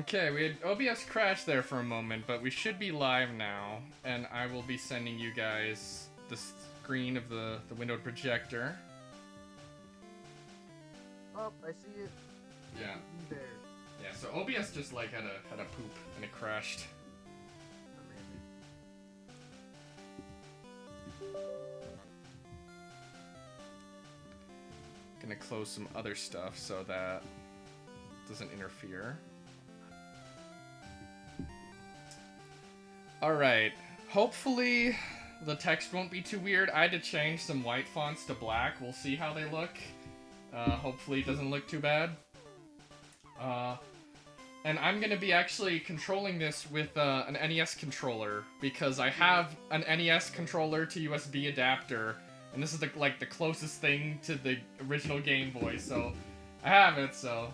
Okay, we had OBS crash there for a moment, but we should be live now, and I will be sending you guys the screen of the windowed projector. Oh, I see it. Yeah. There. Yeah, so OBS just like had a poop and it crashed. Gonna close some other stuff so that doesn't interfere. Alright, hopefully the text won't be too weird. I had to change some white fonts to black. We'll see how they look. Hopefully it doesn't look too bad. And I'm gonna be actually controlling this with an NES controller because I have an NES controller to USB adapter, and this is the closest thing to the original Game Boy, so I have it. So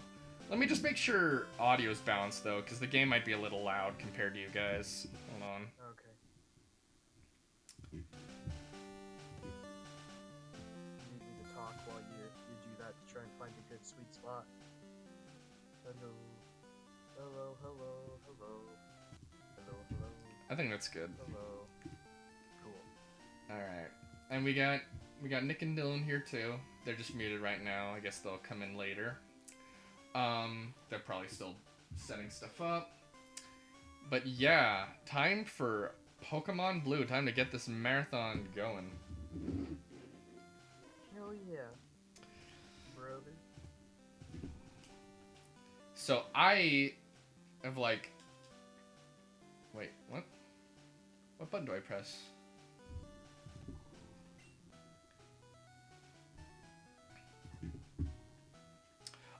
let me just make sure audio's balanced though, because the game might be a little loud compared to you guys. Hold on. Okay. You need me to talk while you do that to try and find a good sweet spot. Hello. Hello, hello, hello. Hello, hello. I think that's good. Hello. Cool. Alright. And we got Nick and Dylan here too. They're just muted right now. I guess they'll come in later. They're probably still setting stuff up. But yeah, time for Pokemon Blue. Time to get this marathon going. Hell yeah. Brother. So I have like... Wait, what? What button do I press?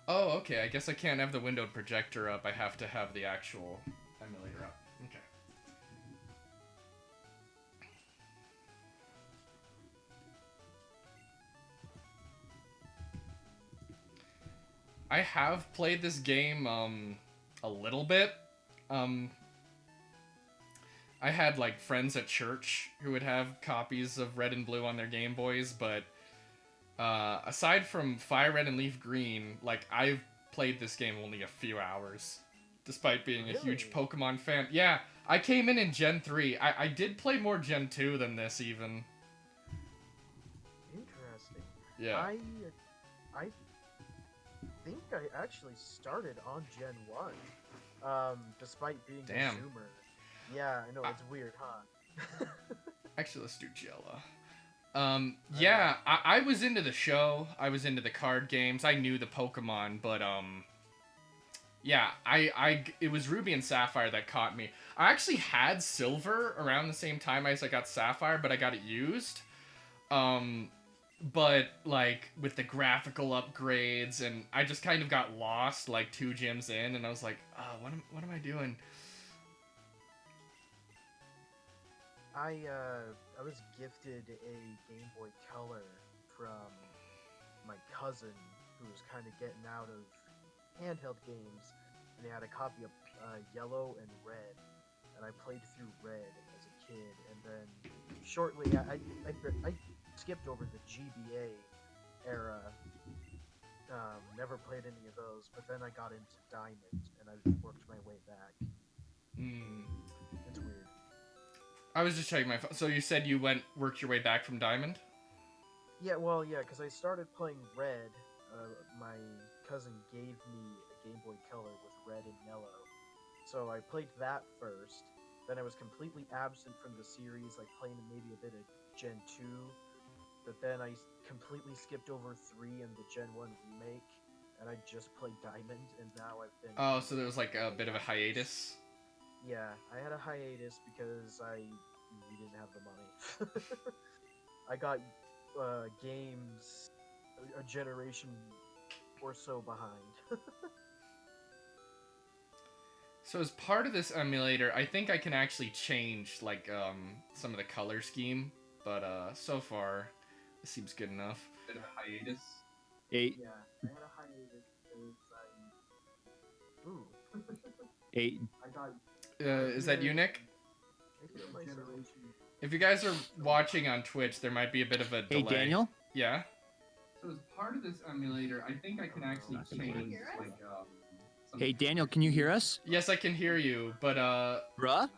Oh, okay. I guess I can't have the windowed projector up. I have to have the actual emulator up. Okay. I have played this game a little bit. I had like friends at church who would have copies of Red and Blue on their Game Boys, but aside from Fire Red and Leaf Green, like I've played this game only a few hours, despite being a huge Pokemon fan. Yeah, I came in Gen 3. I did play more Gen 2 than this even. Interesting. Yeah. I think I actually started on Gen 1. Despite being a Zoomer. Yeah, I know, it's weird, huh? Actually, let's do Jella. Yeah, I was into the show. I was into the card games. I knew the Pokemon, but, yeah, it was Ruby and Sapphire that caught me. I actually had Silver around the same time as I got Sapphire, but I got it used. But, like, with the graphical upgrades, and I just kind of got lost, like, 2 gyms in, and I was like, what am I doing? I was gifted a Game Boy Color from my cousin who was kind of getting out of handheld games, and they had a copy of Yellow and Red, and I played through Red as a kid, and then shortly I skipped over the GBA era. Never played any of those, but then I got into Diamond, and I worked my way back. It's weird. I was just checking my phone. So you said you worked your way back from Diamond? Yeah, well, yeah, because I started playing Red. My cousin gave me a Game Boy Color with Red and Yellow. So I played that first. Then I was completely absent from the series, like playing maybe a bit of Gen 2. But then I completely skipped over 3 and the Gen 1 remake. And I just played Diamond, and now I've been... Oh, so there was like a bit of a hiatus? Yeah, I had a hiatus because we didn't have the money. I got games a generation or so behind. So as part of this emulator, I think I can actually change like some of the color scheme, but so far this seems good enough. Bit of a hiatus. 8. Yeah, I had a hiatus because I... Ooh. 8. I got... Is that you, Nick? If you guys are watching on Twitch, there might be a bit of a delay. Hey, Daniel? Yeah? So as part of this emulator, I think I can actually change like Hey, Daniel, can you hear us? Yes, I can hear you, but Bruh?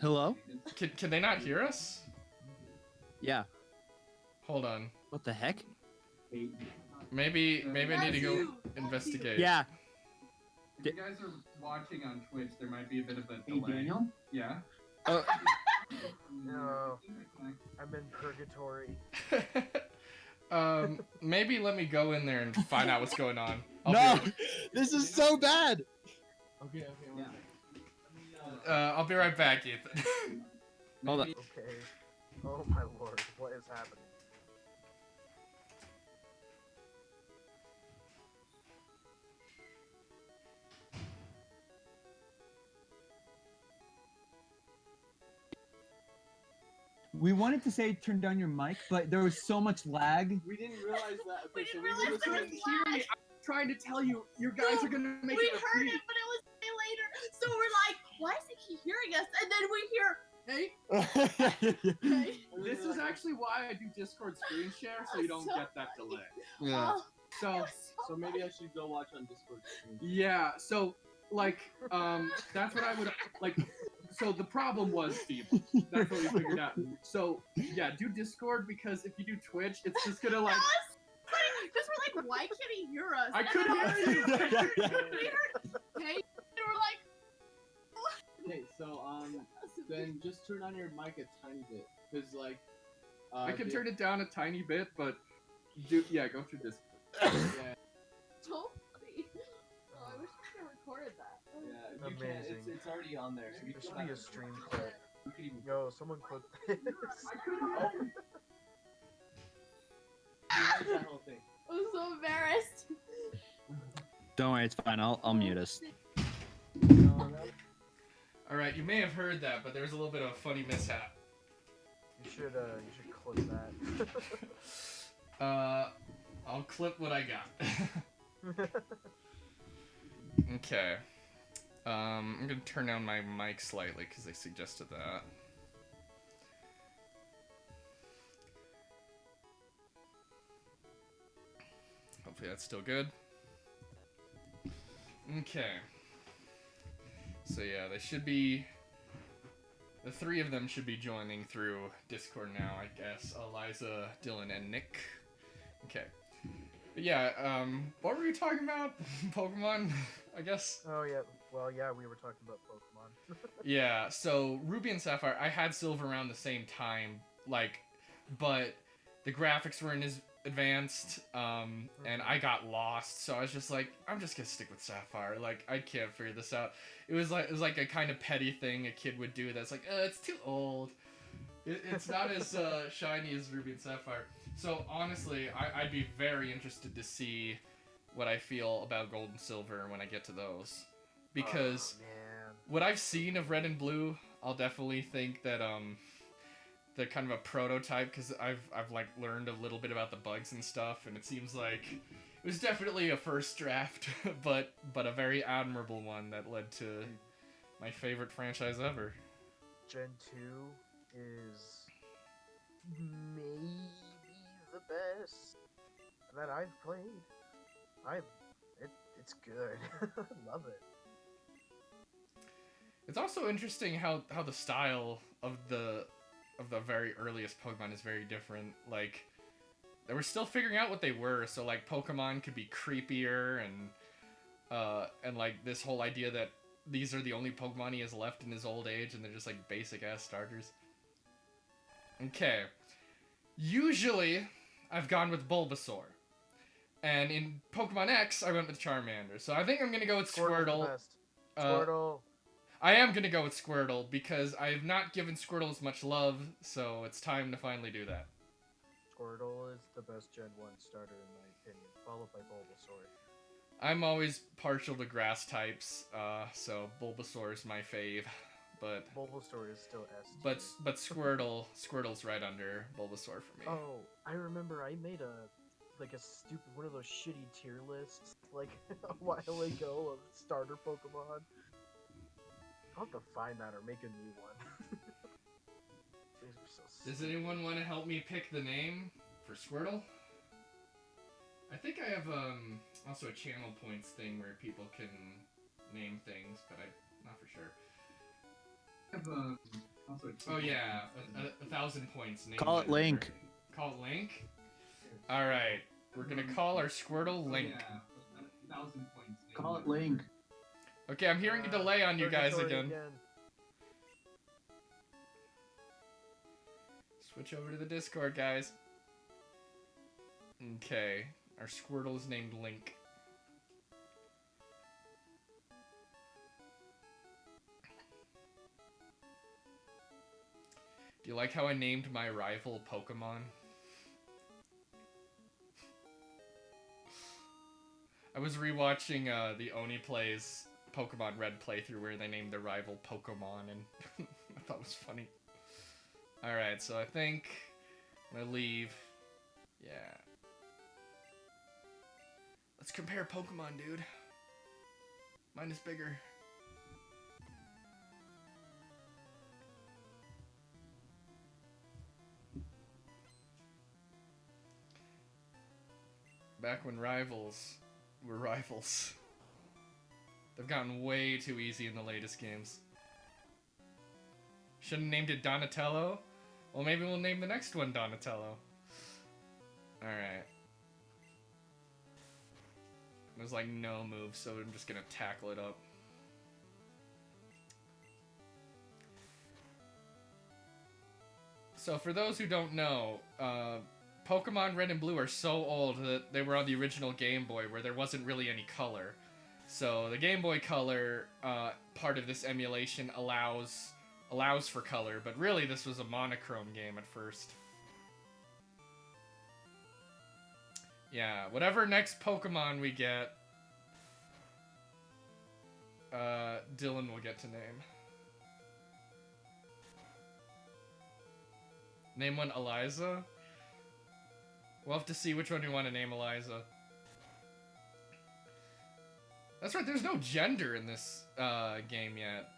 Hello? can they not hear us? Yeah. Hold on. What the heck? Maybe I need to go investigate. Yeah. If you guys are watching on Twitch, there might be a bit of a delay. Daniel? Yeah. No, I'm in purgatory. Maybe let me go in there and find out what's going on. I'll No! be, This is so bad! Okay. I'll be right back, Ethan. Hold on. Okay. Oh my lord, what is happening? We wanted to say turn down your mic, but there was so much lag. We didn't realize that. We Okay, didn't so realize were there was listening. Hear me. lag. I'm trying to tell you, you guys are gonna make We it heard repeat. it, but it was way later. So we're like, why isn't he hearing us? And then we hear, hey, hey. This is actually why I do Discord screen share, so you don't get that delay. Yeah. Oh, So, it was so so maybe I should go watch on Discord. Yeah. So, like, that's what I would like. So the problem was feeble. That's what we figured out. So yeah, do Discord because if you do Twitch, it's just gonna like. because we're like, why can't he hear us? I And couldn't then hear you. we heard, hey, and we're like, Okay, so then just turn on your mic a tiny bit, cause like. I can turn it down a tiny bit, but go through this. Yeah, so funny. Oh, I wish we could have recorded that. yeah. You Amazing. can. It's already on there. So you There can should be a back- stream clip. You can even. Yo, someone clip this. that whole thing. I'm so embarrassed. Don't worry, it's fine. I'll mute us. All right, you may have heard that, but there was a little bit of a funny mishap. You should clip that. I'll clip what I got. Okay. I'm gonna turn down my mic slightly because they suggested that. Hopefully that's still good. Okay. So yeah, they should be. The three of them should be joining through Discord now, I guess. Eliza, Dylan, and Nick. Okay. But yeah, what were we talking about? Pokemon, I guess? Oh yeah, well yeah, we were talking about Pokemon. Yeah, so Ruby and Sapphire, I had Silver around the same time, like, but the graphics weren't as advanced, and I got lost, so I was just like, I'm just gonna stick with Sapphire, like, I can't figure this out. It was like a kind of petty thing a kid would do that's like, it's too old. It's not as shiny as Ruby and Sapphire. So honestly, I'd be very interested to see what I feel about Gold and Silver when I get to those. Because Oh, man. what I've seen of Red and Blue, I'll definitely think that they're kind of a prototype because I've like learned a little bit about the bugs and stuff, and it seems like it was definitely a first draft, but a very admirable one that led to my favorite franchise ever. Gen 2 is maybe the best that I've played. It's good. I love it. It's also interesting how the style of the very earliest Pokemon is very different. Like, they were still figuring out what they were, so like Pokemon could be creepier and like this whole idea that these are the only Pokemon he has left in his old age and they're just like basic ass starters. Okay. Usually I've gone with Bulbasaur. And in Pokemon X I went with Charmander. So I think I'm gonna go with Squirtle's the Squirtle. best. Uh, Squirtle. I am gonna go with Squirtle because I have not given Squirtle as much love, so it's time to finally do that. Squirtle is the best Gen 1 starter in my opinion, followed by Bulbasaur. I'm always partial to grass types, so Bulbasaur is my fave, but Bulbasaur is still S. but Squirtle's right under Bulbasaur for me. Oh, I remember I made a stupid one of those shitty tier lists like a while ago of starter Pokemon. I'll have to find that or make a new one. These are so Does stupid. anyone want to help me pick the name for Squirtle? I think I have also a channel points thing where people can name things, but I'm not for sure. Also Oh yeah, 1,000 points. Name Call it generator. Link. Call it Link? Alright, we're gonna call our Squirtle Link. Yeah, 1,000 points. Call it Link. Okay, I'm hearing a delay on you guys Purgatory again. Switch over to the Discord, guys. Okay, our Squirtle is named Link. Do you like how I named my rival Pokemon? I was rewatching the Oni Plays Pokemon Red playthrough where they named their rival Pokemon, and I thought it was funny. Alright, so I think I'm gonna leave. Yeah. Let's compare Pokemon, dude. Mine is bigger. Back when rivals were rivals. They've gotten way too easy in the latest games. Should've named it Donatello? Well, maybe we'll name the next one Donatello. Alright. There's like no move, so I'm just gonna tackle it up. So for those who don't know, Pokemon Red and Blue are so old that they were on the original Game Boy where there wasn't really any color. So the Game Boy Color part of this emulation allows for color, but really this was a monochrome game at first. Yeah, whatever next Pokemon we get, Dylan will get to name. Name one Eliza? We'll have to see which one we want to name Eliza. That's right, there's no gender in this game yet.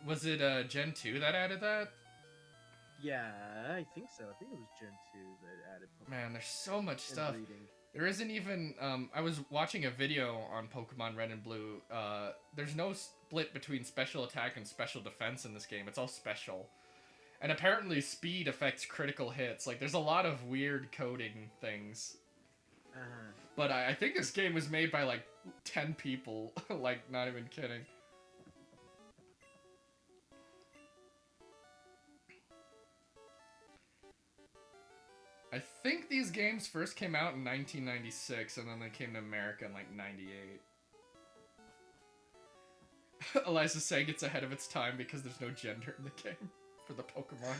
Was it Gen 2 that added that? Yeah, I think so. I think it was Gen 2 that added Pokemon. Man, there's so much and stuff. breeding. There isn't even, I was watching a video on Pokemon Red and Blue. There's no split between special attack and special defense in this game. It's all special. And apparently speed affects critical hits. Like, there's a lot of weird coding things. But I think this game was made by, like, 10 people. Like, not even kidding. I think these games first came out in 1996, and then they came to America in, like, 98. Eliza's saying it's ahead of its time because there's no gender in the game for the Pokemon.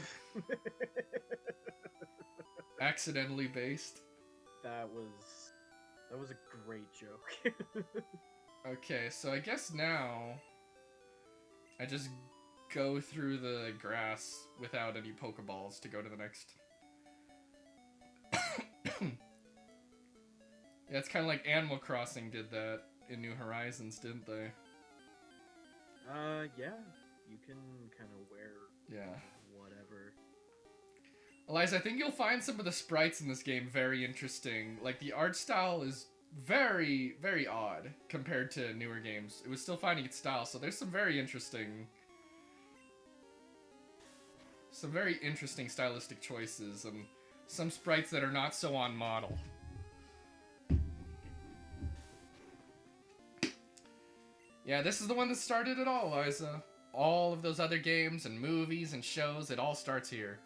Accidentally based. That was a great joke. Okay, so I guess now I just go through the grass without any Pokeballs to go to the next. Yeah, it's kind of like Animal Crossing did that in New Horizons, didn't they? Yeah. You can kind of wear Yeah. whatever. Eliza, I think you'll find some of the sprites in this game very interesting. Like, the art style is very, very odd compared to newer games. It was still finding its style, so there's some very interesting stylistic choices, and some sprites that are not so on model. Yeah, this is the one that started it all, Eliza. All of those other games and movies and shows, it all starts here.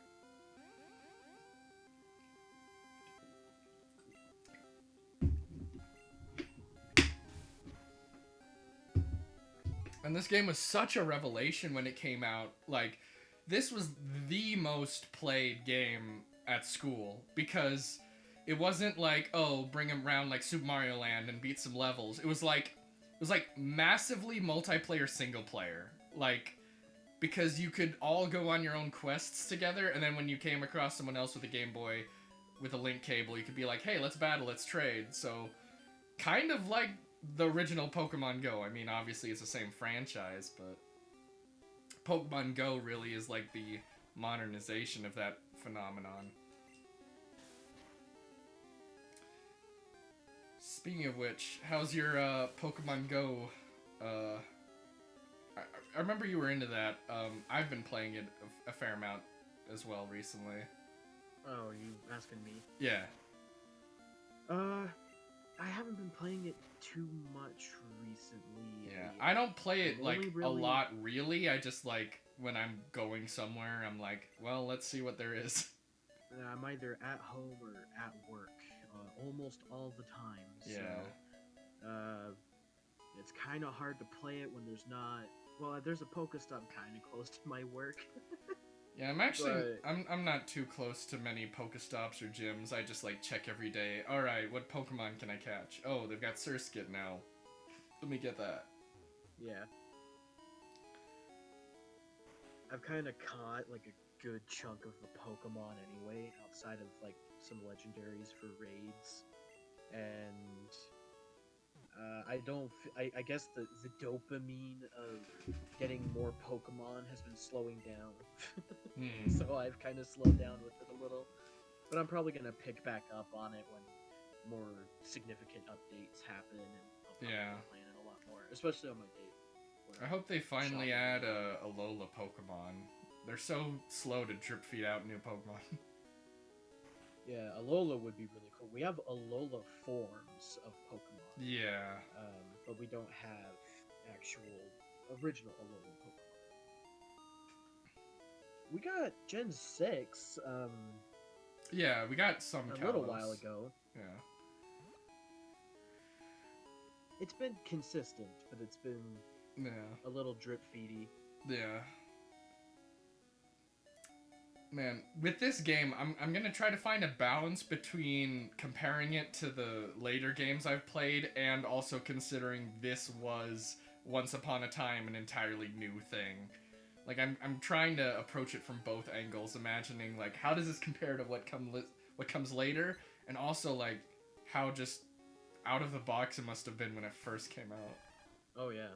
And this game was such a revelation when it came out. Like, this was the most played game at school because it wasn't like, oh, bring them around like Super Mario Land and beat some levels. It was like massively multiplayer single player. Like, because you could all go on your own quests together, and then when you came across someone else with a Game Boy with a link cable, you could be like, hey, let's battle, let's trade. So, kind of like the original Pokemon Go. I mean, obviously it's the same franchise, but Pokemon Go really is like the modernization of that phenomenon. Speaking of which, how's your Pokemon Go I remember you were into that. I've been playing it a fair amount as well recently. Oh, you asking me? Yeah. I haven't been playing it too much recently. Yeah. I don't play it I've like only a really- lot really. I just like when I'm going somewhere, I'm like, well, let's see what there is. I'm either at home or at work, almost all the time. Yeah. So, it's kind of hard to play it when there's not. Well, there's a Pokestop kind of close to my work. Yeah, I'm actually But- I'm not too close to many Pokestops or gyms. I just like check every day. All right, what Pokemon can I catch? Oh, they've got Surskit now. Let me get that. Yeah. I've kind of caught like a good chunk of the Pokemon anyway, outside of like some legendaries for raids, and I guess the dopamine of getting more Pokemon has been slowing down. Hmm. So I've kind of slowed down with it a little, but I'm probably gonna pick back up on it when more significant updates happen, and I'll probably Yeah. be playing it a lot more, especially on my date. I hope they finally Shopping. add a Alola Pokemon. They're so slow to drip feed out new Pokemon. Yeah, Alola would be really cool. We have Alola forms of Pokemon, Yeah. but we don't have actual original Alola Pokemon. We got Gen 6 Yeah, we got some a little Kalos. while ago. Yeah. It's been consistent, but it's been Yeah. a little drip feedy. Yeah. Man, with this game, I'm gonna try to find a balance between comparing it to the later games I've played and also considering this was once upon a time an entirely new thing. Like I'm trying to approach it from both angles, imagining like how does this compare to what comes later, and also like how just out of the box it must have been when it first came out. Oh yeah,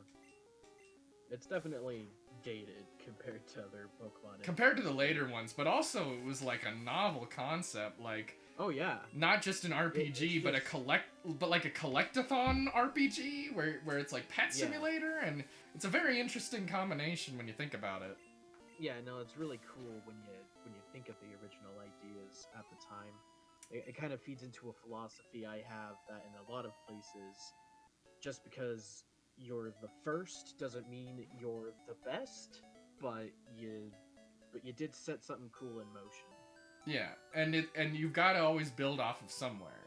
it's definitely dated compared to other Pokemon. Compared to the later ones, but also it was like a novel concept, like Oh yeah, not just an RPG, it's but a just- like a collectathon RPG where it's like Pet Yeah. Simulator, and it's a very interesting combination when you think about it. yeah. No, it's really cool when you think of the original ideas at the time. It kind of feeds into a philosophy I have that in a lot of places, just because you're the first doesn't mean you're the best, but you did set something cool in motion. Yeah, and you've got to always build off of somewhere.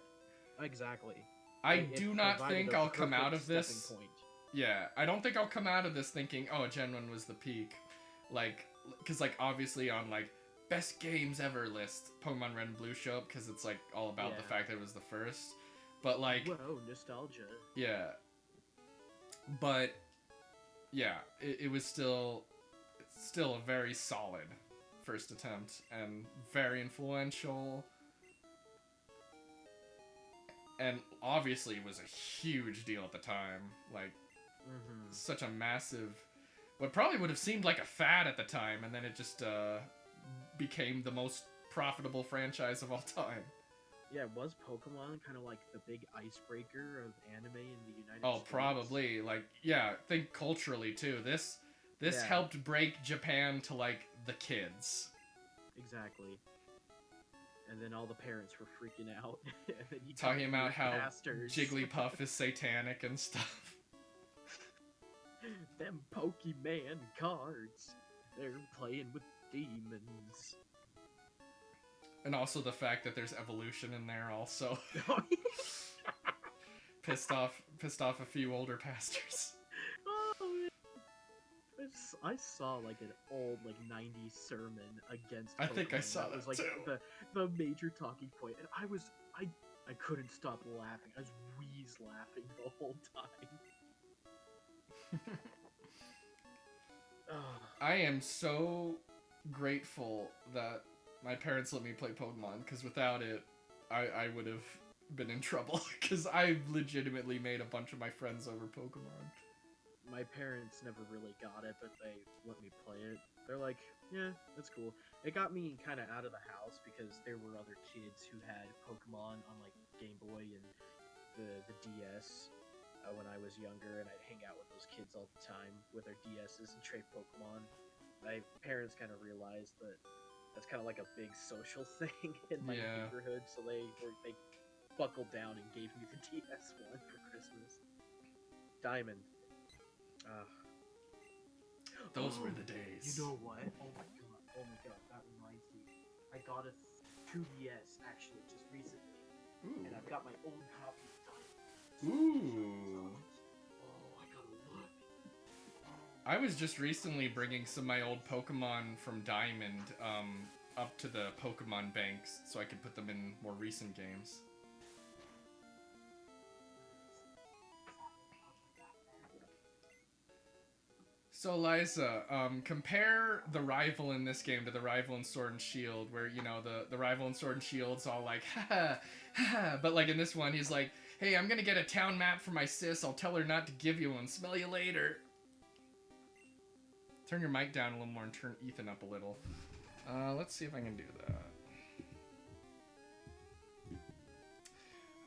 Exactly. I It do not provided think a I'll come out perfect of this. stepping point. Yeah, I don't think I'll come out of this thinking, oh, Gen 1 was the peak. Like, because, like, obviously on, like, best games ever list, Pokemon Red and Blue show up because it's, like, all about the Yeah. fact that it was the first. But, like, Whoa, nostalgia. yeah. But, yeah, it was still a very solid first attempt and very influential. And obviously it was a huge deal at the time. Like, Mm-hmm. such a massive, what probably would have seemed like a fad at the time, and then it just became the most profitable franchise of all time. Yeah, was Pokemon kind of like the big icebreaker of anime in the United Oh, States? probably. Like, yeah, think culturally too. This Yeah. helped break Japan to like the kids. Exactly. And then all the parents were freaking out. And then you Talking got about these how bastards. Jigglypuff is satanic and stuff. Them Pokemon cards. They're playing with demons. And also the fact that there's evolution in there also pissed off a few older pastors. Oh, man. I saw like an old like 90s sermon against I think I Pokemon. saw That was that like too. the major talking point, and I couldn't stop laughing. I was wheeze laughing the whole time. Oh, I am so grateful that my parents let me play Pokemon, because without it, I would have been in trouble, because I legitimately made a bunch of my friends over Pokemon. my parents never really got it, but they let me play it. They're like, yeah, that's cool. It got me kind of out of the house because there were other kids who had Pokemon on like Game Boy and the DS. when I was younger, and I'd hang out with those kids all the time with their DSs and trade Pokemon. My parents kind of realized that that's kind of like a big social thing in my Yeah. neighborhood, so they buckled down and gave me the DS one for Christmas. Diamond. Those were the days. You know what? Oh my god, that reminds me. I got a 2DS actually just recently, Ooh. and I've got my own copy of Diamond. Ooh. Oh, I gotta love it. I was just recently bringing some of my old Pokemon from Diamond up to the Pokemon banks so I could put them in more recent games. So Liza, compare the rival in this game to the rival in Sword and Shield, where, you know, the rival in Sword and Shield's all like, ha ha, but like in this one, he's like, hey, I'm gonna get a town map for my sis, I'll tell her not to give you one, smell you later. Turn your mic down a little more and turn Ethan up a little. Let's see if I can do that.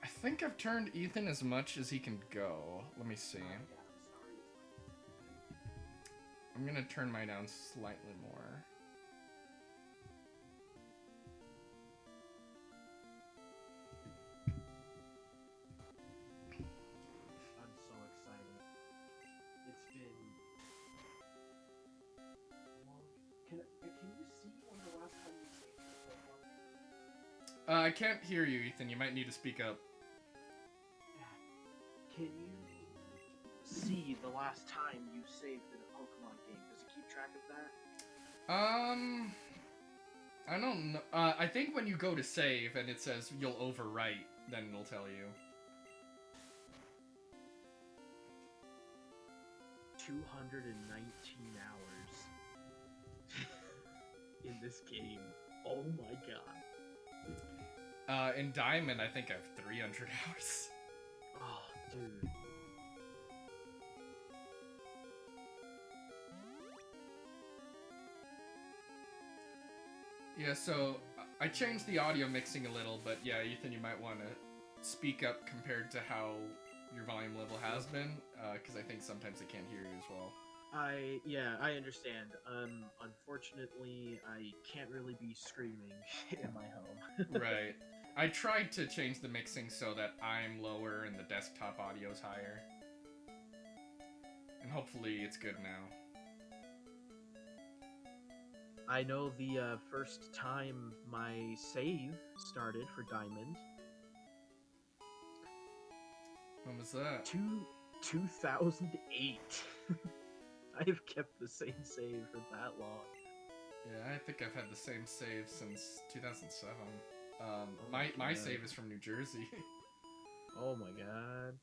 I think I've turned Ethan as much as he can go. Let me see. I'm gonna turn mine down slightly more. I'm so excited. It's been long. Can you see when the last time you saved the Pokemon? I can't hear you, Ethan. You might need to speak up. Can you see the last time you saved in a Pokemon game? Does it keep track of that? I don't know. I think when you go to save and it says you'll overwrite, then it'll tell you. 219 hours in this game. Oh my god. In Diamond, I think I have 300 hours. Oh, dude. Yeah, so I changed the audio mixing a little, but yeah, Ethan, you might want to speak up compared to how your volume level has been, because I think sometimes they can't hear you as well. I understand. Unfortunately, I can't really be screaming in my home. Right. I tried to change the mixing so that I'm lower and the desktop audio's higher. And hopefully it's good now. I know the first time my save started for Diamond. When was that? 2008. I've kept the same save for that long. Yeah, I think I've had the same save since 2007. My God. save is from New Jersey. Oh my god.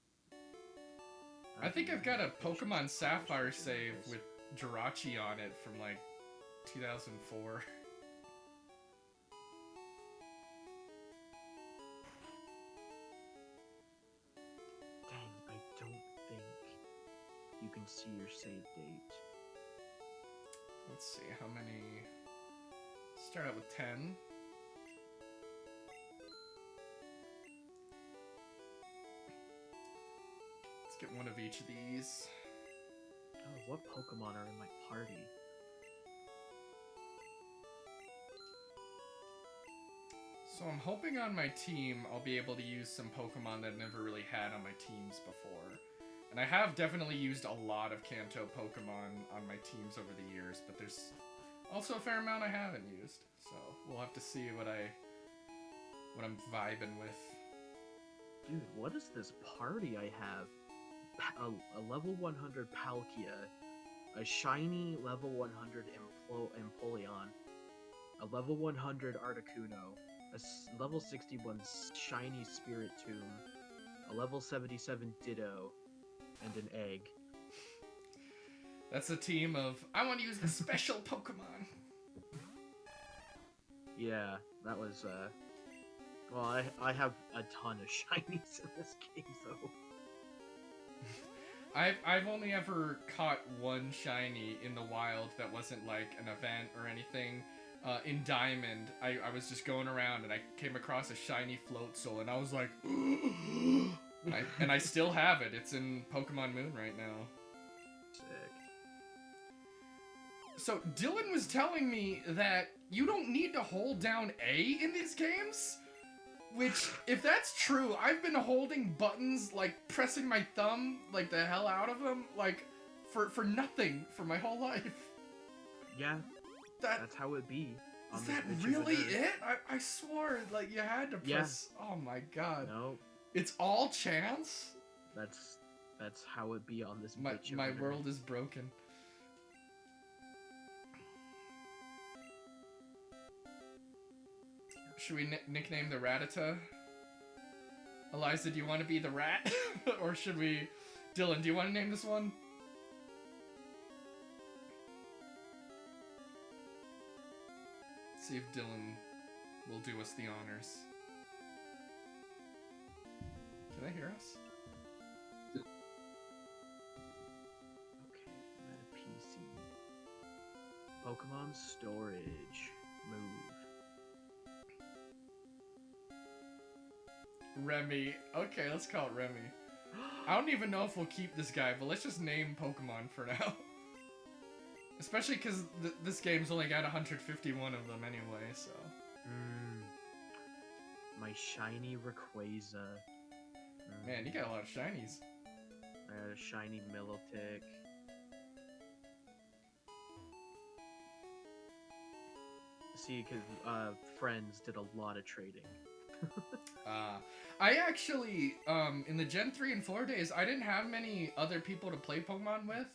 I think I've got a Pokemon Sapphire save with Jirachi on it from like 2004. Dang, I don't think you can see your save date. Let's see, how many... Start out with 10. Let's get one of each of these. Oh, what Pokemon are in my party? So I'm hoping on my team I'll be able to use some Pokemon that I've never really had on my teams before. And I have definitely used a lot of Kanto Pokemon on my teams over the years, but there's also a fair amount I haven't used. So we'll have to see what I'm vibing with. Dude, what is this party I have? A level 100 Palkia, a shiny level 100 Empoleon, a level 100 Articuno, a level 61 shiny Spiritomb, a level 77 Ditto, and an egg. That's a team of, I want to use the special Pokemon. Yeah, that was, well, I have a ton of shinies in this game, though. I've only ever caught one shiny in the wild that wasn't like an event or anything. In Diamond, I was just going around and I came across a shiny Floatzel and I was like, And I still have it. It's in Pokemon Moon right now. Sick. So Dylan was telling me that you don't need to hold down A in these games. Which, if that's true, I've been holding buttons, like pressing my thumb, like the hell out of them, like for nothing for my whole life. Yeah, that's how it be. Is on that this bitch of a really nerd. it? I swore, like, you had to Yeah. press... Oh my god. No, It's all chance? that's how it be on this bitch of My a nerd. world is broken. Should we nickname the Rattata? Eliza, do you want to be the rat? Or should we... Dylan, do you want to name this one? See if Dylan will do us the honors. Can I hear us? Okay, I'm at a PC. Pokemon storage. Move. Remy. Okay, let's call it Remy. I don't even know if we'll keep this guy, but let's just name Pokemon for now. Especially because this game's only got 151 of them anyway, so... My shiny Rayquaza. Man, you got a lot of shinies. I got a shiny Milotic. See, because friends did a lot of trading. I actually, in the Gen 3 and 4 days, I didn't have many other people to play Pokemon with.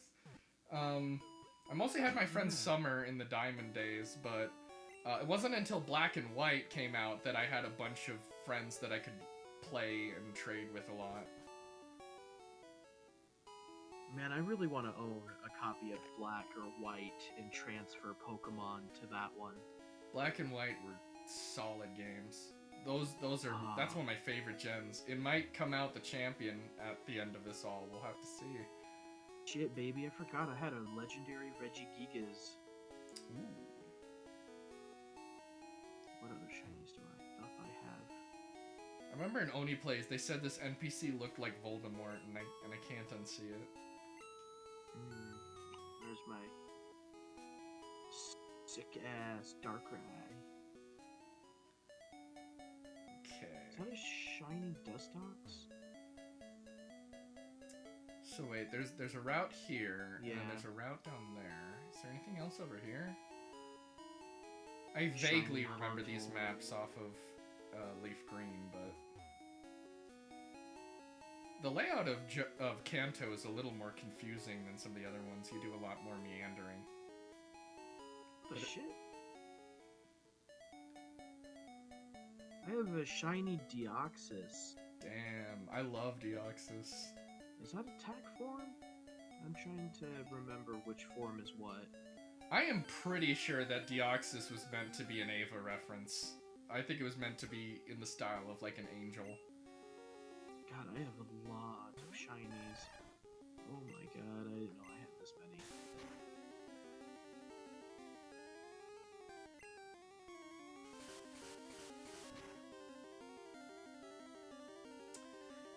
I mostly had my friend Summer in the Diamond days, but it wasn't until Black and White came out that I had a bunch of friends that I could play and trade with a lot. Man, I really want to own a copy of Black or White and transfer Pokemon to that one. Black and White were solid games. Those are that's one of my favorite gens. It might come out the champion at the end of this all. We'll have to see. Shit, baby, I forgot I had a legendary Regigigas. Ooh. What other shinies do I thought I have? I remember in Oni Plays they said this NPC looked like Voldemort, and I can't unsee it. There's my sick ass Darkrai. Okay. Is that a shiny Dustox? So wait, there's a route here, and then Yeah. there's a route down there. Is there anything else over here? I vaguely Shiny remember these Haunter. maps off of Leaf Green, but the layout of Kanto is a little more confusing than some of the other ones. You do a lot more meandering. What the shit? I have a shiny Deoxys. Damn, I love Deoxys. Is that attack form? I'm trying to remember which form is what. I am pretty sure that Deoxys was meant to be an Ava reference. I think it was meant to be in the style of like an angel. God, I have a lot of shinies. Oh my god, I didn't know I had this many.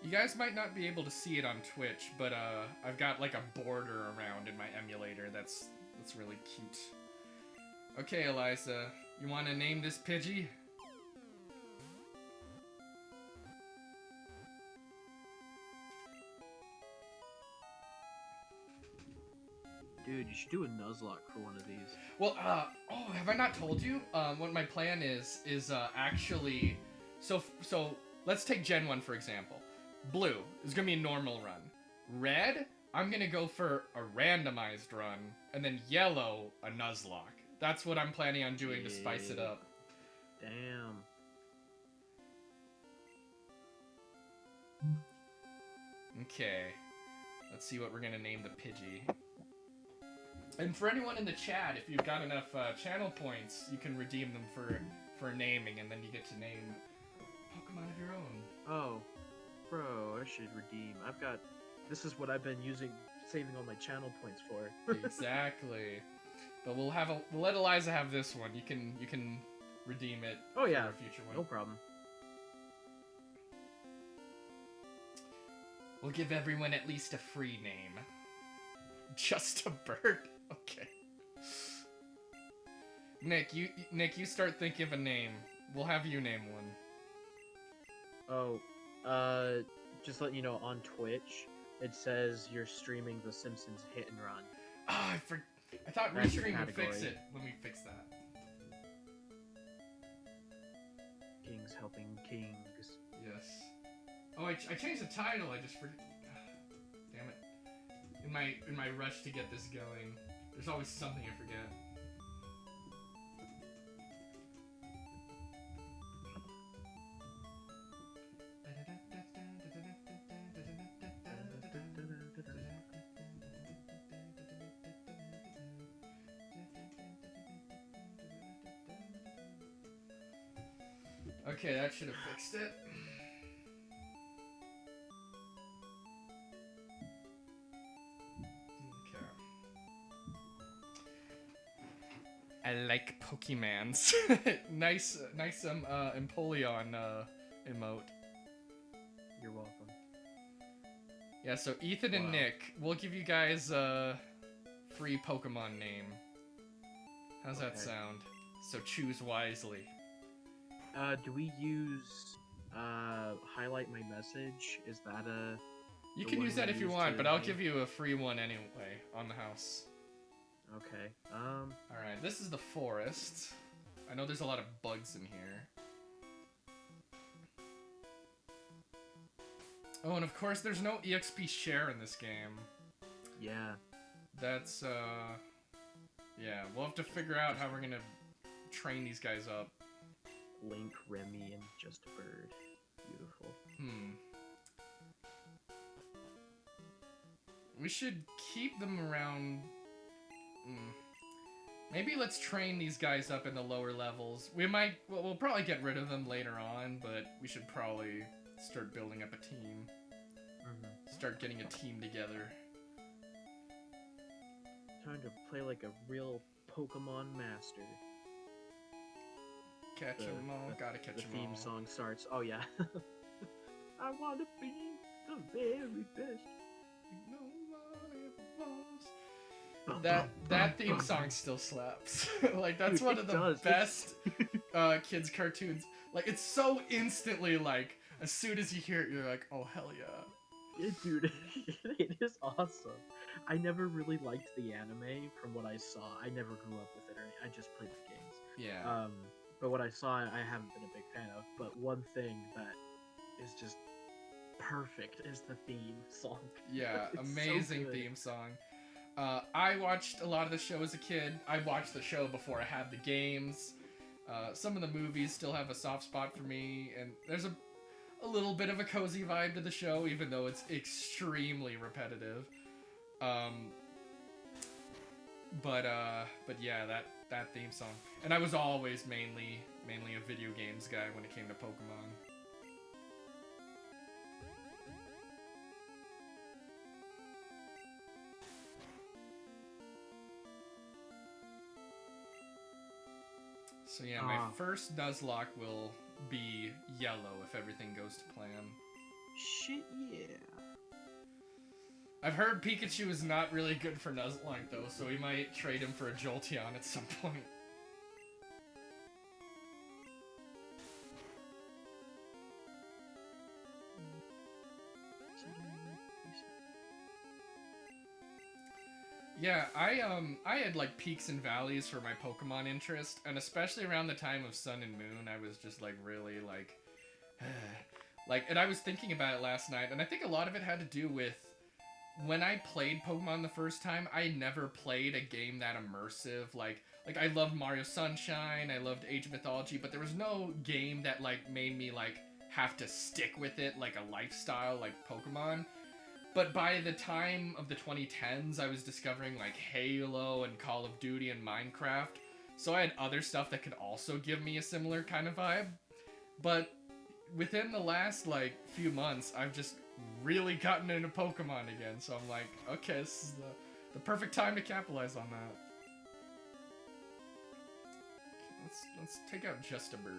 You guys might not be able to see it on Twitch, but I've got like a border around in my emulator that's really cute. Okay, Eliza, you want to name this Pidgey? Dude, you should do a Nuzlocke for one of these. Well, oh, have I not told you? What my plan is actually, so let's take Gen 1 for example. Blue is gonna be a normal run. Red, I'm gonna go for a randomized run, and then yellow, a Nuzlocke. That's what I'm planning on doing to spice it up. Damn. Okay, let's see what we're gonna name the Pidgey. And for anyone in the chat, if you've got enough channel points, you can redeem them for naming, and then you get to name Pokemon of your own. Oh, bro, I should redeem. This is what I've been saving all my channel points for. Exactly. But we'll let Eliza have this one. You can redeem it Oh yeah, for a future one. no problem. We'll give everyone at least a free name. Just a bird? Okay. Nick, you start thinking of a name. We'll have you name one. Oh, just letting you know, on Twitch, it says you're streaming The Simpsons Hit and Run. Ah, I thought That's your Restream would fix category. it when we fix that. Kings helping kings. Yes. Oh, I changed the title. I just forget. Damn it. In my rush to get this going, there's always something I forget. Okay, that should have fixed it. Okay. I like Pokemans. nice Empoleon emote. You're welcome. Yeah, so Ethan and Wow. Nick, we'll give you guys a free Pokemon name. How's that Okay. sound? So choose wisely. Do we use highlight my message? Is that a You The can one use that we if you used want, to but I'll name- give you a free one anyway on the house. okay? Alright, this is the forest. I know there's a lot of bugs in here. Oh, and of course there's no EXP share in this game. Yeah. That's, yeah, we'll have to figure out how we're gonna train these guys up. Link, Remy, and Just a Bird. Beautiful. We should keep them around... Maybe let's train these guys up in the lower levels. We'll probably get rid of them later on, but we should probably start building up a team. Start getting a team together. Time to play like a real Pokemon master. Catch The- 'em all, the- gotta catch The 'em theme all. song starts. Oh yeah. I want to be the very best. That theme song still slaps. Like that's Dude, one it of the does. best kids cartoons. Like it's so instantly like as soon as you hear it, you're like, oh hell yeah. Dude, it is awesome. I never really liked the anime from what I saw. I never grew up with it. I just played the games. Yeah. But what I saw, I haven't been a big fan of. But one thing that is just perfect is the theme song. Yeah, It's so amazing good. theme song. I watched a lot of the show as a kid. I watched the show before I had the games. Some of the movies still have a soft spot for me, and there's a little bit of a cozy vibe to the show, even though it's extremely repetitive. But yeah, that theme song. And I was always mainly a video games guy when it came to Pokemon. So yeah, my first Nuzlocke will be yellow if everything goes to plan. Shit, yeah. I've heard Pikachu is not really good for Nuzlocke though, so we might trade him for a Jolteon at some point. Yeah, I had like peaks and valleys for my Pokemon interest, and especially around the time of Sun and Moon, I was just like really like, like, and I was thinking about it last night, and I think a lot of it had to do with when I played Pokemon the first time, I never played a game that immersive. Like I loved Mario Sunshine, I loved Age of Mythology, but there was no game that like made me like have to stick with it like a lifestyle like Pokemon. But by the time of the 2010s, I was discovering like Halo and Call of Duty and Minecraft. So I had other stuff that could also give me a similar kind of vibe. But within the last like few months, I've just really gotten into Pokemon again. So I'm like, okay, this is the perfect time to capitalize on that. Okay, let's take out Just a Bird.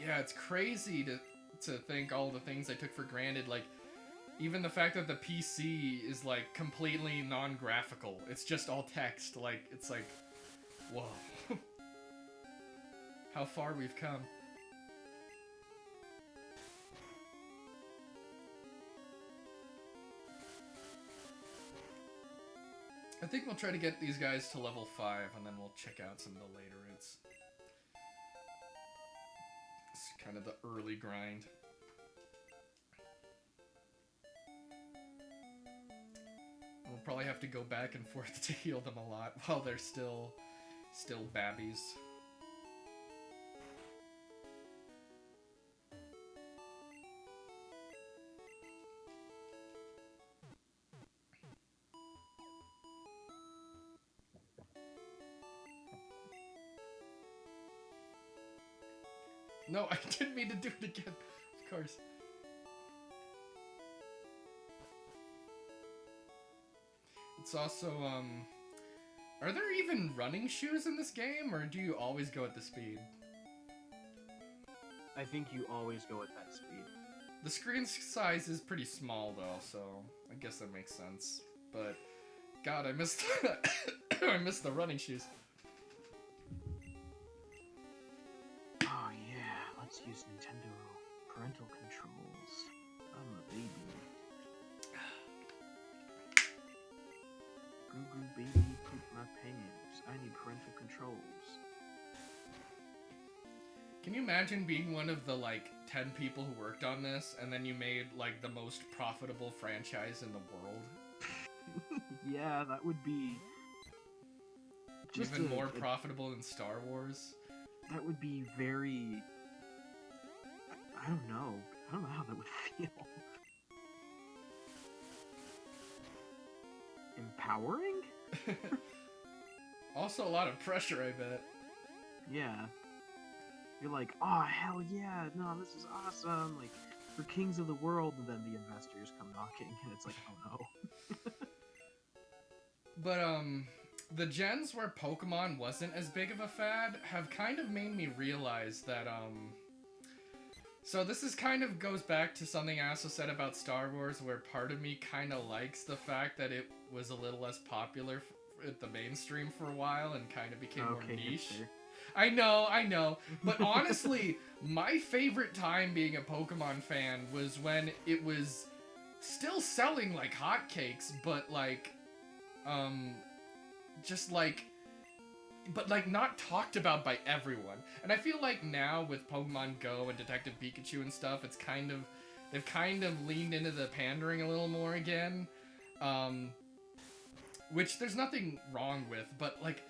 yeah, it's crazy to think all the things I took for granted. Like, even the fact that the PC is like completely non-graphical. It's just all text. Like, it's like, whoa. How far we've come. I think we'll try to get these guys to level 5, and then we'll check out some of the later routes. It's kind of the early grind. We'll probably have to go back and forth to heal them a lot while they're still babbies. No, I didn't mean to do it again. Of course. It's also, are there even running shoes in this game, or do you always go at the speed? I think you always go at that speed. The screen size is pretty small, though, so I guess that makes sense. But, God, I missed I missed the running shoes. Oh yeah, let's use Nintendo parental controls. I'm a baby. Goo goo baby, poop my pants. I need parental controls. Can you imagine being one of the, like, 10 people who worked on this, and then you made, like, the most profitable franchise in the world? Yeah, that would be... Even more profitable than Star Wars? That would be very... I don't know. I don't know how that would feel. Empowering? Also a lot of pressure, I bet. Yeah. You're like, oh, hell yeah, no, this is awesome, like, we're kings of the world, and then the investors come knocking, and it's like, oh no. But, the gens where Pokemon wasn't as big of a fad have kind of made me realize that, so this is kind of goes back to something I also said about Star Wars, where part of me kind of likes the fact that it was a little less popular at the mainstream for a while and kind of became more niche. Hipster. I know, but honestly, my favorite time being a Pokemon fan was when it was still selling like hotcakes, but like, just like, but like not talked about by everyone. And I feel like now with Pokemon Go and Detective Pikachu and stuff, it's kind of, they've kind of leaned into the pandering a little more again, which there's nothing wrong with, but like,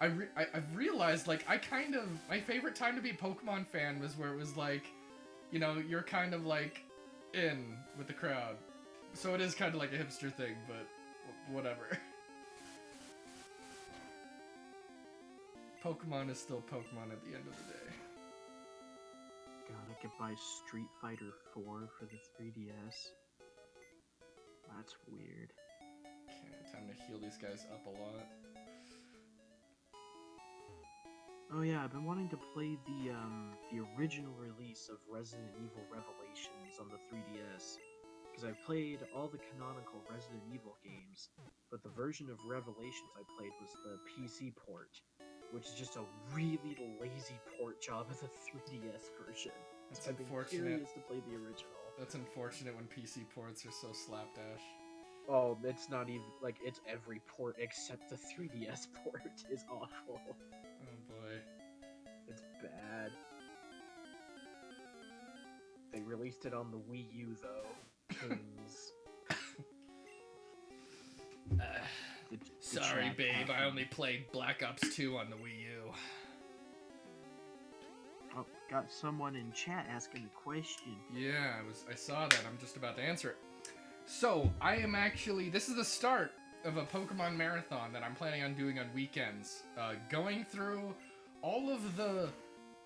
I've realized, like, my favorite time to be a Pokemon fan was where it was like, you know, you're kind of like in with the crowd. So it is kind of like a hipster thing, but whatever. Pokemon is still Pokemon at the end of the day. God, I could buy Street Fighter 4 for the 3DS. That's weird. Okay, time to heal these guys up a lot. Oh yeah, I've been wanting to play the original release of Resident Evil Revelations on the 3DS. Because I've played all the canonical Resident Evil games, but the version of Revelations I played was the PC port, which is just a really lazy port job of the 3DS version. That's so I've been unfortunate. curious to play the original. That's unfortunate when PC ports are so slapdash. Oh, it's not even, like, it's every port except the 3DS port is awful. Oh boy. It's bad. They released it on the Wii U, though. Kings. The Sorry, chat babe, I happened. only played Black Ops 2 on the Wii U. Oh, got someone in chat asking a question. Yeah, I saw that. I'm just about to answer it. So, I am actually, this is the start of a Pokemon marathon that I'm planning on doing on weekends. Going through all of the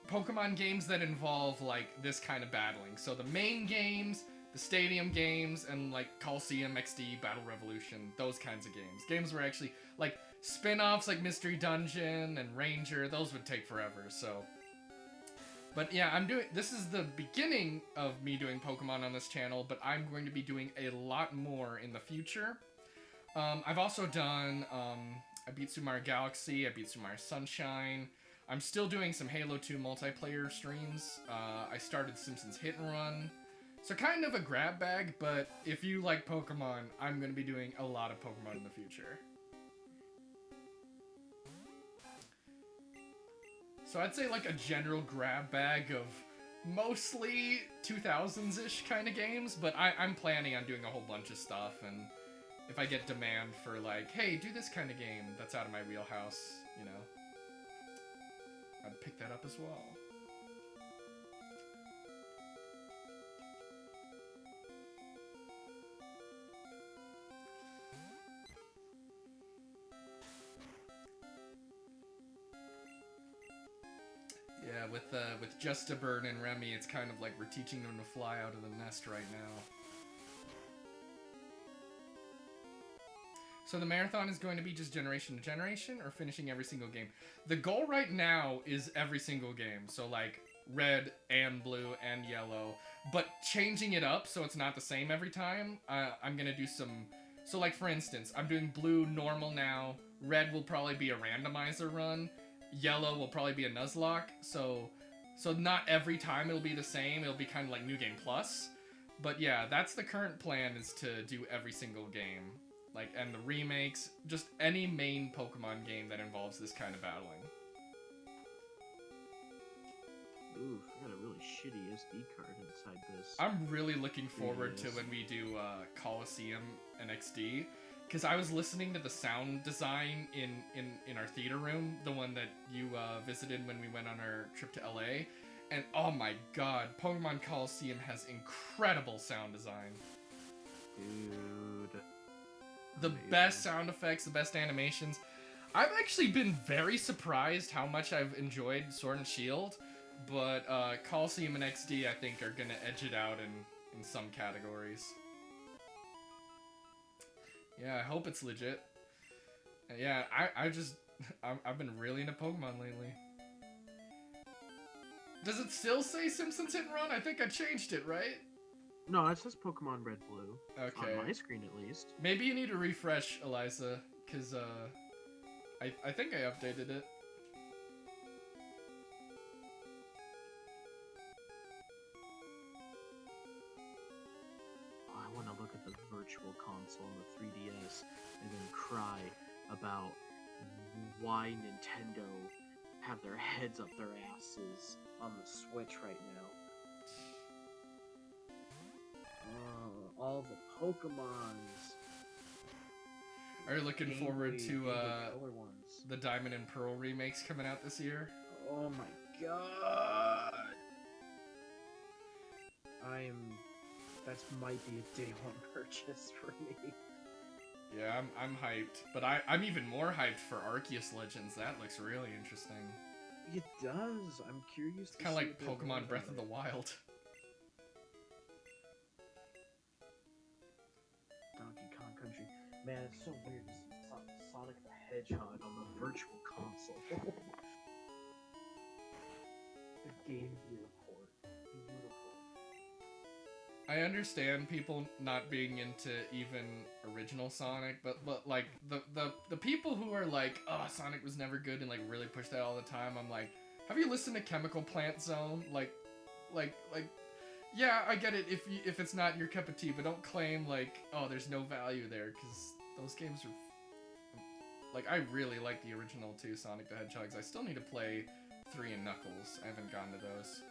Pokemon games that involve, like, this kind of battling. So the main games, the stadium games, and, like, Coliseum, XD, Battle Revolution, those kinds of games. Games where actually, like, spin-offs like Mystery Dungeon and Ranger, those would take forever, so... But yeah, this is the beginning of me doing Pokemon on this channel, but I'm going to be doing a lot more in the future. I've also done, I beat Super Mario Galaxy, I beat Super Mario Sunshine. I'm still doing some Halo 2 multiplayer streams. I started Simpsons Hit and Run. So kind of a grab bag, but if you like Pokemon, I'm going to be doing a lot of Pokemon in the future. So I'd say like a general grab bag of mostly 2000s-ish kind of games, but I'm planning on doing a whole bunch of stuff, and if I get demand for like, hey, do this kind of game that's out of my wheelhouse, you know, I'd pick that up as well. Yeah, with Justaburn and Remy, it's kind of like we're teaching them to fly out of the nest right now. So the marathon is going to be just generation to generation, or finishing every single game? The goal right now is every single game, so like red and blue and yellow, but changing it up so it's not the same every time. I'm gonna do some, so like for instance, I'm doing blue normal now, red will probably be a randomizer run, yellow will probably be a Nuzlocke, so not every time it'll be the same, it'll be kind of like New Game Plus. But yeah, that's the current plan, is to do every single game. Like, and the remakes, just any main Pokemon game that involves this kind of battling. Ooh, I got a really shitty SD card inside this. I'm really looking forward to when we do Coliseum and XD, because I was listening to the sound design in our theater room, the one that you visited when we went on our trip to LA, and oh my god, Pokemon Coliseum has incredible sound design. Dude. The best sound effects, the best animations. I've actually been very surprised how much I've enjoyed Sword and Shield, but Coliseum and XD I think are gonna edge it out in some categories. Yeah, I hope it's legit. Yeah, I've been really into Pokemon lately. Does it still say Simpsons Hit and Run? I think I changed it, right? No, it says Pokemon Red Blue. Okay. On my screen, at least. Maybe you need to refresh, Eliza, because I think I updated it. Oh, I want to look at the Virtual Console on the 3DS and then cry about why Nintendo have their heads up their asses on the Switch right now. All the Pokemons. Are you looking forward to color ones. the Diamond and Pearl remakes coming out this year? Oh my god! That might be a day one purchase for me. Yeah, I'm hyped, but I'm even more hyped for Arceus Legends. That looks really interesting. It does. I'm curious. It's kind of like Pokemon Breath of the Wild. Donkey Kong Country. Man, it's so weird to see Sonic the Hedgehog on the Virtual Console. The Game Gear port. Beautiful. I understand people not being into even original Sonic, but like the people who are like, oh, Sonic was never good and like really push that all the time, I'm like, have you listened to Chemical Plant Zone? Like yeah, I get it if it's not your cup of tea, but don't claim like, oh, there's no value there, because those games are like, I really like the original 2 Sonic the Hedgehogs. I still need to play 3 and Knuckles. I haven't gotten to those.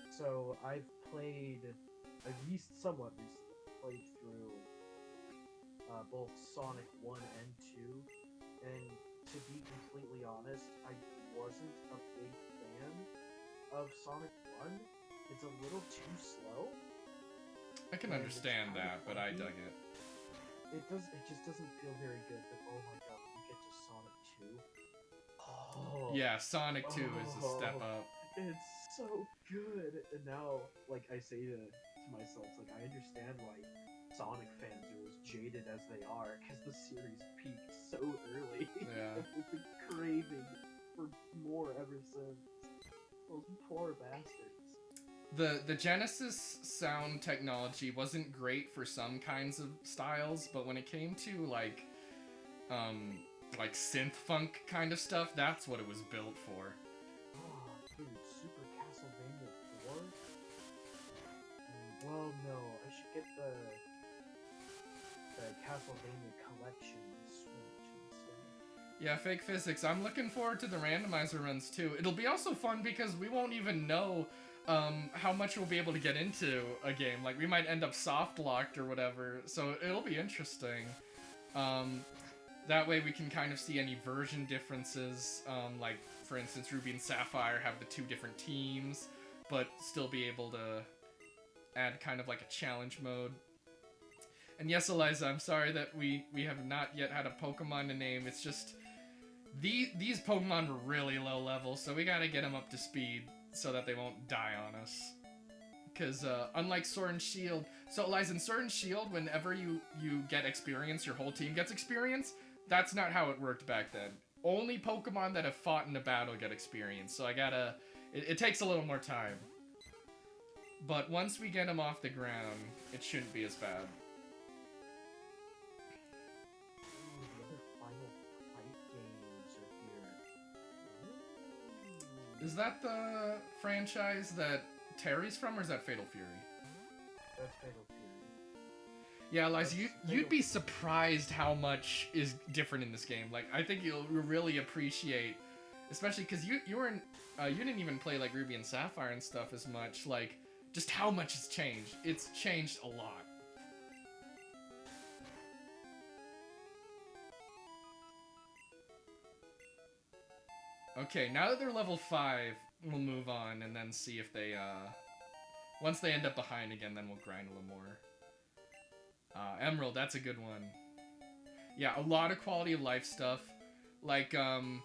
So I've somewhat recently played through both Sonic 1 and 2, and to be completely honest, I wasn't a big fan of Sonic 1. It's a little too slow. I can understand that, but I dug it. It just doesn't feel very good, but oh my god, when you get to Sonic 2. Oh, Yeah, Sonic 2 is a step up. it's so good. And now, like, I say to myself, like, I understand why Sonic fans are as jaded as they are, because the series peaked so early. Yeah. I've been craving for more ever since. Those poor bastards. the Genesis sound technology wasn't great for some kinds of styles, but when it came to like synth funk kind of stuff, that's what it was built for. Oh, dude, Super Castlevania 4? Well, no, I should get the Castlevania collection Switch instead. Yeah, Fake Physics. I'm looking forward to the randomizer runs too. It'll be also fun because we won't even know how much we'll be able to get into a game. Like, we might end up soft locked or whatever, so it'll be interesting. That way we can kind of see any version differences. Like, for instance, Ruby and Sapphire have the 2 different teams, but still be able to add kind of like a challenge mode. And yes, Eliza, I'm sorry that we have not yet had a Pokemon to name. It's just, these Pokemon were really low level, so we gotta get them up to speed so that they won't die on us. Because unlike Sword and Shield, so Eliza, in Sword and Shield, whenever you get experience, your whole team gets experience. That's not how it worked back then. Only Pokemon that have fought in a battle get experience, so I gotta... It takes a little more time. But once we get them off the ground, it shouldn't be as bad. Ooh, the other Final Fight games are here. Is that the franchise that Terry's from, or is that Fatal Fury? That's Fatal Fury. Yeah, Eliza, That's you'd be surprised how much is different in this game. Like, I think you'll really appreciate, especially because you didn't even play like Ruby and Sapphire and stuff as much. Like, just how much has changed. It's changed a lot. Okay, now that they're level 5, we'll move on and then see if they, once they end up behind again, then we'll grind a little more. Emerald, that's a good one. Yeah, a lot of quality of life stuff. Like, I'm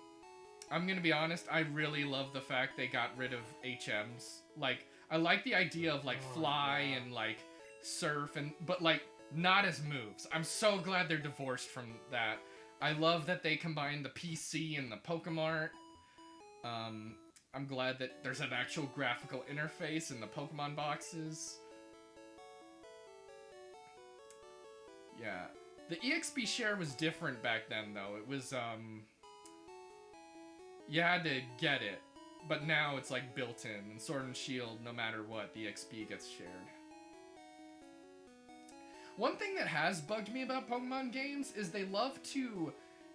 gonna be honest, I really love the fact they got rid of HMs. Like, I like the idea of, like, fly and, like, surf, but, like, not as moves. I'm so glad they're divorced from that. I love that they combine the PC and the Pokemart. I'm glad that there's an actual graphical interface in the Pokemon boxes. Yeah. The EXP share was different back then, though. It was, you had to get it. But now it's, like, built in. In Sword and Shield, no matter what, the XP gets shared. One thing that has bugged me about Pokemon games is they love to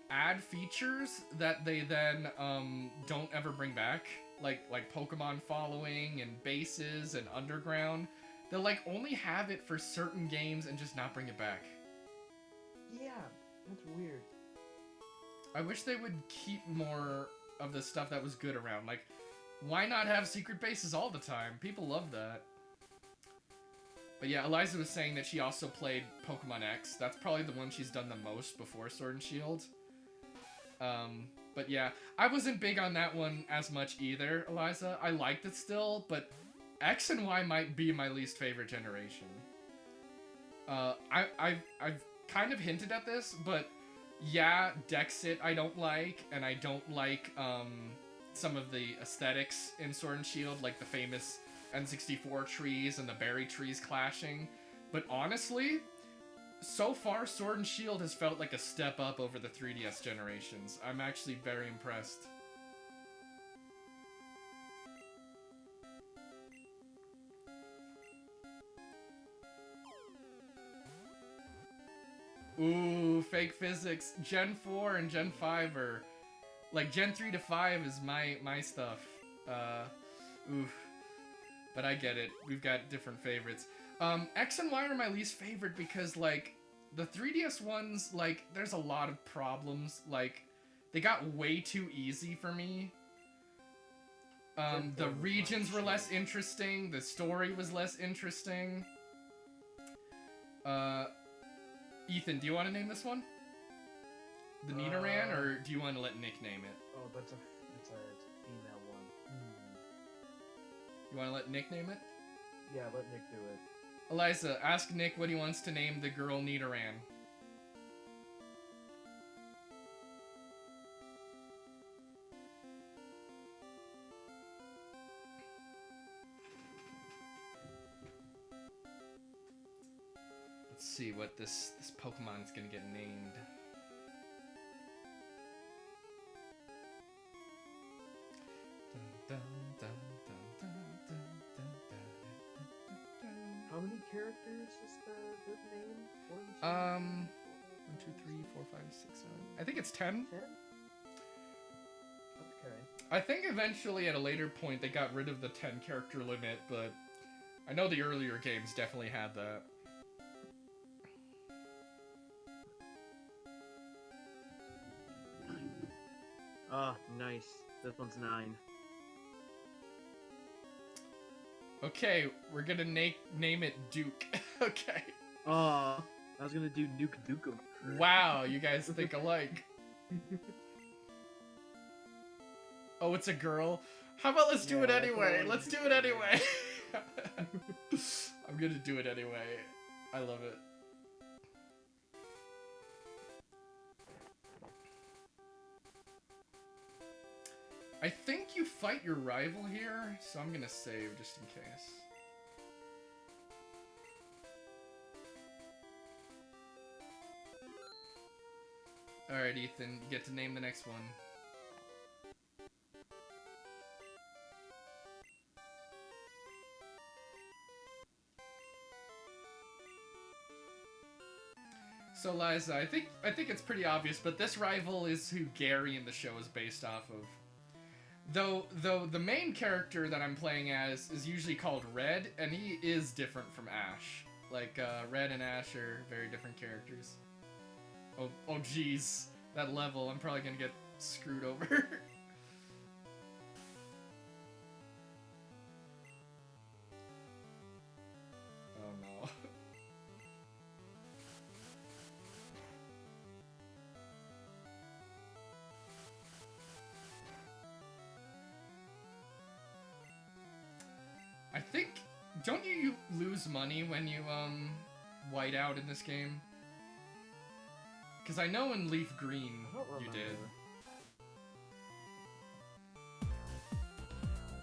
add features that they then, don't ever bring back. Like Pokemon following and bases and underground. They'll, like, only have it for certain games and just not bring it back. Yeah, that's weird. I wish they would keep more of the stuff that was good around. Like, why not have secret bases all the time? People love that. But yeah, Eliza was saying that she also played Pokemon X. That's probably the one she's done the most before Sword and Shield. But yeah, I wasn't big on that one as much either, Eliza. I liked it still, but X and Y might be my least favorite generation. I've kind of hinted at this, but yeah, Dexit I don't like, and I don't like some of the aesthetics in Sword and Shield, like the famous N64 trees and the berry trees clashing. But honestly, so far Sword and Shield has felt like a step up over the 3DS generations. I'm actually very impressed. Ooh, Fake Physics. Gen 4 and Gen 5 are... Like, Gen 3 to 5 is my stuff. Oof. But I get it. We've got different favorites. X and Y are my least favorite because, like, the 3DS ones, like, there's a lot of problems. Like, they got way too easy for me. The regions were less interesting. The story was less interesting. Ethan, do you want to name this one? The Nidoran, or do you want to let Nick name it? Oh, that's a female one. You want to let Nick name it? Yeah, let Nick do it. Eliza, ask Nick what he wants to name the girl Nidoran. see what this Pokemon is gonna get named. How many characters is the name? 1, 2, 3, 4, 5, 6, 7. I think it's 10. 10? Okay. I think eventually at a later point they got rid of the 10 character limit, but I know the earlier games definitely had that. Ah, nice. This one's 9. Okay, we're gonna name it Duke. Okay. Ah, I was gonna do Nuke Dukem. Wow, you guys think alike. Oh, it's a girl? How about let's do it Yeah, that's what I anyway? wanted Let's to do do. it anyway. I'm gonna do it anyway. I love it. I think you fight your rival here, so I'm gonna save just in case. Alright, Ethan, you get to name the next one. So Liza, I think it's pretty obvious, but this rival is who Gary in the show is based off of. Though the main character that I'm playing as is usually called Red, and he is different from Ash. Like Red and Ash are very different characters. Oh jeez, that level, I'm probably gonna get screwed over. Oh no. I think, don't you lose money when you white out in this game? Because I know in Leaf Green I don't you remember.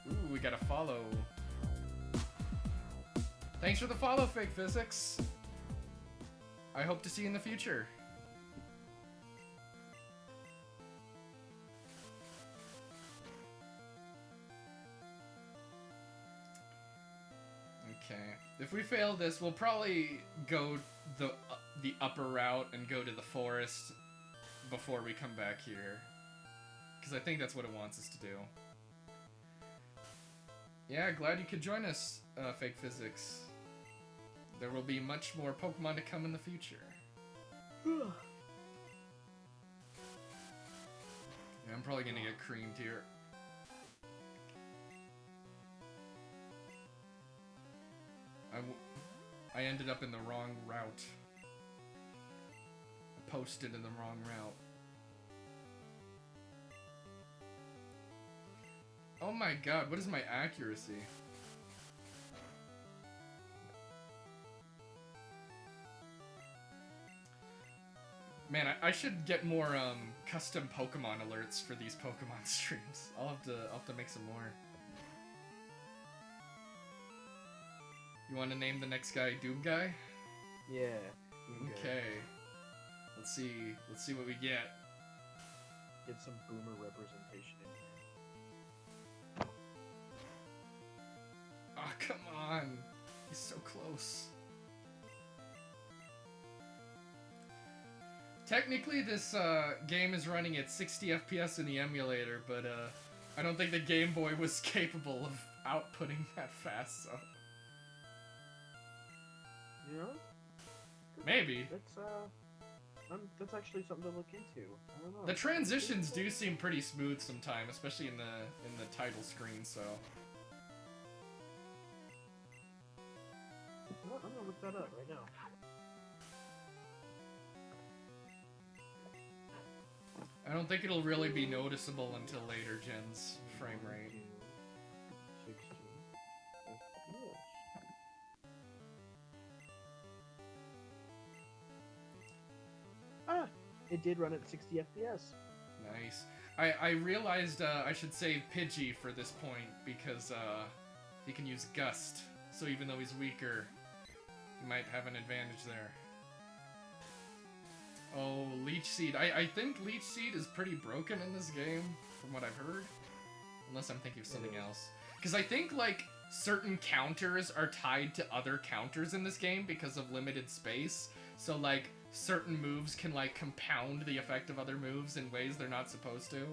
did. Ooh, we got a follow. Thanks for the follow, Fake Physics. I hope to see you in the future. Okay. If we fail this, we'll probably go the upper route and go to the forest before we come back here. Because I think that's what it wants us to do. Yeah, glad you could join us, Fake Physics. There will be much more Pokemon to come in the future. Yeah, I'm probably gonna get creamed here. I ended up in the wrong route. I posted in the wrong route. Oh my god, what is my accuracy? Man, I should get more custom Pokemon alerts for these Pokemon streams. I'll have to make some more. You want to name the next guy Doom Guy? Yeah. Okay. Let's see what we get. Get some boomer representation in here. Oh, come on. He's so close. Technically, this game is running at 60 FPS in the emulator, but I don't think the Game Boy was capable of outputting that fast, so... You know? Maybe. That's actually something to look into. I don't know. The transitions do seem pretty smooth sometimes, especially in the title screen, so... Well, I'm gonna look that up right now. I don't think it'll really be noticeable until later gens frame rate. 60 FPS. Ah! It did run at 60 FPS. Nice. I realized I should save Pidgey for this point because he can use Gust, so even though he's weaker, he might have an advantage there. Oh, Leech Seed. I think Leech Seed is pretty broken in this game, from what I've heard. Unless I'm thinking of something else. Because I think, like, certain counters are tied to other counters in this game because of limited space. So, like, certain moves can, like, compound the effect of other moves in ways they're not supposed to.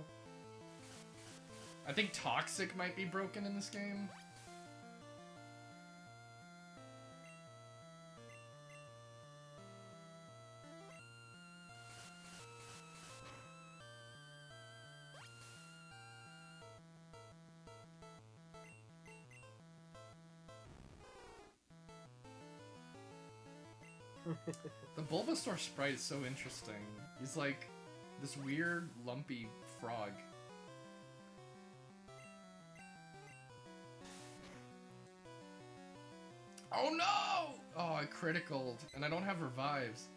I think Toxic might be broken in this game. The Bulbasaur sprite is so interesting. He's like this weird, lumpy frog. Oh no! Oh, I criticaled, and I don't have revives.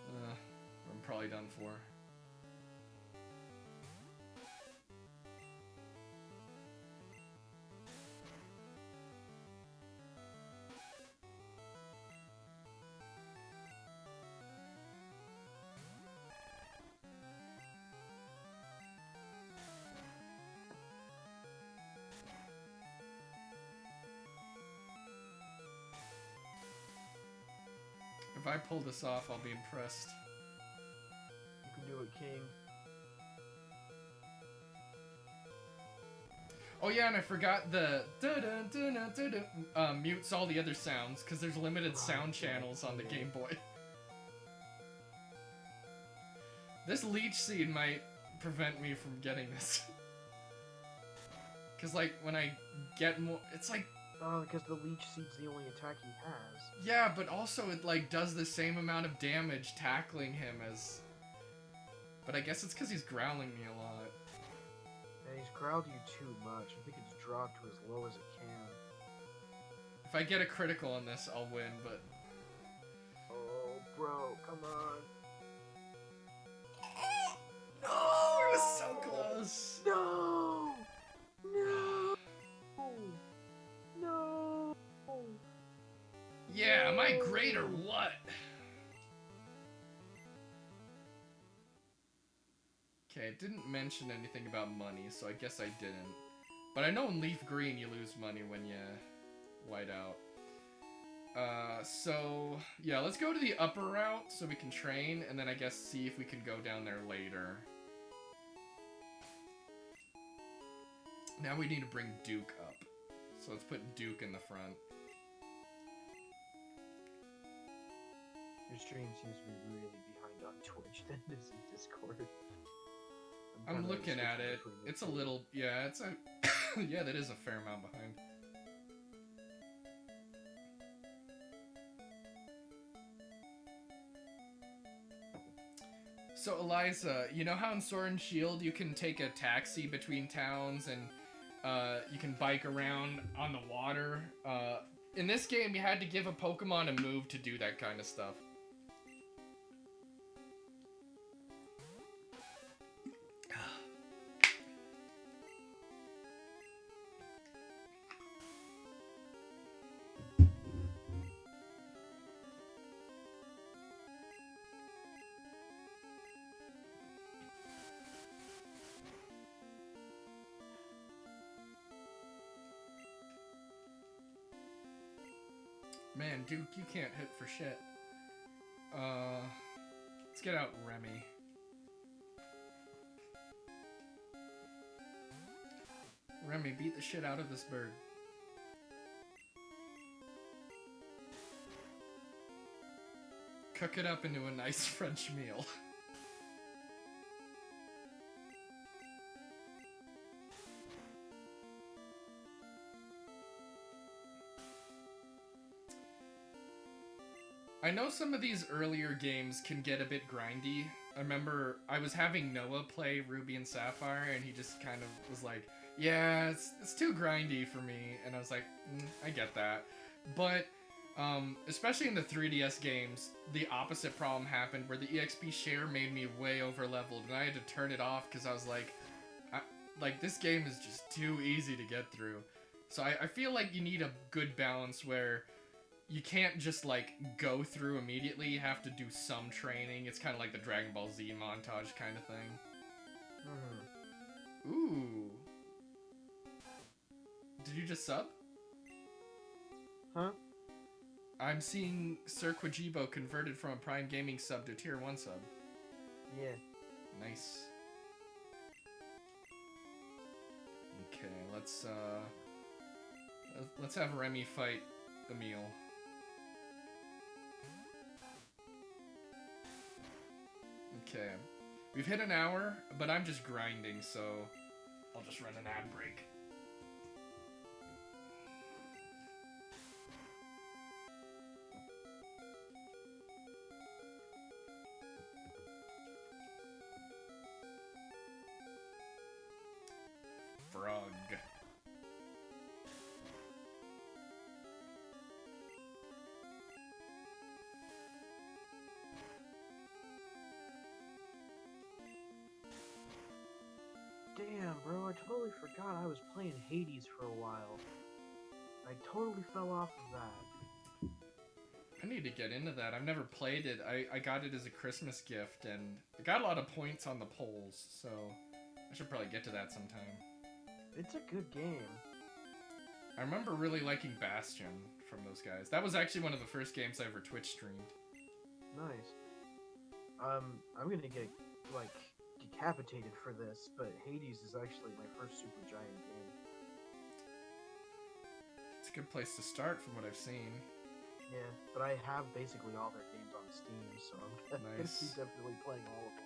I'm probably done for. If I pull this off, I'll be impressed. You can do it, King. Oh yeah, and I forgot the mutes all the other sounds, because there's limited sound channels on the Game Boy. This Leech Seed might prevent me from getting this. Because, like, when I get more... It's like... Oh, because the Leech Seed's the only attack he has. Yeah, but also it, like, does the same amount of damage tackling him as... But I guess it's because he's growling me a lot. Yeah, he's growled you too much. I think it's dropped to as low as it can. If I get a critical on this, I'll win, but... Oh, bro, come on. No! It was so close! No! No! No! Yeah, am I great or what? Okay, it didn't mention anything about money, so I guess I didn't. But I know in Leaf Green you lose money when you white out. So, yeah, let's go to the upper route so we can train, and then I guess see if we can go down there later. Now we need to bring Duke up. So let's put Duke in the front. Your stream seems to be really behind on Twitch than it is in Discord. I'm kinda looking at switching it. between the It's a two. little, yeah, it's a, yeah, that is a fair amount behind. So Eliza, you know how in Sword and Shield you can take a taxi between towns and you can bike around on the water? In this game, you had to give a Pokemon a move to do that kind of stuff. Man, Duke, you can't hit for shit. Let's get out Remy. Remy, beat the shit out of this bird. Cook it up into a nice French meal. I know some of these earlier games can get a bit grindy. I remember I was having Noah play Ruby and Sapphire, and he just kind of was like, yeah, it's too grindy for me. And I was like, I get that. But, especially in the 3DS games, the opposite problem happened, where the EXP share made me way over-leveled, and I had to turn it off because I was like, this game is just too easy to get through. So I feel like you need a good balance where you can't just like go through immediately. You have to do some training. It's kind of like the Dragon Ball Z montage kind of thing. Ooh. Did you just sub? Huh? I'm seeing Sir Quijibo converted from a Prime Gaming sub to Tier 1 sub. Yeah. Nice. Okay, let's have Remy fight Emil. Okay. We've hit an hour, but I'm just grinding, so I'll just run an ad break. Frog. Damn, bro, I totally forgot I was playing Hades for a while. I totally fell off of that. I need to get into that. I've never played it. I got it as a Christmas gift, and I got a lot of points on the polls, so I should probably get to that sometime. It's a good game. I remember really liking Bastion from those guys. That was actually one of the first games I ever Twitch streamed. Nice. I'm gonna get, like, decapitated for this, but Hades is actually my first Super Giant game. It's a good place to start from what I've seen. Yeah, but I have basically all their games on Steam, so I'm gonna be Nice. definitely playing all of them.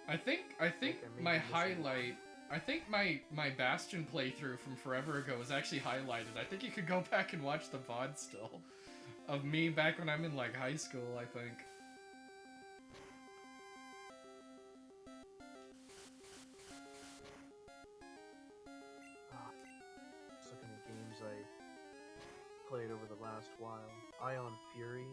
I think I may my be missing highlight, I think my Bastion playthrough from forever ago was actually highlighted. I think you could go back and watch the VOD still of me back when I'm in like high school, I think. Just looking at games I played over the last while. Ion Fury,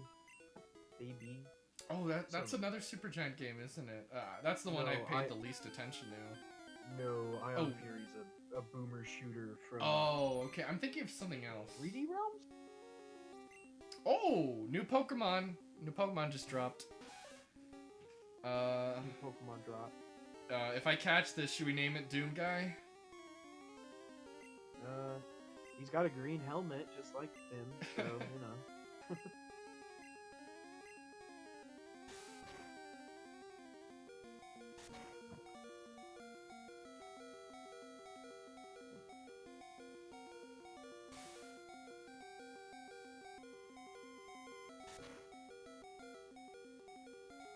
Baby. Oh, that's So- another Supergiant game, isn't it? That's the one I No, paid the least attention to. No, Ion Oh. Fury's a boomer shooter from Oh, okay. I'm thinking of something else. 3D Realms? Oh, new Pokemon. New Pokemon just dropped. New Pokemon drop. If I catch this, should we name it Doom Guy? He's got a green helmet just like him, so, you know.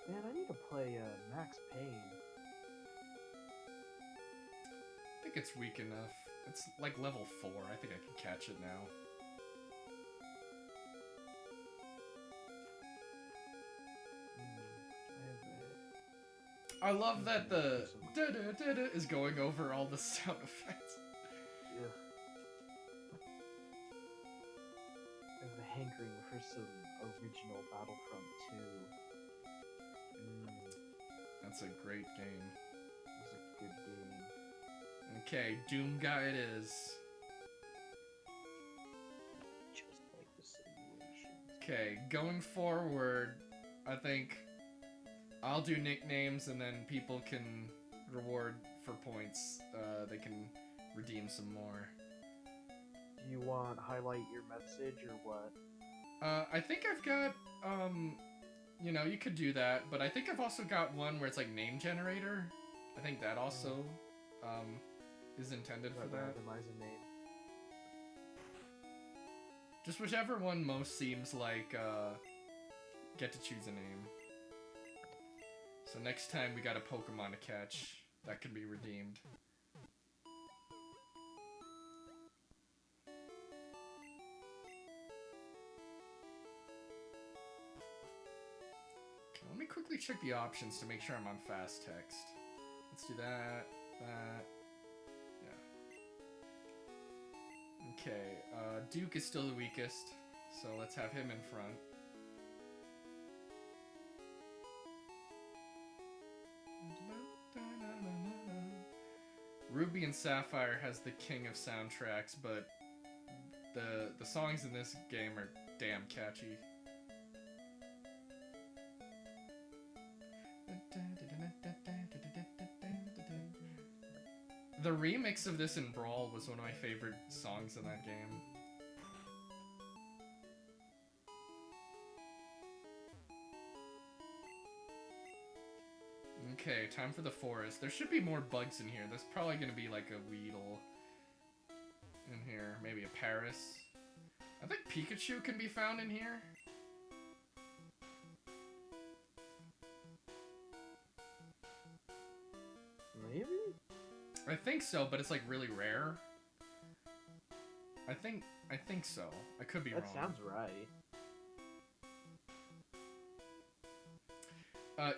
Man, I need to play Max Payne. I think it's weak enough. It's like level 4. I think I can catch it now. I love that the da-da-da-da is going over all the sound effects. Yeah. I have a hankering for some original Battlefront 2. That's a great game. It's a good game. Okay, Doom Guy it is. Just like the simulations. Okay, going forward, I think I'll do nicknames and then people can reward for points. They can redeem some more. Do you want highlight your message or what? I think I've got, you know, you could do that, but I think I've also got one where it's like name generator. I think that also, is intended for that. Randomize a name. Just whichever one most seems like, get to choose a name. So next time we got a Pokemon to catch, that can be redeemed. Okay, let me quickly check the options to make sure I'm on fast text. Let's do that, yeah. Okay, Duke is still the weakest, so let's have him in front. Ruby and Sapphire has the king of soundtracks, but the songs in this game are damn catchy. The remix of this in Brawl was one of my favorite songs in that game. Okay, time for the forest. There should be more bugs in here. There's probably gonna be like a Weedle in here. Maybe a Paris. I think Pikachu can be found in here. Maybe? I think so, but it's like really rare. I think so. I could be wrong. That sounds right.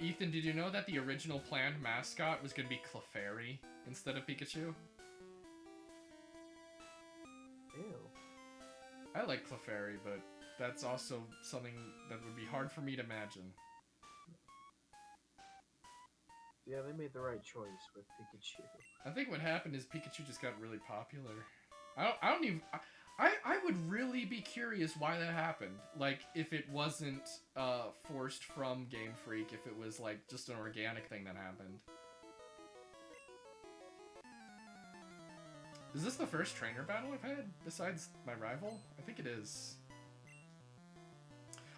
Ethan, did you know that the original planned mascot was gonna be Clefairy instead of Pikachu? Ew. I like Clefairy, but that's also something that would be hard for me to imagine. Yeah, they made the right choice with Pikachu. I think what happened is Pikachu just got really popular. I would really be curious why that happened. Like, if it wasn't forced from Game Freak, if it was like just an organic thing that happened. Is this the first trainer battle I've had besides my rival? I think it is.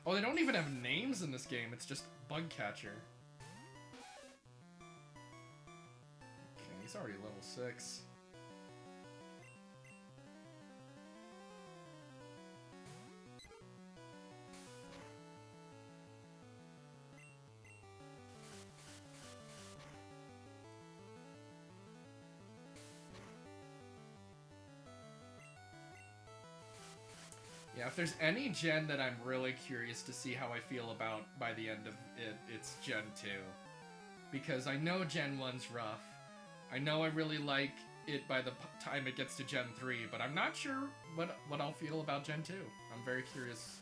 Oh, they don't even have names in this game. It's just Bugcatcher. Okay, he's already level 6. Yeah, if there's any gen that I'm really curious to see how I feel about by the end of it, it's Gen 2. Because I know Gen 1's rough. I know I really like it by the time it gets to Gen 3, but I'm not sure what I'll feel about Gen 2. I'm very curious.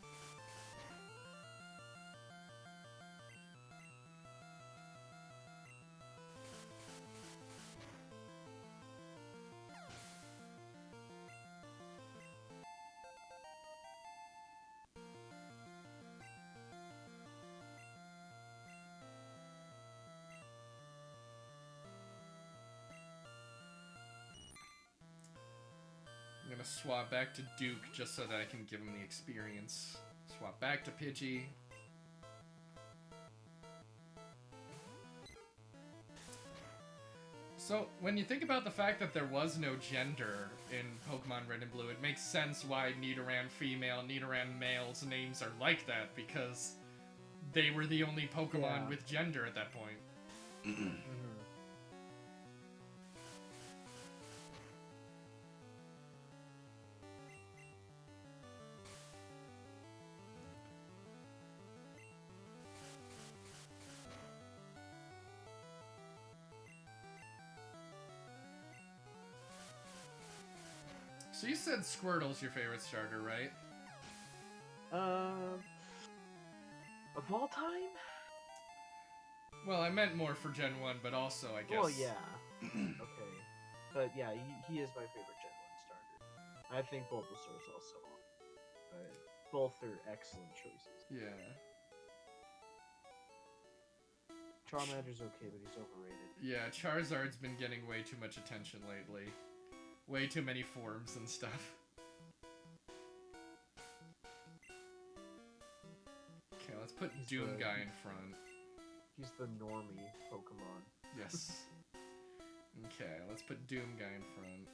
I'm gonna swap back to Duke just so that I can give him the experience. Swap back to Pidgey. So, when you think about the fact that there was no gender in Pokemon Red and Blue, it makes sense why Nidoran female, Nidoran male's names are like that, because they were the only Pokemon with gender at that point. So you said Squirtle's your favorite starter, right? Of all time? Well, I meant more for Gen 1, but also, I guess... Well, yeah. Okay. But yeah, he is my favorite Gen 1 starter. I think Bulbasaur's also on. Both are excellent choices. Yeah. Charmander's okay, but he's overrated. Yeah, Charizard's been getting way too much attention lately. Way too many forms and stuff. Okay, let's put Doomguy in front. He's the normie Pokemon. Yes. Okay, let's put Doomguy in front.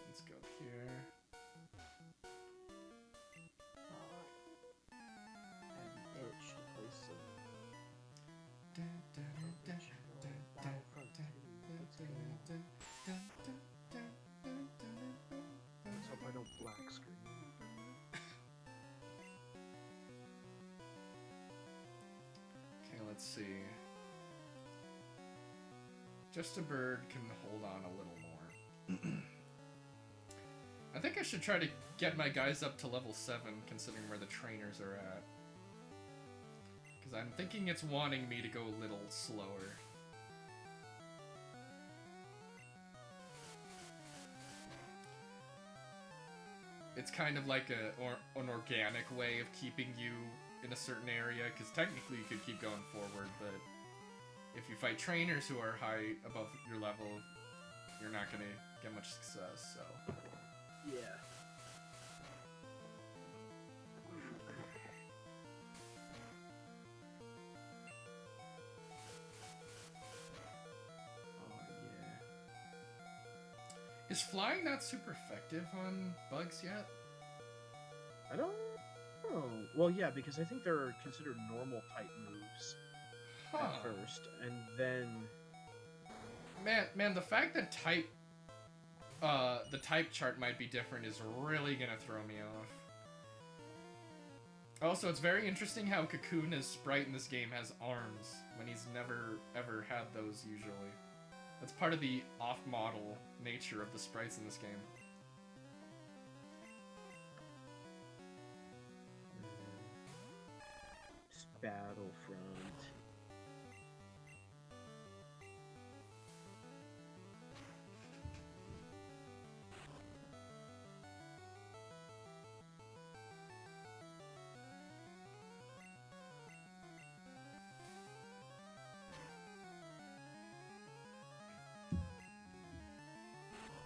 Let's go here. And itch to play some. Let's hope I don't black screen. Okay, let's see. Just a bird can hold on a little more. I think I should try to get my guys up to level 7, considering where the trainers are at. Because I'm thinking it's wanting me to go a little slower. it's kind of like an organic way of keeping you in a certain area, because technically you could keep going forward, but if you fight trainers who are high above your level, you're not gonna get much success, so. Yeah. Is flying not super effective on bugs yet? I don't know. Well, yeah, because I think they're considered normal type moves at first, and then Man, the fact that the type chart might be different is really gonna throw me off. Also, it's very interesting how Kakuna's sprite in this game has arms, when he's never ever had those usually. That's part of the off-model nature of the sprites in this game. Battlefront.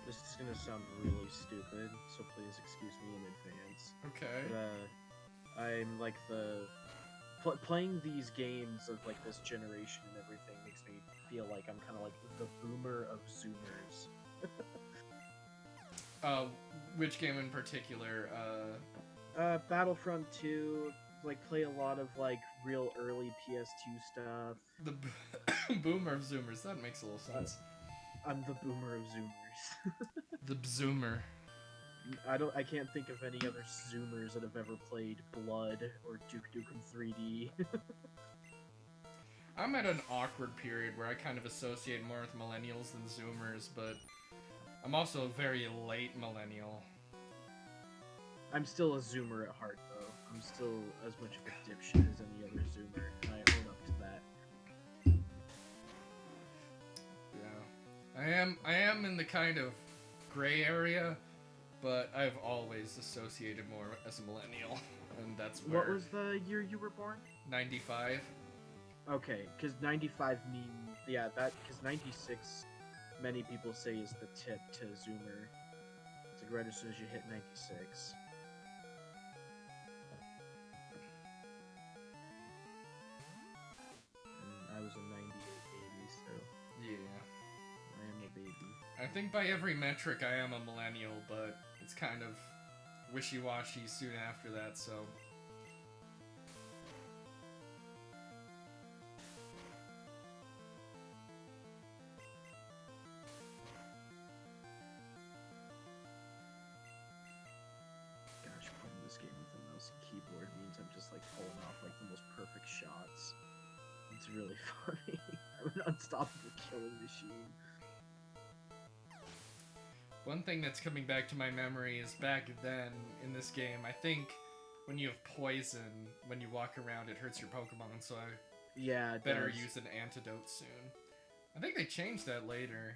This is gonna sound really stupid, so please excuse me in advance. Okay. But, I'm like playing these games of like this generation and everything makes me feel like I'm kind of like the boomer of Zoomers. Which game in particular? Battlefront 2. Like play a lot of like real early PS2 stuff. The boomer of Zoomers. That makes a little sense. I'm the boomer of Zoomers. The Zoomer. I can't think of any other Zoomers that have ever played Blood or Duke Nukem 3D. I'm at an awkward period where I kind of associate more with millennials than Zoomers, but I'm also a very late millennial. I'm still a Zoomer at heart, though. I'm still as much of a dipshit as any other Zoomer, and I own up to that. Yeah. I am in the kind of gray area, but I've always associated more as a millennial, and that's where... What was the year you were born? 95. Okay, because 95 yeah, because 96, many people say is the tip to Zoomer. It's like right as soon as you hit 96. And I was a 98 baby, so... Yeah. I am a baby. I think by every metric I am a millennial, but it's kind of wishy-washy soon after that, so... Gosh, playing this game with a mouse and keyboard means I'm just like pulling off like the most perfect shots. It's really funny. I'm an unstoppable killing machine. One thing that's coming back to my memory is back then, in this game, I think when you have poison, when you walk around, it hurts your Pokemon, so I better use an antidote soon. I think they changed that later.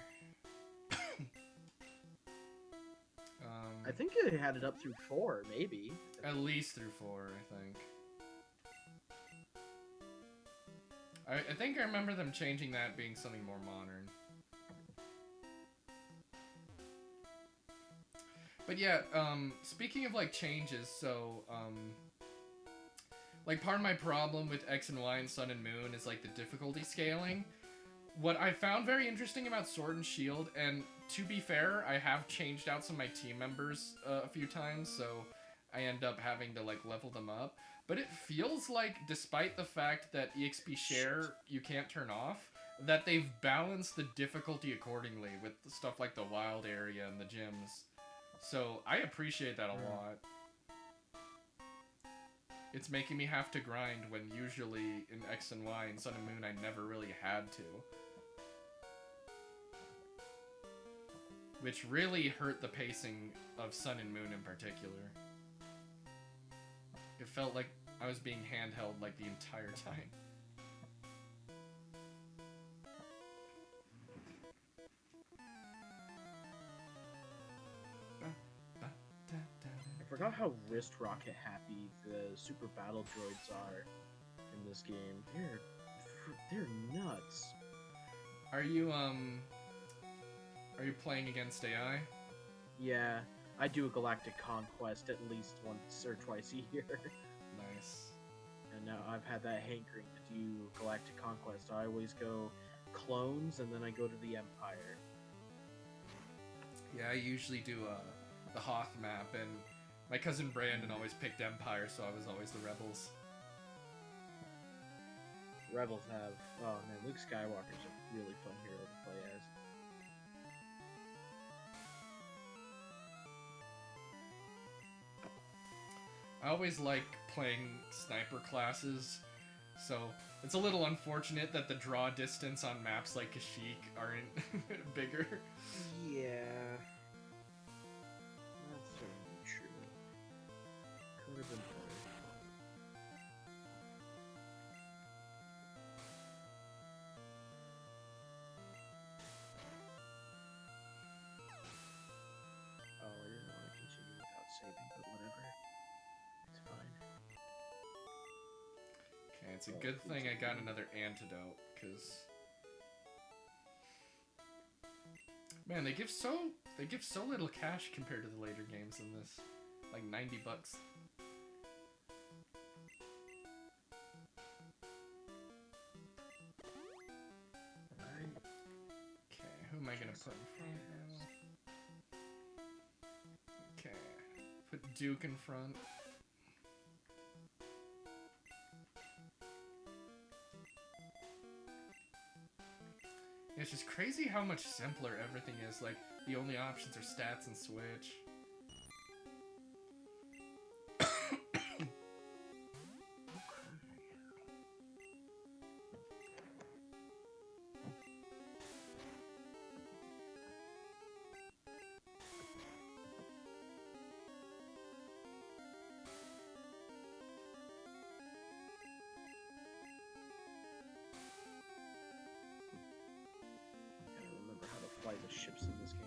I think it had it up through 4, maybe. At least through 4, I think. I think I remember them changing that being something more modern. But yeah, speaking of like changes, so like part of my problem with X and Y and Sun and Moon is like the difficulty scaling. What I found very interesting about Sword and Shield, and to be fair, I have changed out some of my team members a few times, so I end up having to like level them up. But it feels like, despite the fact that EXP share you can't turn off, that they've balanced the difficulty accordingly with stuff like the wild area and the gyms. So I appreciate that a lot. It's making me have to grind when usually in X and Y and Sun and Moon I never really had to. Which really hurt the pacing of Sun and Moon in particular. It felt like I was being handheld like the entire time. I how wrist rocket happy the super battle droids are in this game. They're nuts. Are you playing against AI? Yeah, I do a galactic conquest at least once or twice a year. Nice. And now I've had that hankering to do galactic conquest. I always go clones and then I go to the Empire. Yeah, I usually do the Hoth map, and my cousin Brandon always picked Empire, so I was always the Rebels. Rebels have, oh man, Luke Skywalker's a really fun hero to play as. I always like playing sniper classes, so it's a little unfortunate that the draw distance on maps like Kashyyyk aren't bigger. Yeah. That's certainly true. Could have been better. Oh, I didn't want to continue without saving, but whatever. It's fine. Okay, it's a good thing I got another antidote, because man, they give so little cash compared to the later games in this. Like $90. Alright. Okay, who am I gonna put in front now? Okay, put Duke in front. It's just crazy how much simpler everything is. Like, the only options are stats and switch. Gotta remember how to fly the ships in this game.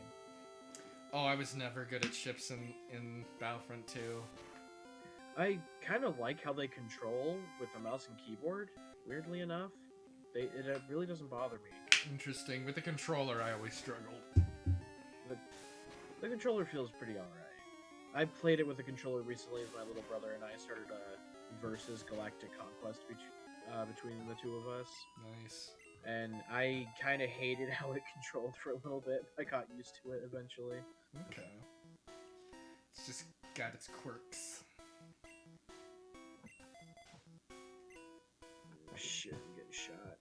Oh, I was never good at ships in Battlefront 2. I kind of like how they control with the mouse and keyboard. Weirdly enough, it really doesn't bother me. Interesting. With the controller, I always struggled. The controller feels pretty alright. I played it with a controller recently as my little brother and I started a versus Galactic Conquest between the two of us. Nice. And I kind of hated how it controlled for a little bit. I got used to it eventually. Okay. It's just got its quirks. Shit, I'm getting shot.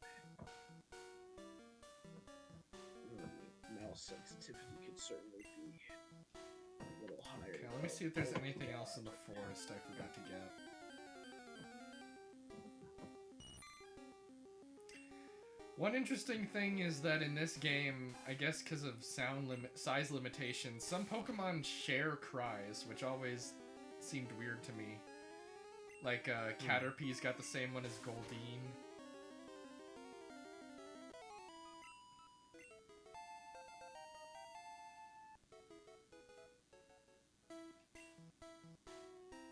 Mouse sensitivity could certainly be a little higher. Okay, let me see if there's anything else in the forest I forgot to get. One interesting thing is that in this game, I guess because of size limitations, some Pokemon share cries, which always seemed weird to me. Like, Caterpie's got the same one as Goldeen.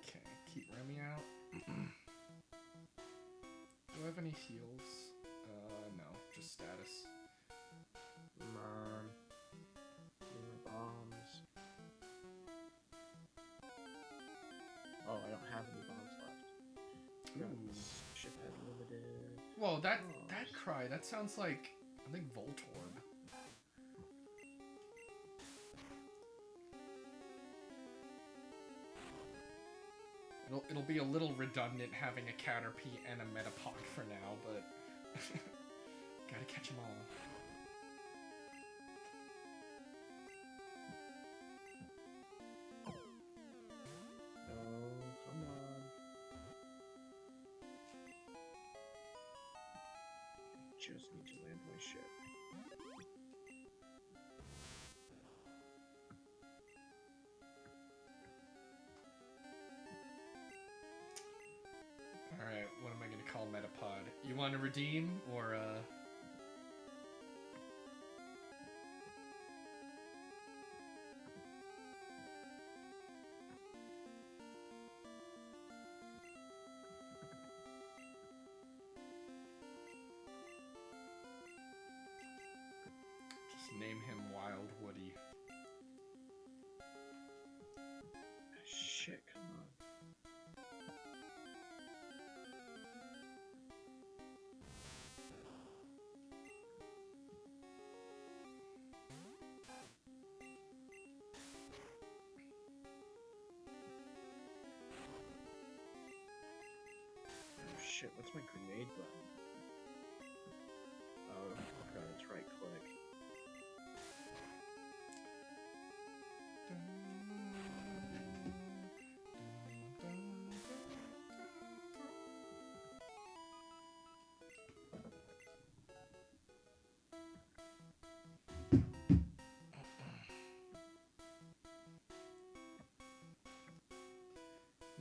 Okay, keep Remy out. Do I have any heals? No, just status. Come on. Give me bombs. Oh, I don't have any bombs left. Ooh. Ship had limited. Whoa, that cry, that sounds like, I think, Voltorb. It'll be a little redundant having a Caterpie and a Metapod for now, but gotta catch them all. Oh, come on. Just need to land my ship. Alright, what am I gonna call Metapod? You want to redeem, or, name him Wild Woody. Shit, come on. Oh shit, what's my grenade button? Oh, okay, it's right click.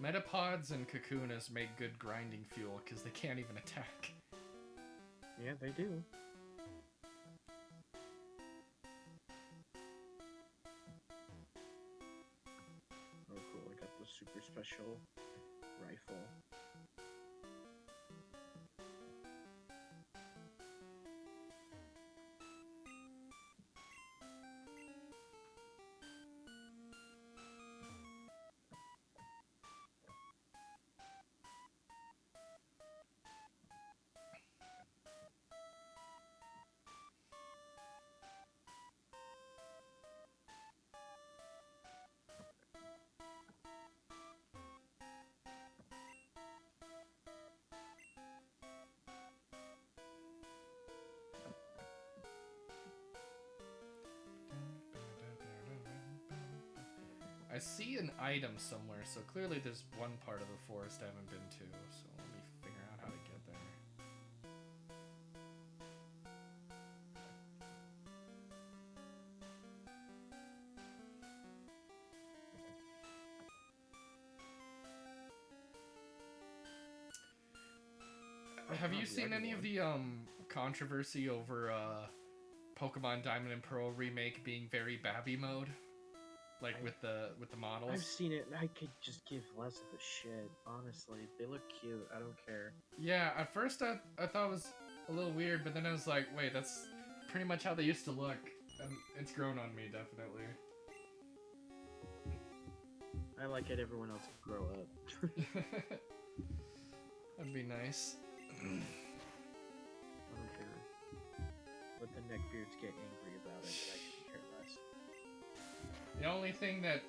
Metapods and Kakunas make good grinding fuel because they can't even attack. Yeah, they do. Oh cool, I got the super special rifle. I see an item somewhere, so clearly there's one part of the forest I haven't been to, so let me figure out how to get there. Have you seen any of the controversy over Pokemon Diamond and Pearl remake being very Babby mode? Like with the models? I've seen it and I could just give less of a shit, honestly. They look cute, I don't care. Yeah, at first I thought it was a little weird, but then I was like, wait, that's pretty much how they used to look. And it's grown on me, definitely. I like it, everyone else can grow up. That'd be nice. I don't care. Let the neckbeards get angry about it, but I can care less. The only thing that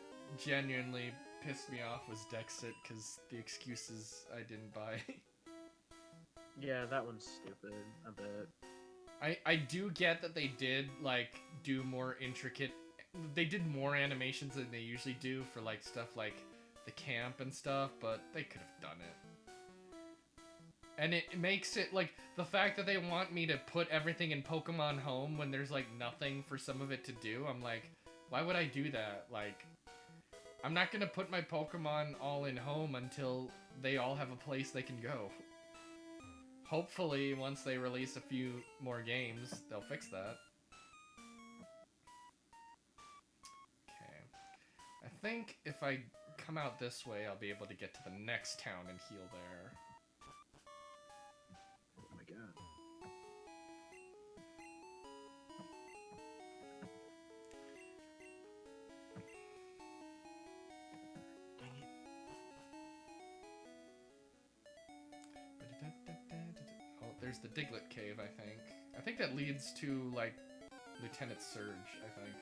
genuinely pissed me off was Dexit, because the excuses I didn't buy. Yeah, that one's stupid, a bit. I do get that they did, like, do more intricate... They did more animations than they usually do for, like, stuff like the camp and stuff, but they could have done it. And it makes it, like, the fact that they want me to put everything in Pokemon Home when there's, like, nothing for some of it to do, I'm like, why would I do that? Like, I'm not gonna put my Pokemon all in Home until they all have a place they can go. Hopefully, once they release a few more games, they'll fix that. Okay. I think if I come out this way, I'll be able to get to the next town and heal there. Oh my god. Dang it. Oh, there's the Diglett Cave, I think. I think that leads to, like, Lieutenant Surge, I think.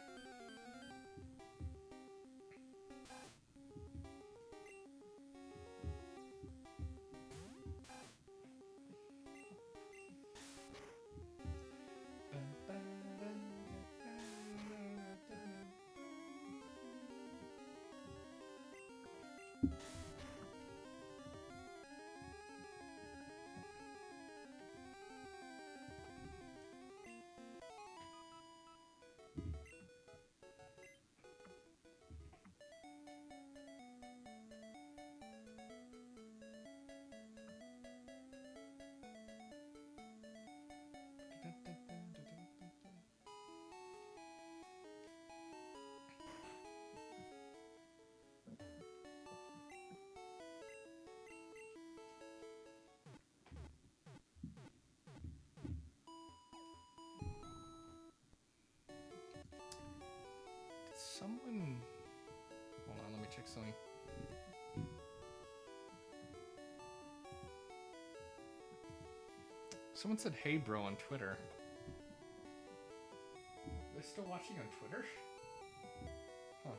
honestly. Someone said hey bro on Twitter. They're still watching on Twitter? Huh.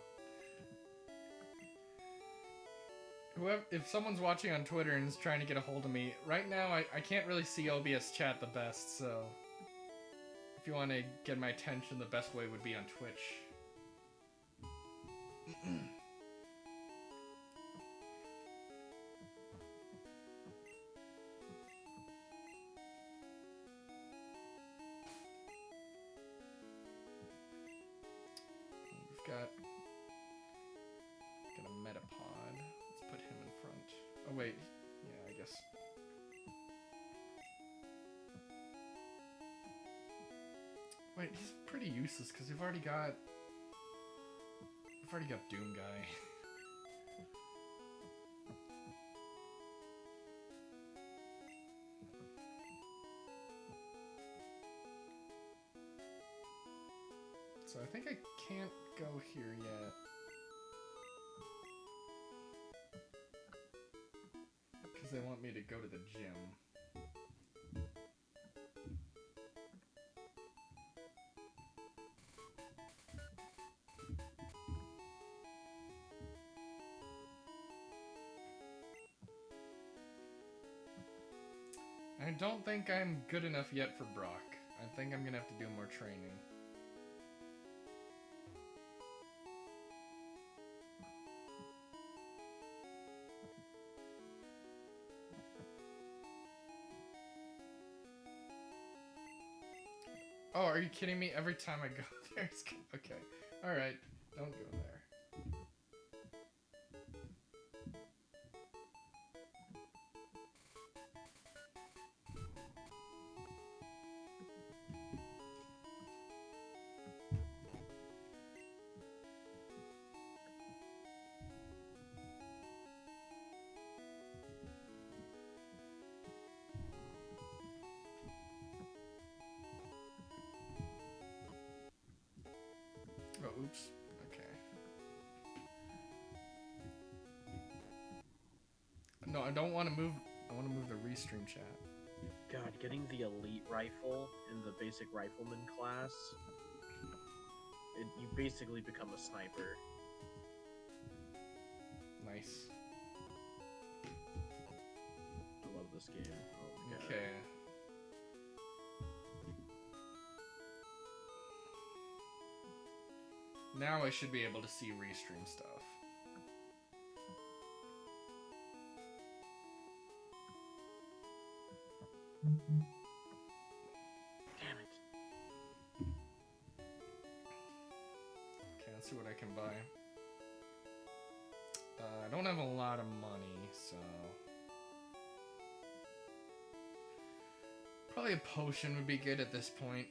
Whoever, if someone's watching on Twitter and is trying to get a hold of me, right now I can't really see OBS chat the best, so if you want to get my attention, the best way would be on Twitch. We've got a Metapod. Let's put him in front. Oh wait, yeah, I guess. Wait, he's pretty useless because we've already got Doom Guy. So I think I can't go here yet. Because they want me to go to the gym. I don't think I'm good enough yet for Brock. I think I'm gonna have to do more training. Oh, are you kidding me? Every time I go there, it's... Okay. Alright. Don't go there. Oh, oops. Okay. No, I don't want to move. I want to move the restream chat. God, getting the elite rifle in the basic rifleman class, you basically become a sniper. Nice. I love this game. Oh my god. Okay. Now I should be able to see restream stuff. Damn it. Okay, let's see what I can buy. I don't have a lot of money, so... Probably a potion would be good at this point.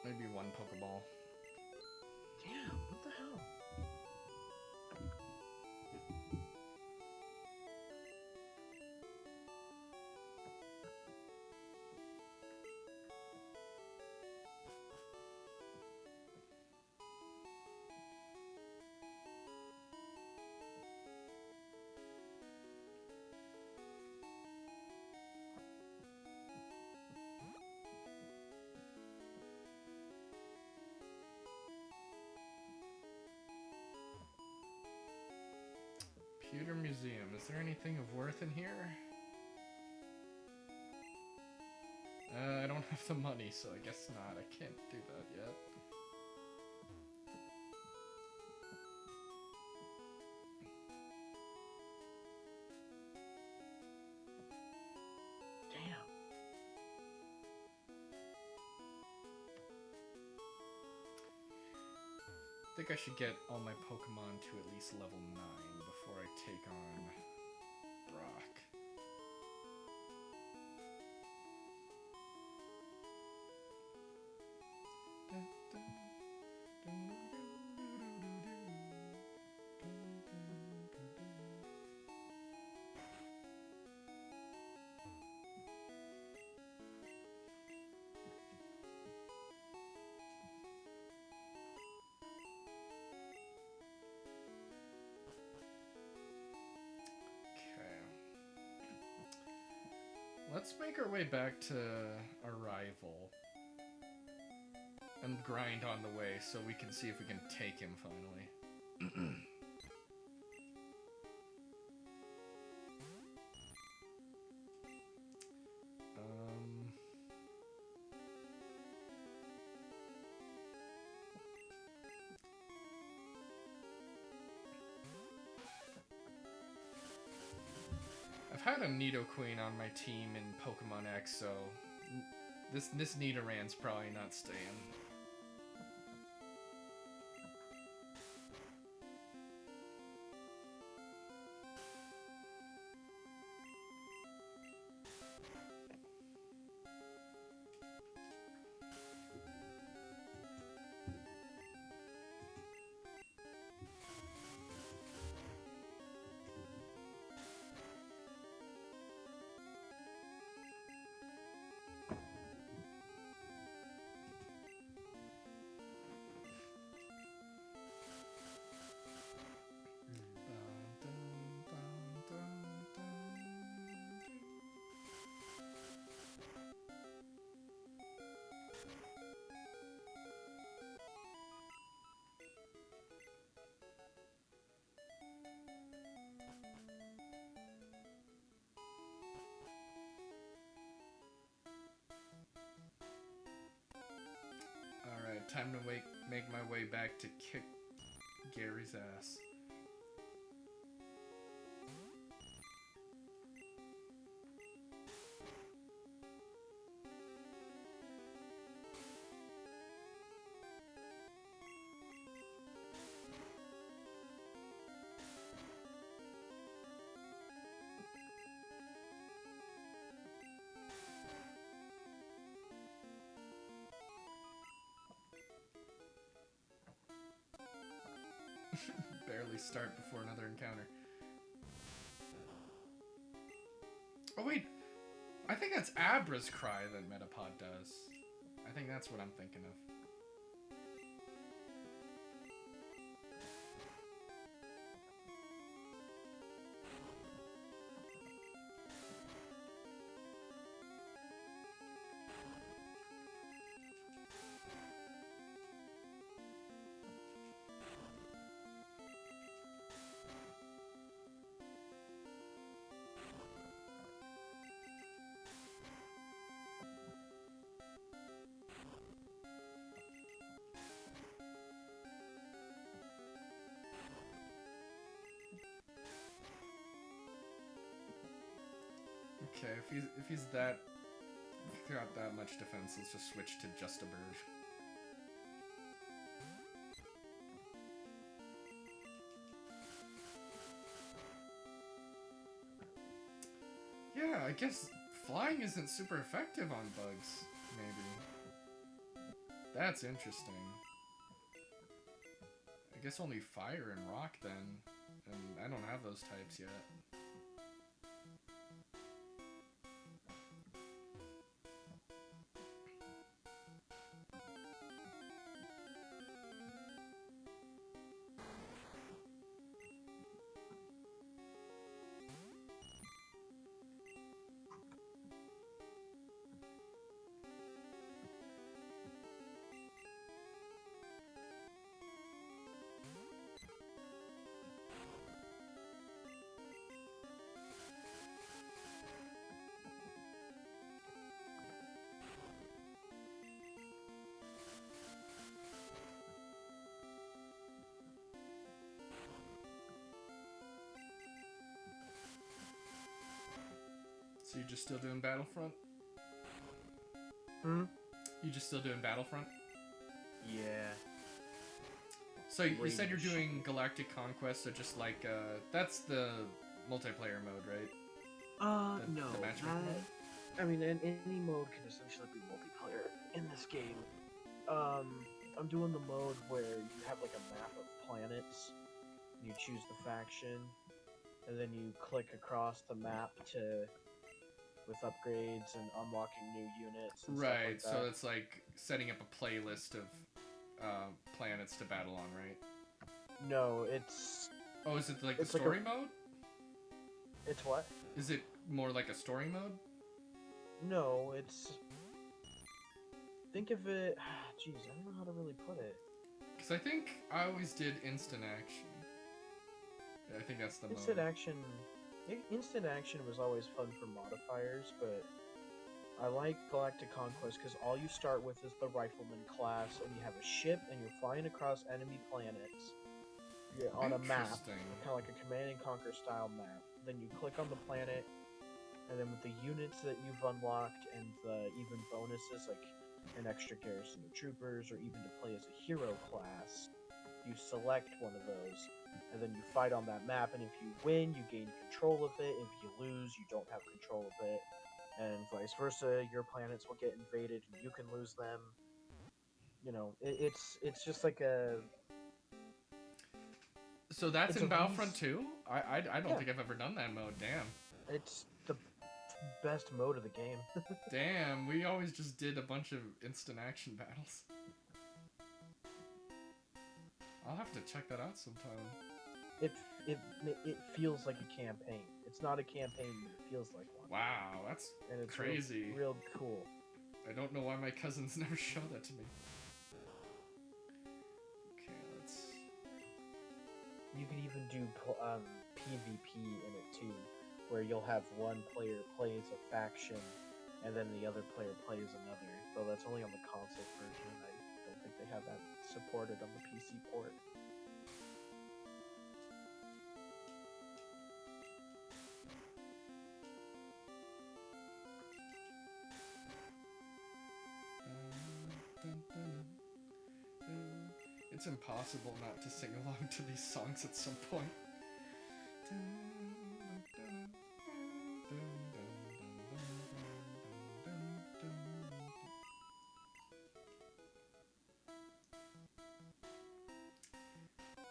Maybe one Pokeball. Damn, what the hell? Pewter Museum. Is there anything of worth in here? I don't have the money, so I guess not. I can't do that yet. Damn. I think I should get all my Pokemon to at least level 9 before I take on Brock. let's make our way back to Arrival. And grind on the way so we can see if we can take him finally. I've had a Nidoqueen on my team in Pokemon X, so this Nidoran's probably not staying. Alright, time to make my way back to kick Gary's ass. Barely start before another encounter. Oh wait, I think that's Abra's cry that Metapod does. I think that's what I'm thinking of. Okay, if he's got that much defense, let's just switch to just a bird. Yeah, I guess flying isn't super effective on bugs, maybe. That's interesting. I guess only fire and rock then, and I don't have those types yet. So you just still doing Battlefront? Hmm? You just still doing Battlefront? Yeah. So you said you're doing Galactic Conquest, so just like, that's the multiplayer mode, right? No. The matchmaking mode? I mean, any mode can essentially be multiplayer in this game. I'm doing the mode where you have like a map of planets, you choose the faction, and then you click across the map with upgrades and unlocking new units. And Right, stuff like so that. it's like setting up a playlist of planets to battle on, right? No, it's Oh, is it like the It's like story mode? it's what? Is it more like a story mode? No, it's. Think of it. Jeez, I don't know how to really put it. Because I think I always did instant action. Yeah, I think that's the Instant mode. action. Instant action was always fun for modifiers, but I like Galactic Conquest because all you start with is the Rifleman class, and you have a ship, and you're flying across enemy planets. You're on a map, Interesting. kind of like a Command and Conquer style map. Then you click on the planet, and then with the units that you've unlocked and the even bonuses like an extra garrison of troopers, or even to play as a hero class, you select one of those, and then you fight on that map. And if you win, you gain control of it. If you lose, you don't have control of it, and vice versa. Your planets will get invaded, and you can lose them. You know, it's just like a. So that's It's in a Battlefront 2? I don't Yeah. think I've ever done that mode. Damn. It's the best mode of the game. Damn, we always just did a bunch of instant action battles. I'll have to check that out sometime. it feels like a campaign. It's not a campaign, but it feels like one. Wow, that's And it's crazy. real cool. I don't know why my cousins never showed that to me. Okay, let's. You can even do PvP in it too, where you'll have one player plays a faction, and then the other player plays another. Though that's only on the console version. I don't think they have that supported on the PC port. It's impossible not to sing along to these songs at some point.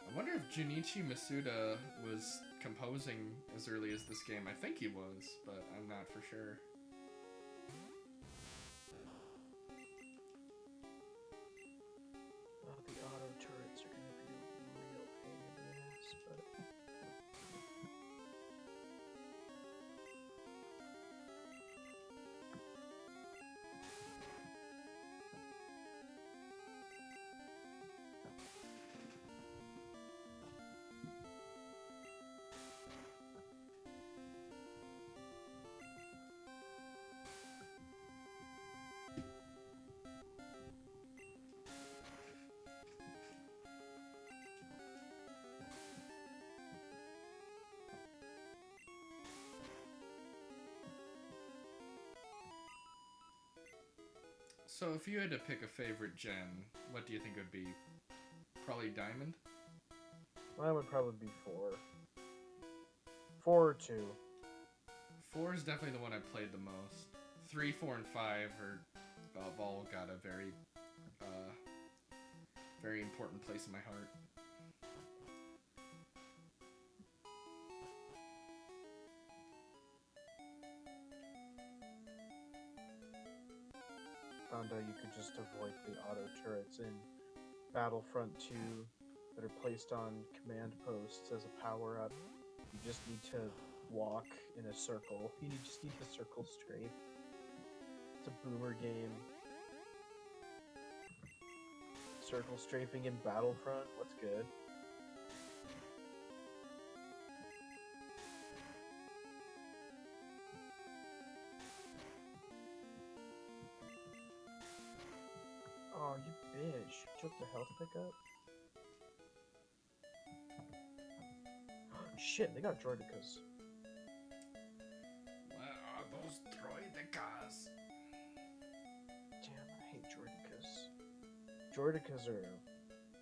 I wonder if Junichi Masuda was composing as early as this game. I think he was, but I'm not for sure. Oh, the auto turrets are gonna be a real pain in the ass, but. So if you had to pick a favorite gen, what do you think it would be? Probably Diamond? Mine would probably be 4. 4 or 2. 4 is definitely the one I played the most. 3, 4, and 5 have all got a very, very important place in my heart. Found out you could just avoid the auto turrets in Battlefront 2 that are placed on command posts as a power up. You just need to walk in a circle. You just need to circle strafe. It's a boomer game. Circle strafing in Battlefront? What's good? Oh, you bitch. You took the health pickup? Shit, they got Droidicas. Where are those droidicas? Damn, I hate Droidicas. Droidicas are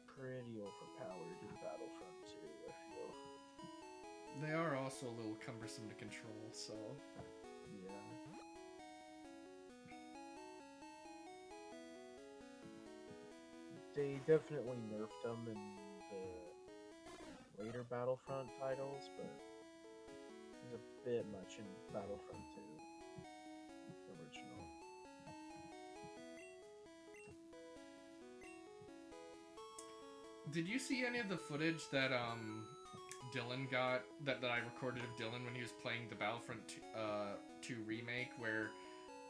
pretty overpowered in Battlefront 2, I feel. They are also a little cumbersome to control, so... Yeah. They definitely nerfed them in the later Battlefront titles, but it's a bit much in Battlefront 2. The original. Did you see any of the footage that Dylan got that I recorded of Dylan when he was playing the Battlefront 2 remake, where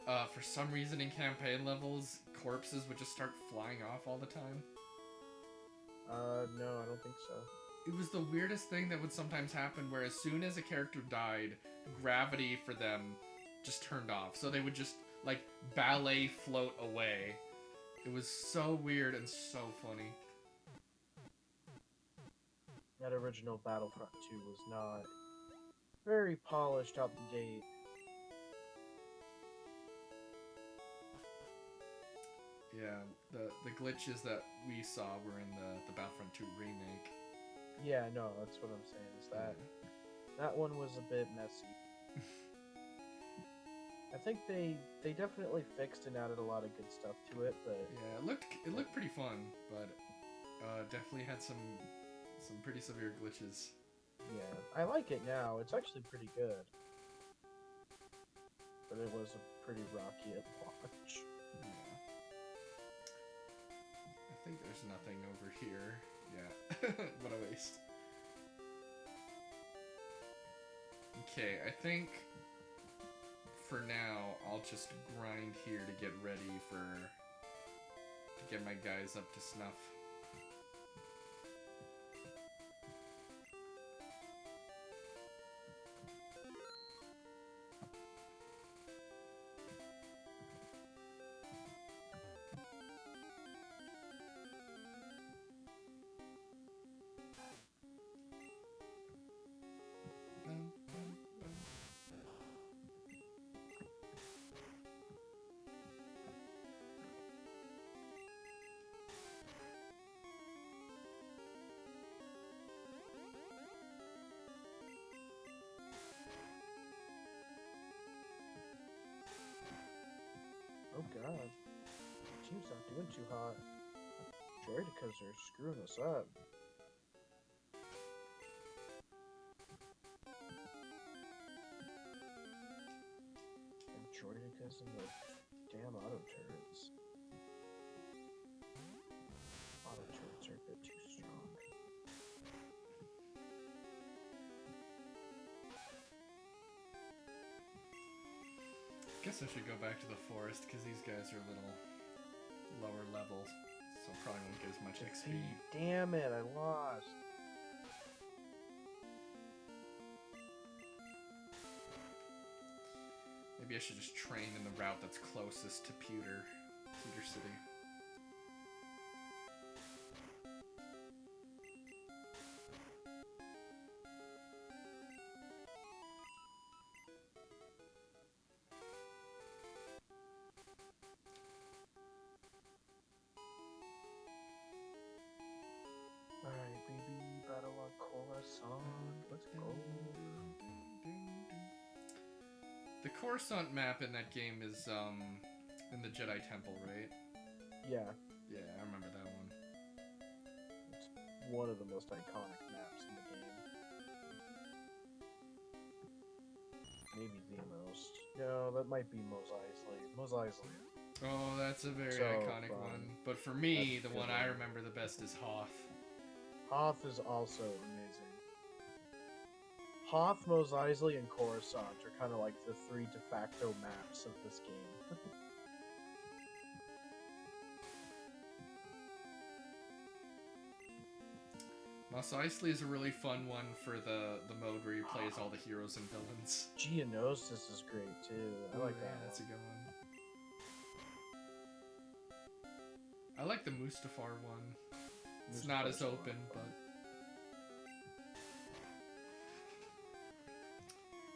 for some reason in campaign levels, corpses would just start flying off all the time. No, I don't think so. It was the weirdest thing that would sometimes happen, where as soon as a character died, gravity for them just turned off. So they would just, like, ballet float away. It was so weird and so funny. That original Battlefront 2 was not very polished out the gate. Yeah, the glitches that we saw were in the Battlefront 2 remake. Yeah, no, that's what I'm saying. Is that one was a bit messy. I think they definitely fixed and added a lot of good stuff to it, but Yeah, it looked pretty fun, but definitely had some pretty severe glitches. yeah, I like it now. It's actually pretty good, but it was a pretty rocky at launch. Yeah. I think there's nothing over here. Yeah, what a waste. Okay, I think for now I'll just grind here to get ready to get my guys up to snuff. Oh god, team's not doing too hot. Droidicas are screwing us up. And Droidicas and the damn auto turrets. Auto turrets are a bit too strong. Guess I should go back to the forest because these guys are a little lower level, so probably won't get as much XP. Damn it, I lost. Maybe I should just train in the route that's closest to Pewter City. Alright, baby, battle on Coruscant. Let's go. The Coruscant map in that game is in the Jedi Temple, right? Yeah, Yeah, I remember that one. it's one of the most iconic maps in the game. Maybe the most. No, that might be Mos Eisley. Mos Eisley. Oh, that's a very So iconic fun. one. But for me, That's the one good I one. remember the best is Hoth. Hoth is also amazing. Hoth, Mos Eisley, and Coruscant are kind of like the three de facto maps of this game. Mos Eisley is a really fun one for the mode where you play as all the heroes and villains. Geonosis is great too. I like yeah, that that's a one. good one. I like the Mustafar one. It's not as Mustafar's a lot of open, fun.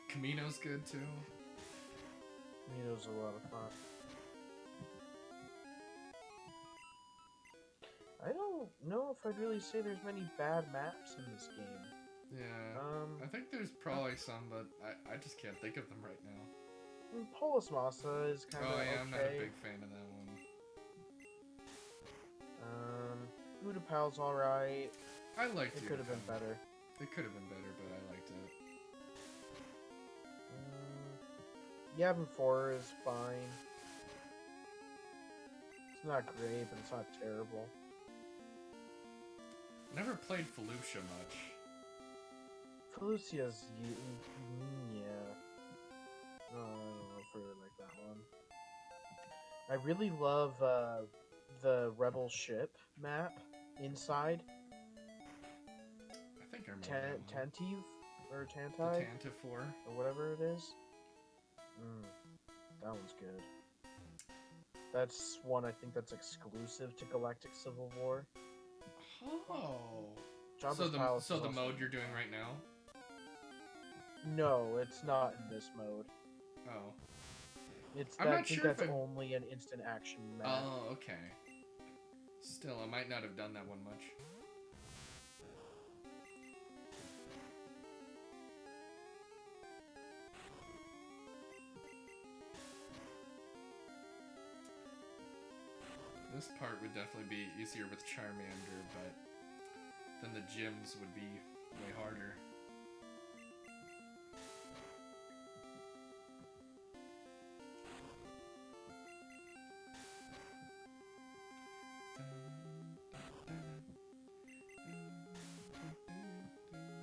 but Camino's good too. Mino's a lot of fun. I don't know if I'd really say there's many bad maps in this game. Yeah. I think there's probably some, but I just can't think of them right now. Polis Massa is kind of Oh yeah, okay. I'm not a big fan of that one. Utapau's alright. I liked It could have been better. It could have been better, but I liked it. Yavin 4 is fine. It's not great, but it's not terrible. Never played Felucia much. Felucia's yeah. No, I don't know if I really like that one. I really love the rebel ship map inside I think I remember that one. Tantive or The Tantai Tantive 4. or whatever it is. That one's good. That's one I think that's exclusive to Galactic Civil War. Oh. Jabba's So Palace the is also- mode you're doing right now? No, it's not in this mode. Oh. It's I'm that, not I think sure if that's I- only an instant action map. Oh, okay. Still, I might not have done that one much. This part would definitely be easier with Charmander, but then the gyms would be way harder.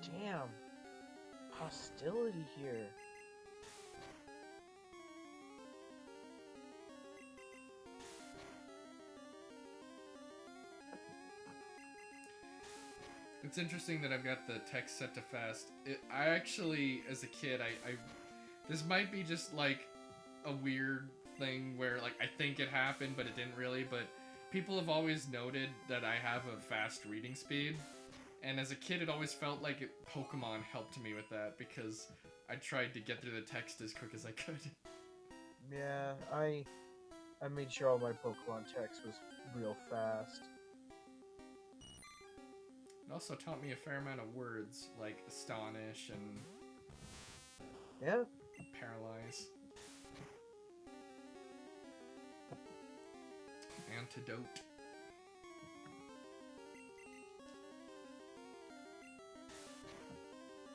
Damn. Hostility here. It's interesting that I've got the text set to fast. I actually, as a kid, this might be just like a weird thing where like I think it happened, but it didn't really. But people have always noted that I have a fast reading speed, and as a kid, it always felt like Pokemon helped me with that because I tried to get through the text as quick as I could. Yeah, I made sure all my Pokemon text was real fast. It also taught me a fair amount of words like astonish and Yeah. paralyze. Antidote.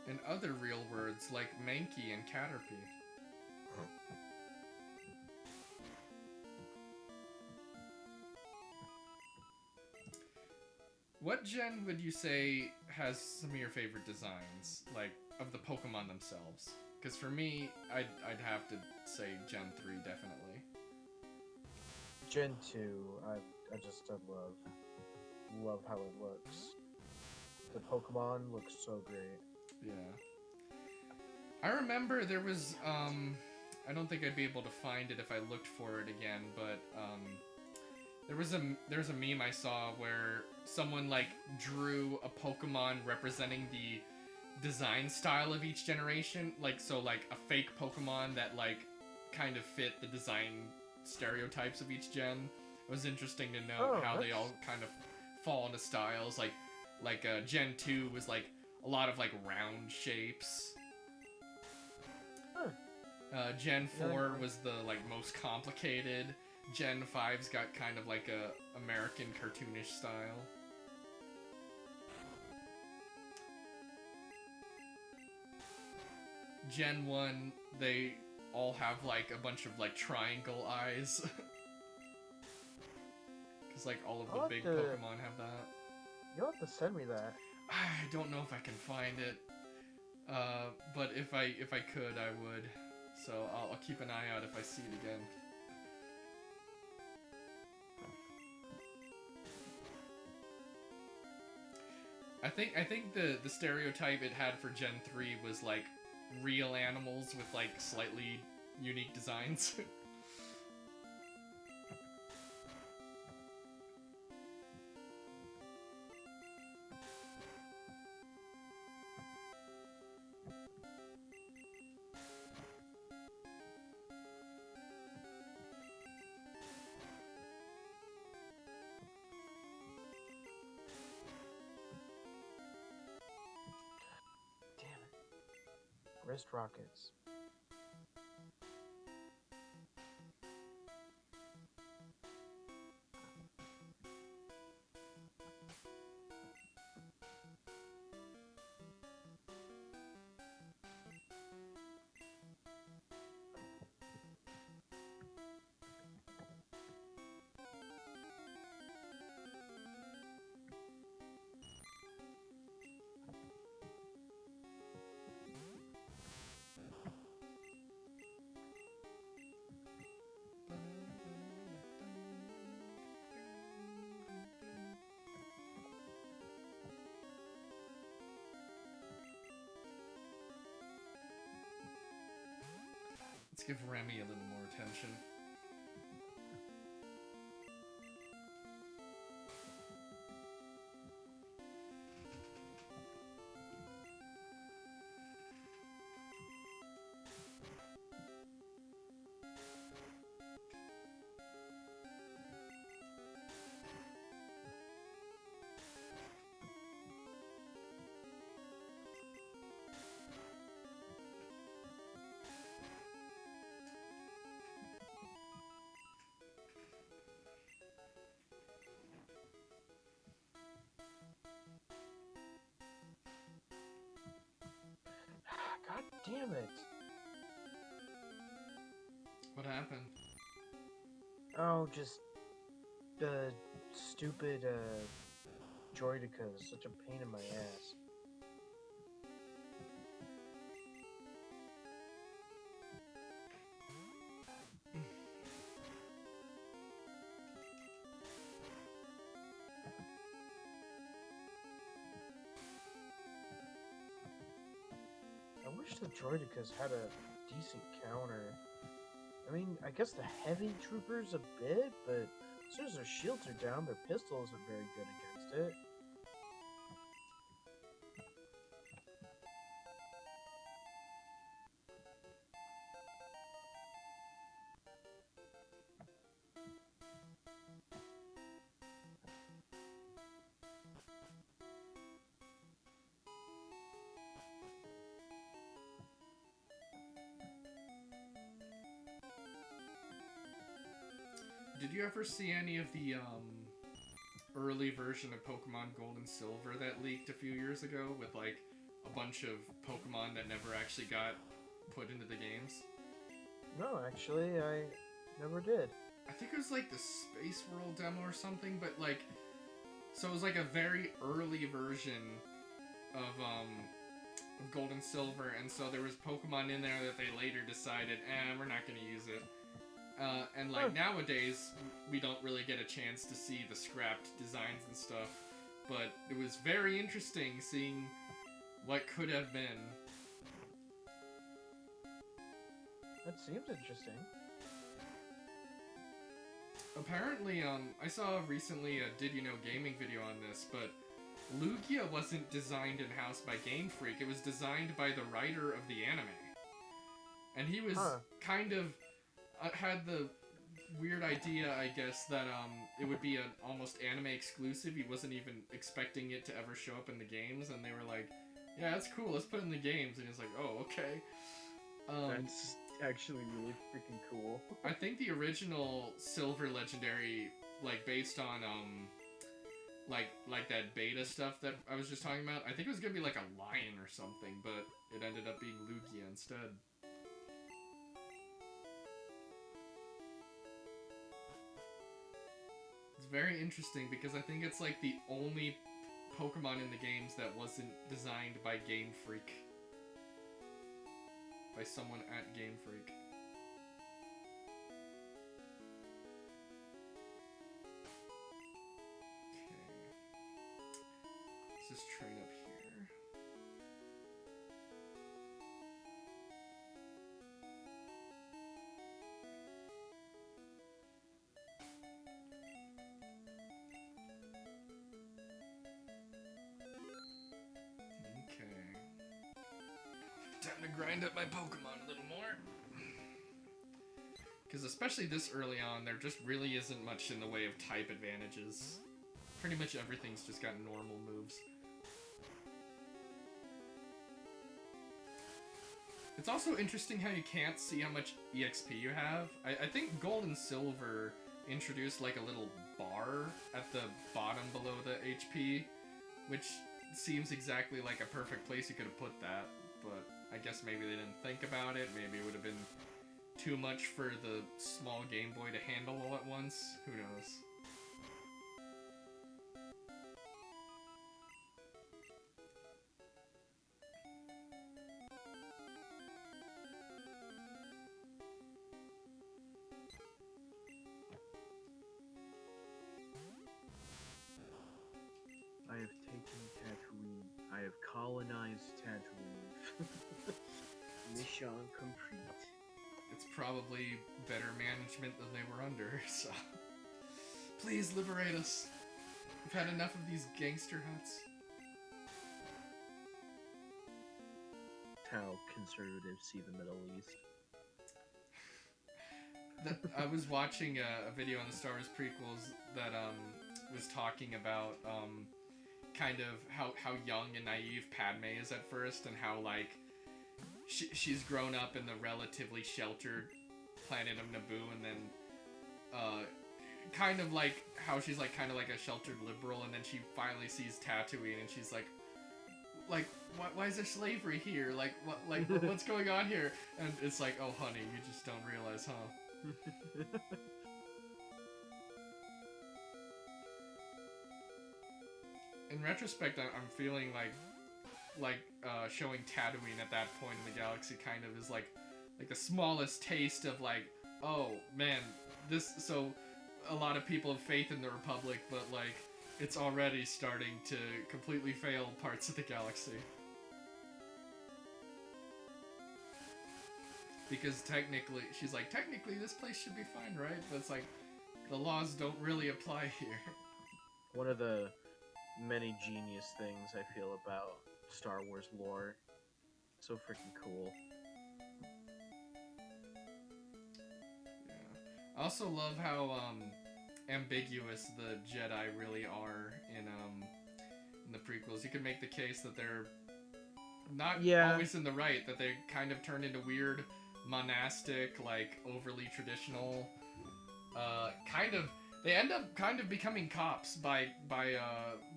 And other real words like Mankey and Caterpie. What gen would you say has some of your favorite designs, like, of the Pokemon themselves? Because for me, I'd have to say Gen 3, definitely. Gen 2, I love how it looks. The Pokemon looks so great. Yeah. I remember there was, I don't think I'd be able to find it if I looked for it again, but, there's a meme I saw where someone like drew a Pokemon representing the design style of each generation, like so like a fake Pokemon that like kind of fit the design stereotypes of each gen. It was interesting to know how they all kind of fall into styles. Like Gen 2 was like a lot of like round shapes. Gen 4 was the like most complicated. Gen 5's got kind of like a American cartoonish style. Gen 1, they all have like a bunch of like triangle eyes. Because like all of the big Pokemon have that. You'll have to send me that. I don't know if I can find it. But if I could, I would. So I'll keep an eye out if I see it again. I think the stereotype it had for Gen 3 was like real animals with like slightly unique designs. Wrist rockets. Let's give Remy a little more attention. God damn it. What happened? Oh, just the stupid Droideka is such a pain in my ass. I wish the Droidekas had a decent counter. I mean, I guess the heavy troopers a bit, but as soon as their shields are down, their pistols are very good against it. Did you ever see any of the early version of Pokemon Gold and Silver that leaked a few years ago with like a bunch of Pokemon that never actually got put into the games? No, actually, I never did. I think it was like the Space World demo or something, but like, so it was like a very early version of Gold and Silver, and so there was Pokemon in there that they later decided, we're not gonna use it. And like nowadays, we don't really get a chance to see the scrapped designs and stuff, but it was very interesting seeing what could have been. That seems interesting. Apparently, I saw recently a Did You Know Gaming video on this, but Lugia wasn't designed in-house by Game Freak, it was designed by the writer of the anime. And he was kind of had the weird idea, I guess, that it would be an almost anime exclusive. He wasn't even expecting it to ever show up in the games, and they were like, yeah, that's cool, let's put it in the games. And he's like, oh, okay. That's actually really freaking cool. I think the original Silver Legendary, like, based on, like that beta stuff that I was just talking about, I think it was gonna be like a lion or something, but it ended up being Lugia instead. It's very interesting because I think it's like the only Pokemon in the games that wasn't designed by Game Freak. By someone at Game Freak. Okay. Let's just train up here. Time to grind up my Pokemon a little more. Because especially this early on, there just really isn't much in the way of type advantages. Pretty much everything's just got normal moves. It's also interesting how you can't see how much EXP you have. I think Gold and Silver introduced like a little bar at the bottom below the HP, which seems exactly like a perfect place you could have put that, but I guess maybe they didn't think about it. Maybe it would have been too much for the small Game Boy to handle all at once. Who knows? I have taken Tatooine. I have colonized Tatooine. Mission complete. it's probably better management than they were under, so... Please liberate us. We've had enough of these gangster huts. How conservatives see the Middle East. I was watching a video on the Star Wars prequels that was talking about kind of how young and naive Padme is at first, and how like she's grown up in the relatively sheltered planet of Naboo, and then kind of like how she's like kind of like a sheltered liberal, and then she finally sees Tatooine, and she's like why is there slavery here? Like what's going on here? And it's like, oh honey, you just don't realize, huh? In retrospect, I'm feeling like showing Tatooine at that point in the galaxy kind of is like the smallest taste of like, oh man, so a lot of people have faith in the Republic, but like it's already starting to completely fail parts of the galaxy. Because technically, she's like, technically this place should be fine, right? But it's like, the laws don't really apply here. One of the many genius things I feel about Star Wars lore. So freaking cool. Yeah. I also love how ambiguous the Jedi really are in the prequels. You could make the case that they're not always in the right, that they kind of turn into weird monastic, like overly traditional they end up kind of becoming cops by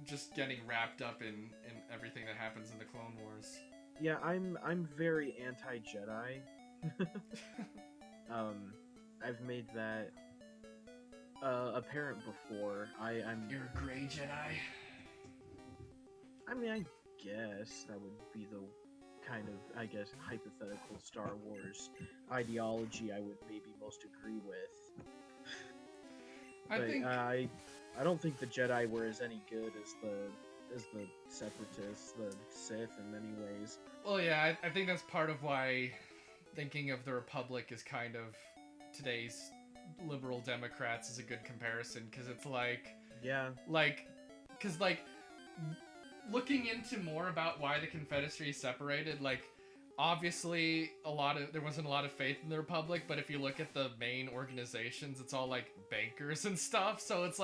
just getting wrapped up in everything that happens in the Clone Wars. Yeah, I'm very anti-Jedi. I've made that apparent before. You're a gray Jedi? I mean, I guess that would be the kind of, I guess, hypothetical Star Wars ideology I would maybe most agree with. I don't think the Jedi were as any good as the Separatists, the Sith in many ways. Well, yeah, I think that's part of why thinking of the Republic as kind of today's liberal Democrats is a good comparison, because it's like... Yeah. Because, looking into more about why the Confederacy separated, obviously there wasn't a lot of faith in the Republic, but if you look at the main organizations, it's all bankers and stuff, so it's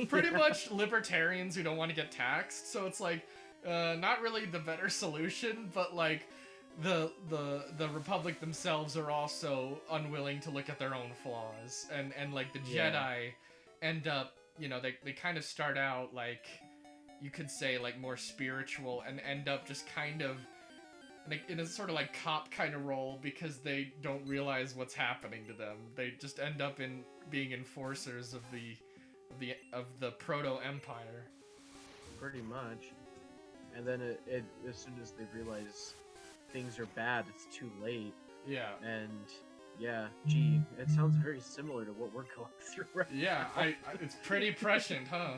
pretty much libertarians who don't want to get taxed, so it's not really the better solution, but the Republic themselves are also unwilling to look at their own flaws, and the Jedi end up, they kind of start out you could say more spiritual, and end up just kind of in a sort of cop kind of role, because they don't realize what's happening to them. They just end up being enforcers of the proto-empire. Pretty much. And then it as soon as they realize things are bad, it's too late. Yeah. And yeah, gee, it sounds very similar to what we're going through right now. Yeah, it's pretty prescient, huh?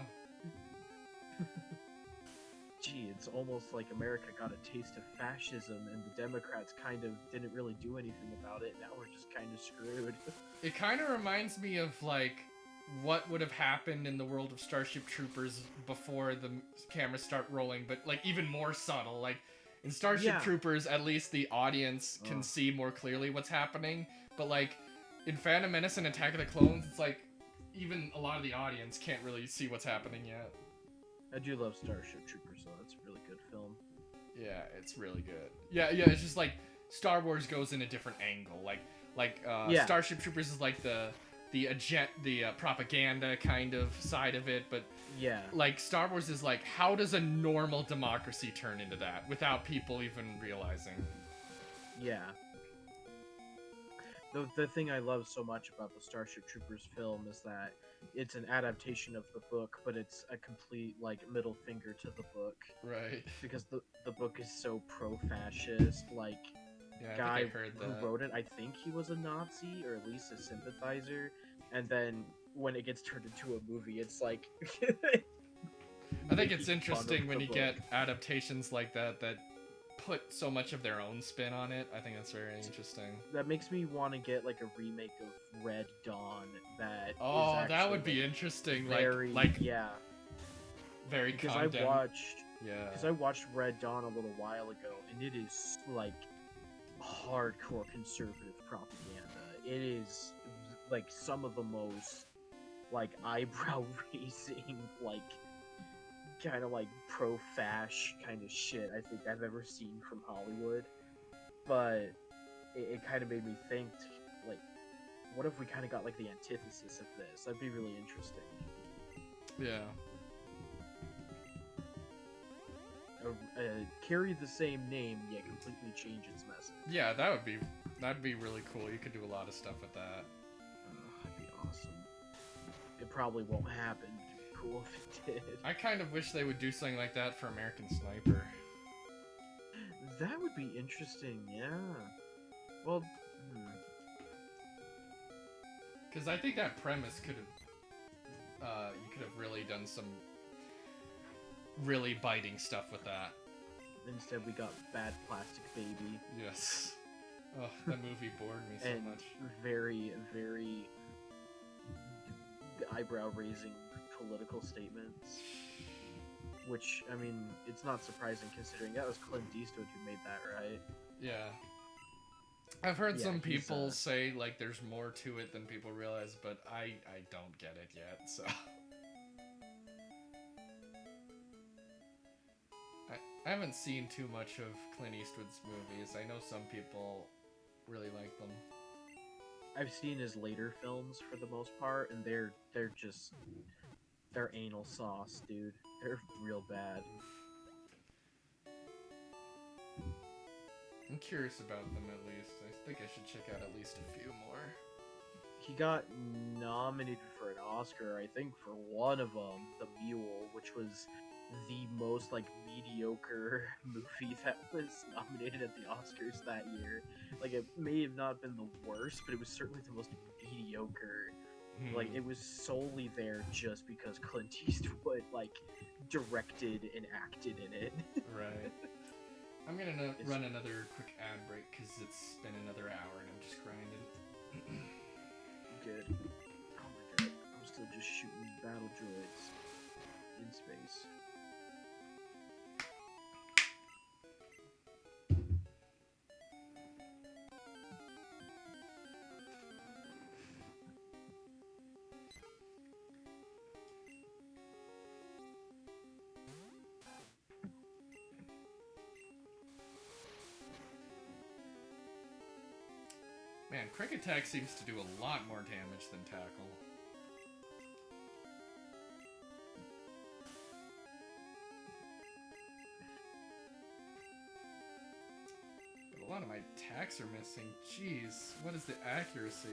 Gee, it's almost like America got a taste of fascism, and the Democrats kind of didn't really do anything about it. Now we're just kind of screwed. It kind of reminds me of what would have happened in the world of Starship Troopers before the cameras start rolling, but even more subtle. In Starship Troopers, at least the audience can see more clearly what's happening, but in Phantom Menace and Attack of the Clones, it's even a lot of the audience can't really see what's happening yet. I do love Starship Troopers, though. It's a really good film. Yeah, it's really good. Yeah, it's just Star Wars goes in a different angle. Starship Troopers is the propaganda kind of side of it, but yeah, Star Wars is how does a normal democracy turn into that without people even realizing? Yeah. The thing I love so much about the Starship Troopers film is that it's an adaptation of the book, but it's a complete middle finger to the book. Right. Because the book is so pro-fascist. Guy who wrote it, I think he was a Nazi or at least a sympathizer. And then when it gets turned into a movie, it's I think it's interesting when you get adaptations like that put so much of their own spin on it. I think that's very interesting. That makes me want to get like a remake of Red Dawn. That Oh, is that would actually, be interesting. very, like yeah. very Because content. I watched Red Dawn a little while ago, and it is like hardcore conservative propaganda. It is like some of the most like eyebrow raising, like kind of like pro-fash kind of shit I think I've ever seen from Hollywood. But it kind of made me think, like, what if we kind of got like the antithesis of this? That'd be really interesting. Yeah. Carry the same name yet completely change its message. Yeah, that'd be really cool. You could do a lot of stuff with that. That'd be awesome. It probably won't happen. It'd be cool if it did. I kind of wish they would do something like that for American Sniper. That would be interesting, yeah. Well, Because I think that premise could have, you could have really done some really biting stuff with that. Instead we got Bad Plastic Baby. Yes. Oh, that movie bored me so and much. very, very eyebrow-raising political statements. Which, I mean, it's not surprising considering that was Clint Eastwood who made that, right? Yeah. I've heard Yeah, some he's, people say, like, there's more to it than people realize, but I don't get it yet, so... I haven't seen too much of Clint Eastwood's movies. I know some people really like them. I've seen his later films for the most part, and they're anal sauce, dude. They're real bad. I'm curious about them at least. I think I should check out at least a few more. He got nominated for an Oscar, I think, for one of them, The Mule, which was the most like mediocre movie that was nominated at the Oscars that year. Like, it may have not been the worst, but it was certainly the most mediocre. Like, it was solely there just because Clint Eastwood like directed and acted in it. Right. I'm gonna run another quick ad break because it's been another hour and I'm just grinding. Good. Oh my god, I'm still just shooting battle droids in space. Man, Quick Attack seems to do a lot more damage than Tackle. But a lot of my attacks are missing. Jeez, what is the accuracy?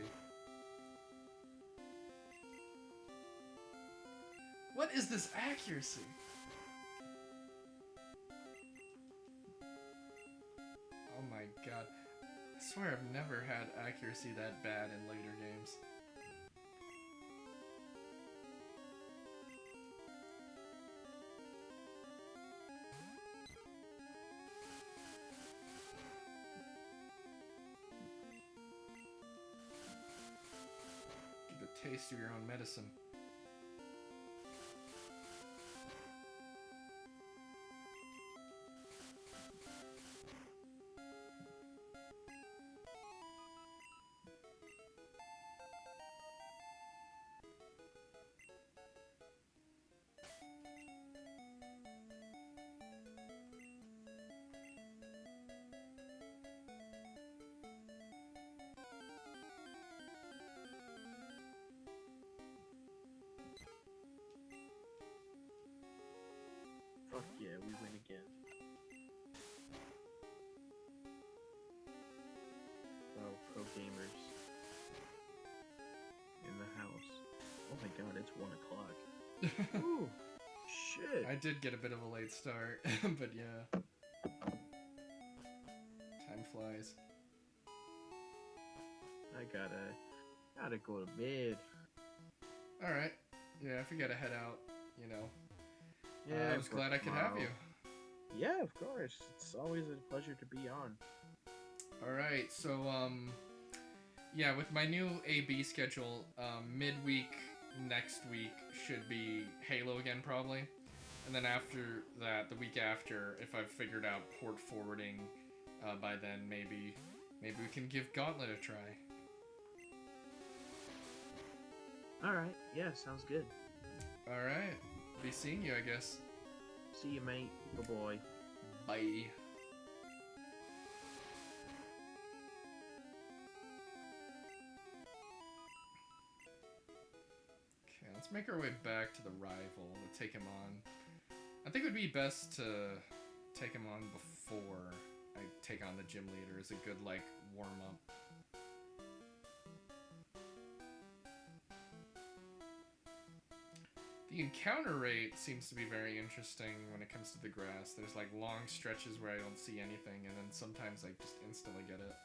What is this accuracy? Oh my god. I swear I've never had accuracy that bad in later games. Give a taste of your own medicine. Fuck yeah, we win again. Oh, pro gamers in the house. Oh my god, it's 1 o'clock. Ooh, shit. I did get a bit of a late start, but yeah. Time flies. I gotta go to bed. Alright. Yeah, if we gotta head out, you know. Yeah, I was glad I could have you. Yeah, of course. It's always a pleasure to be on. Alright, so, yeah, with my new AB schedule, midweek next week should be Halo again, probably. And then after that, the week after, if I've figured out port forwarding by then, maybe we can give Gauntlet a try. Alright, yeah, sounds good. Alright, be seeing you, I guess. See you, mate. Bye-bye. Bye. Okay, let's make our way back to the rival to take him on. I think it would be best to take him on before I take on the gym leader as a good, like, warm-up. The encounter rate seems to be very interesting when it comes to the grass. There's, like, long stretches where I don't see anything, and then sometimes I just instantly get it.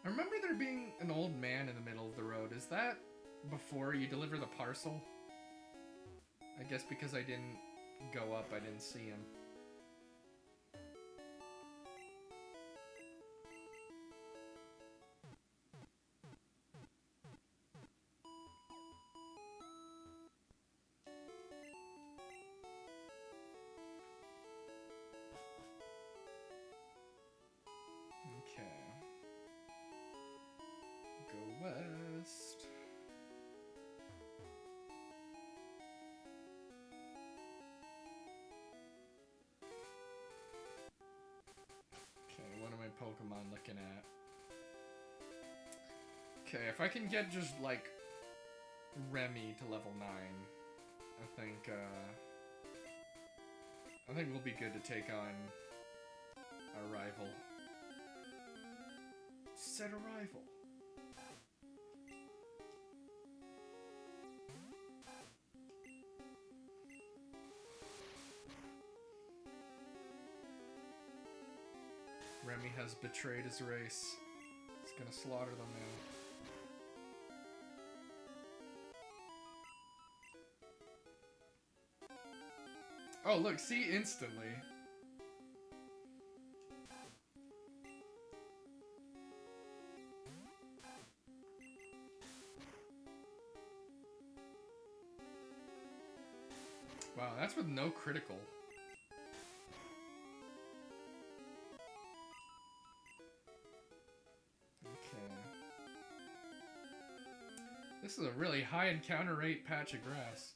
I remember there being an old man in the middle of the road. Is that before you deliver the parcel? I guess because I didn't go up, I didn't see him. West. Okay, what are my Pokemon looking at? Okay, if I can get just like Remy to level 9, I think we'll be good to take on our rival. Said a rival. Remy has betrayed his race. He's gonna slaughter them now. Oh, look, see instantly. Wow, that's with no critical. This is a really high encounter rate patch of grass.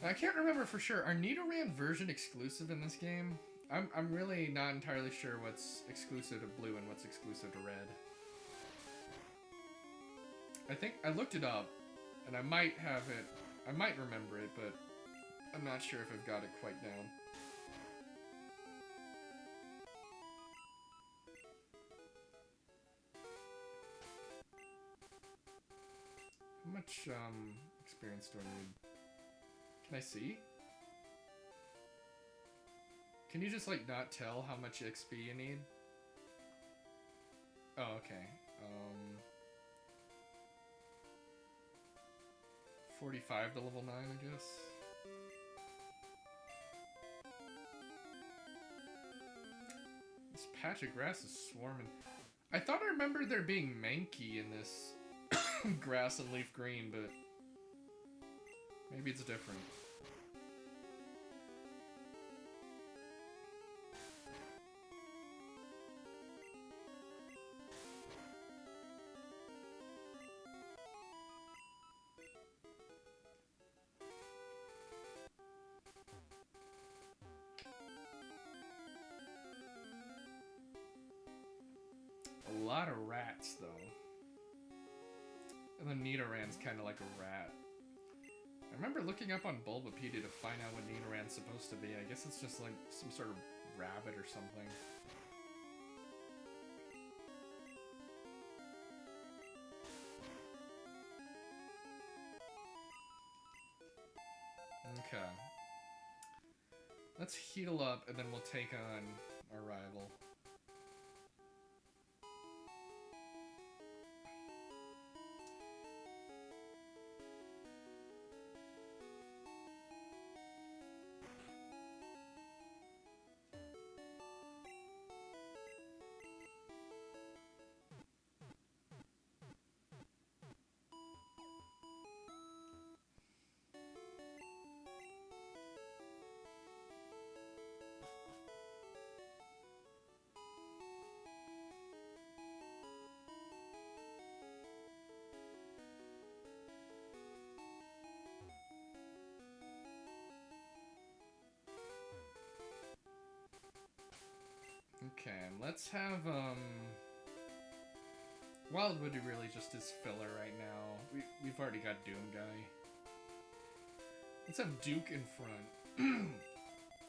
I can't remember for sure. Are Nidoran version exclusive in this game? I'm really not entirely sure what's exclusive to blue and what's exclusive to red. I think I looked it up, and I might have it. I might remember it, but I'm not sure if I've got it quite down. How much experience do I need? Can I see? Can you just like not tell how much XP you need? Oh, okay. 45 to level 9, I guess. This patch of grass is swarming. I thought I remembered there being Mankey in this grass and leaf green, but maybe it's different. lot of rats, though. And then Nidoran's kind of like a rat. I remember looking up on Bulbapedia to find out what Nidoran's supposed to be. I guess it's just like some sort of rabbit or something. Okay. Let's heal up and then we'll take on our rival. Okay, let's have, Wildwood really just is filler right now. We've already got Doom Guy. Let's have Duke in front,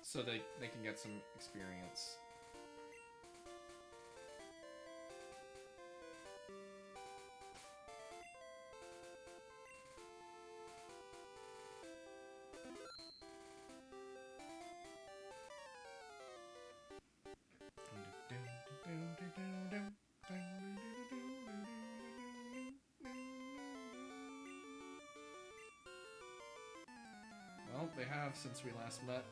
so they can get some experience. Well, they have since we last met.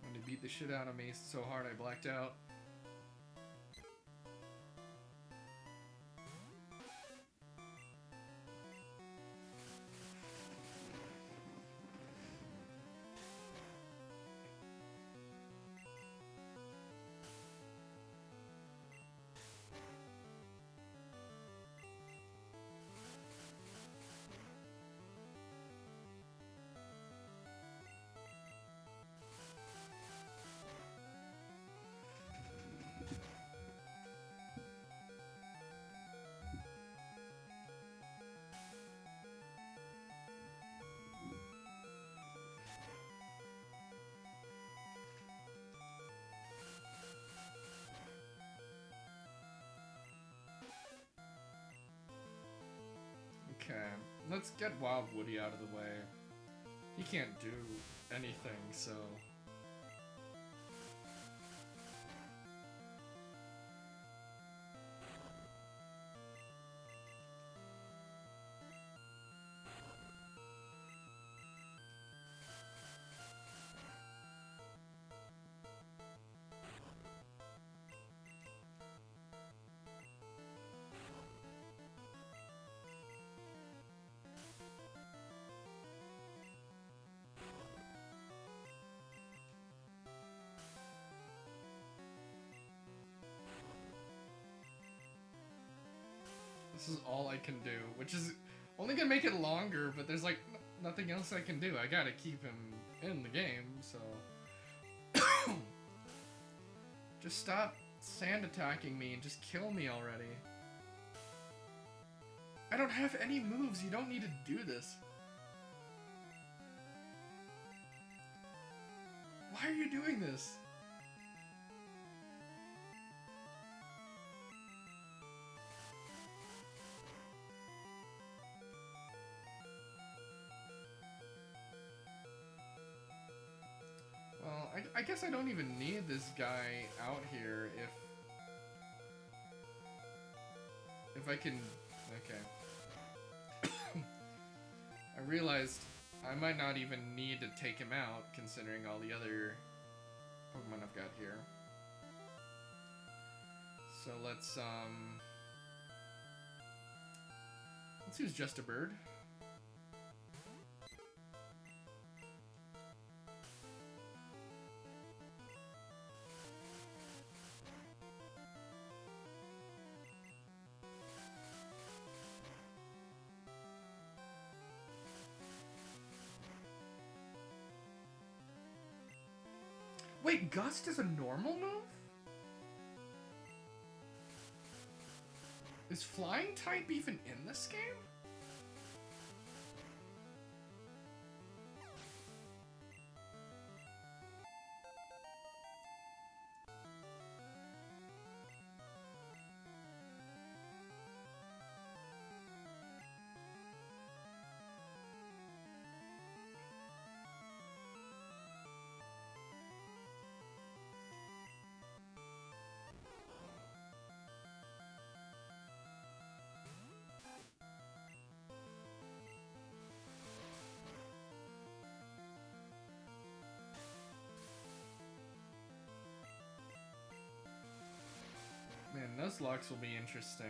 And they beat the shit out of me so hard I blacked out. Okay, let's get Wild Woody out of the way. He can't do anything, so... This is all I can do, which is only gonna make it longer, but there's like nothing else I can do. I gotta keep him in the game, so... Just stop sand attacking me and just kill me already. I don't have any moves, you don't need to do this. Why are you doing this? Well, I guess I don't even need this guy out here if I can... Okay. I realized I might not even need to take him out, considering all the other Pokemon I've got here. So let's use Just a Bird. Wait, Gust is a normal move? Is flying type even in this game? Man, Nuzlocke will be interesting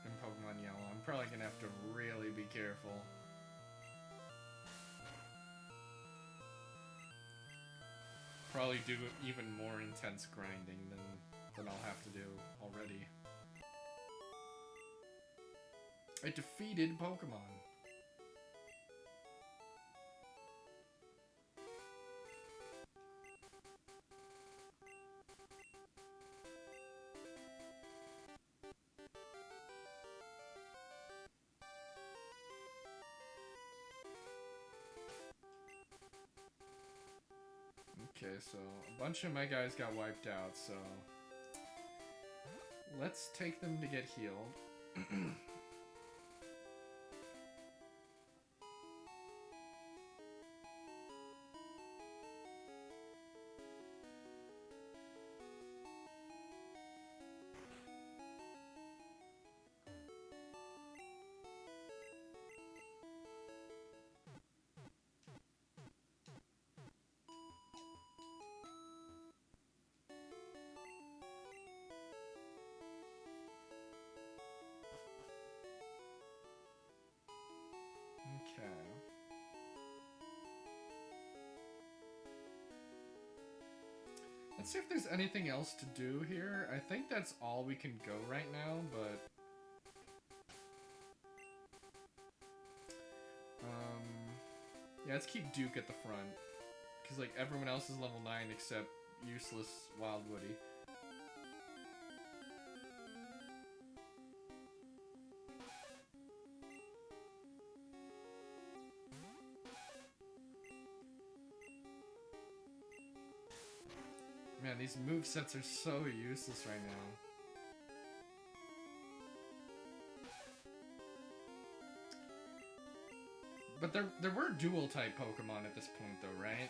in Pokemon Yellow. I'm probably gonna have to really be careful. Probably do even more intense grinding than I'll have to do already. I defeated Pokemon. Okay, so a bunch of my guys got wiped out, so let's take them to get healed. Okay. Let's see if there's anything else to do here. I think that's all we can go right now, but... yeah, let's keep Duke at the front. Because, like, everyone else is level 9 except useless Wild Woody. Man, these movesets are so useless right now. But there were dual type Pokemon at this point though, right?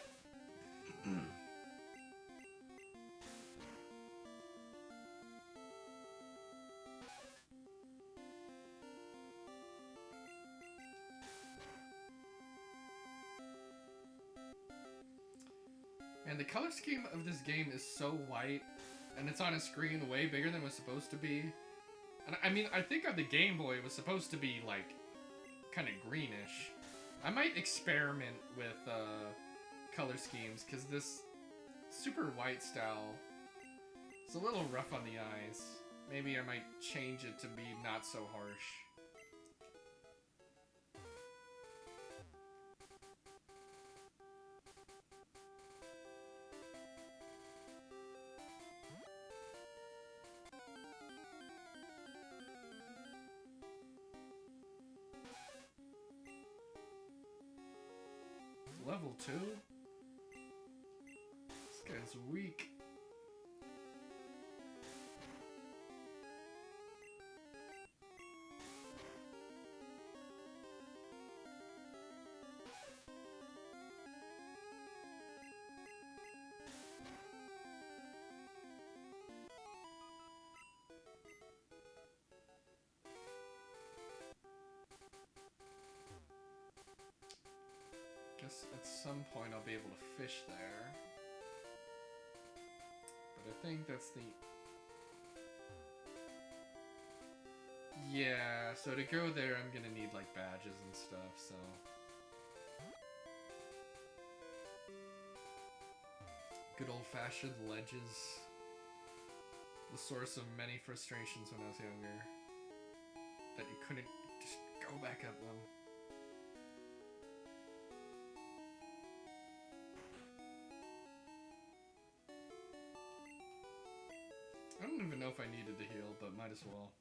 And the color scheme of this game is so white, and it's on a screen way bigger than it was supposed to be. And I mean, I think on the Game Boy it was supposed to be, like, kind of greenish. I might experiment with color schemes, because this super white style is a little rough on the eyes. Maybe I might change it to be not so harsh. Level 2? This guy's weak. Guess at some point I'll be able to fish there. But I think that's the... Yeah, so to go there I'm gonna need like badges and stuff, so... Good old-fashioned ledges. The source of many frustrations when I was younger. That you couldn't just go back up them. I don't even know if I needed to heal, but might as well.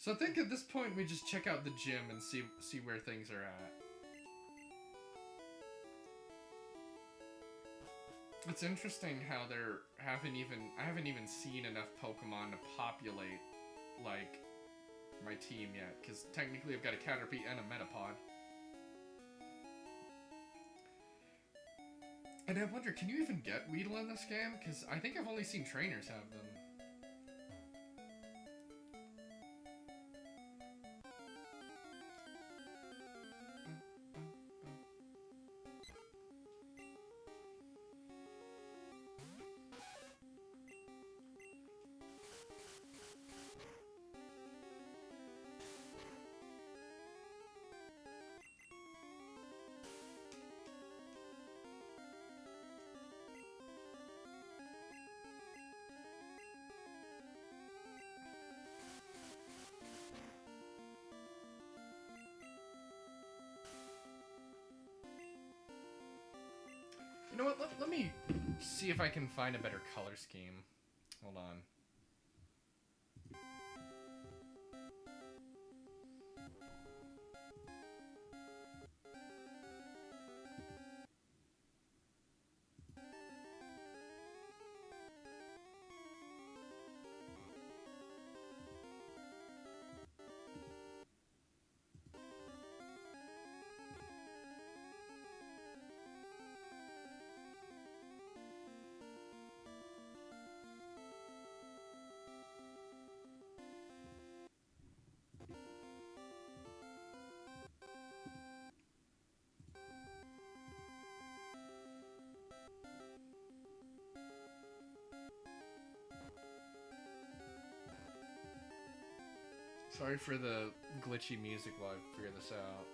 So I think at this point we just check out the gym and see where things are at. It's interesting how I haven't even seen enough Pokemon to populate like my team yet, because technically I've got a Caterpie and a Metapod. And I wonder, can you even get Weedle in this game? Because I think I've only seen trainers have them. You know what, let me see if I can find a better color scheme. Hold on. Sorry for the glitchy music while I figure this out.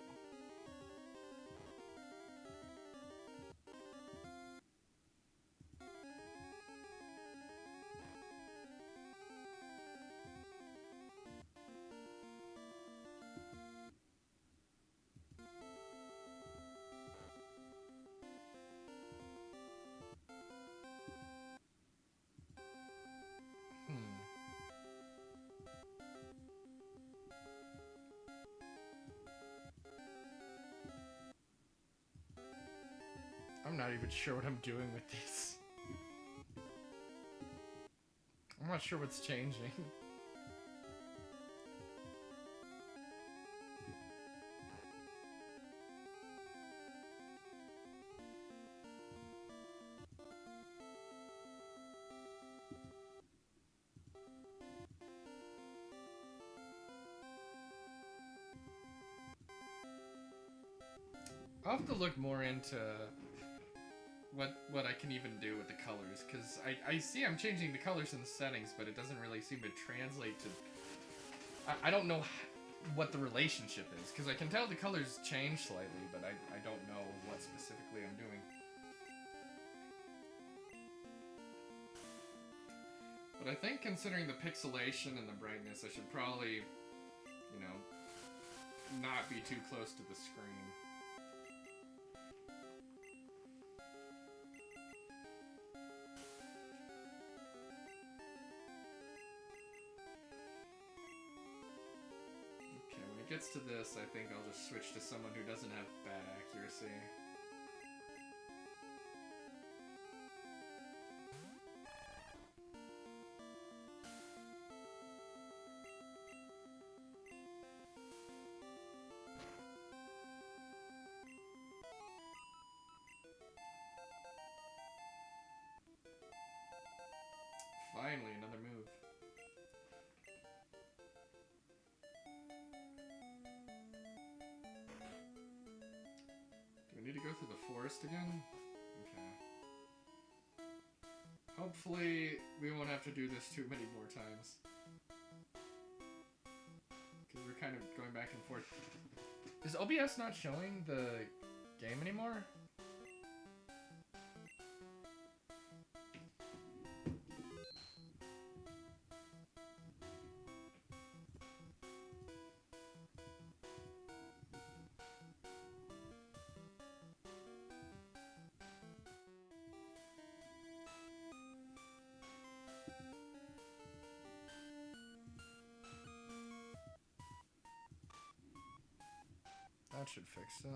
I'm not even sure what I'm doing with this. I'm not sure what's changing. I'll have to look more into what I can even do with the colors, because I see I'm changing the colors in the settings, but it doesn't really seem to translate to... I don't know what the relationship is, because I can tell the colors change slightly, but I don't know what specifically I'm doing. But I think considering the pixelation and the brightness, I should probably, you know, not be too close to the screen. Gets to this, I think I'll just switch to someone who doesn't have bad accuracy. Finally, another move. Do we need to go through the forest again? Okay. Hopefully, we won't have to do this too many more times. Because we're kind of going back and forth. Is OBS not showing the game anymore? That should fix it.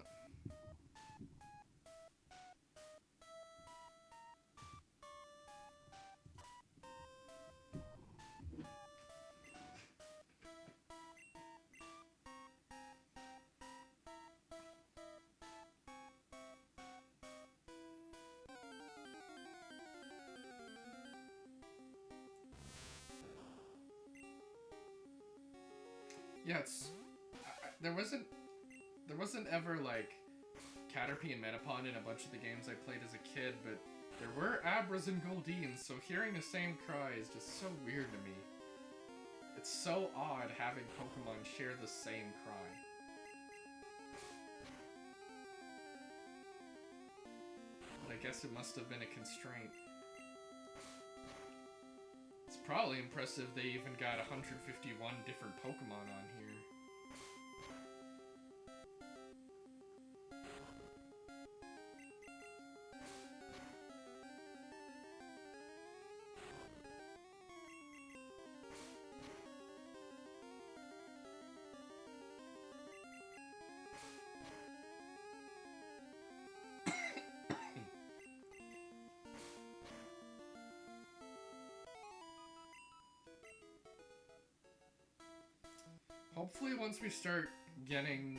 Yeah, there wasn't ever like Caterpie and Metapon in a bunch of the games I played as a kid, but there were Abras and Goldines, so hearing the same cry is just so weird to me. It's so odd having Pokemon share the same cry. But I guess it must have been a constraint. It's probably impressive they even got 151 different Pokemon on here. Hopefully once we start getting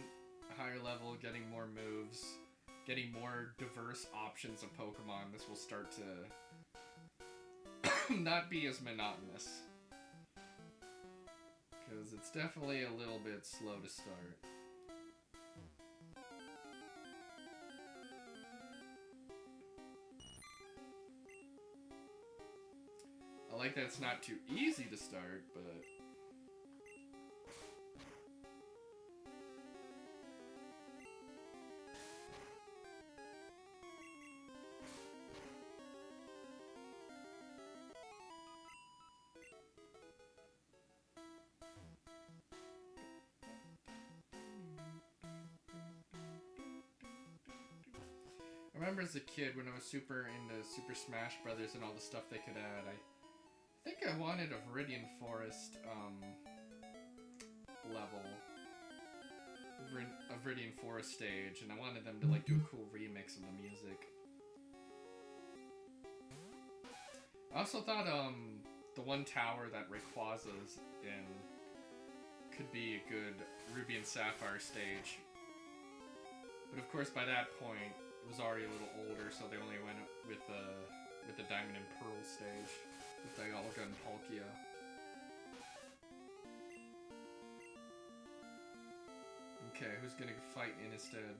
higher level, getting more moves, getting more diverse options of Pokemon, this will start to not be as monotonous. Because it's definitely a little bit slow to start. I like that it's not too easy to start, but... I remember as a kid when I was super into Super Smash Brothers and all the stuff they could add, I think I wanted a Viridian Forest level, a Viridian Forest stage, and I wanted them to like do a cool remix of the music. I also thought the one tower that Rayquaza's in could be a good Ruby and Sapphire stage, but of course by that point it was already a little older, so they only went with the Diamond and Pearl stage with Dialga and Palkia. Okay, who's gonna fight in instead?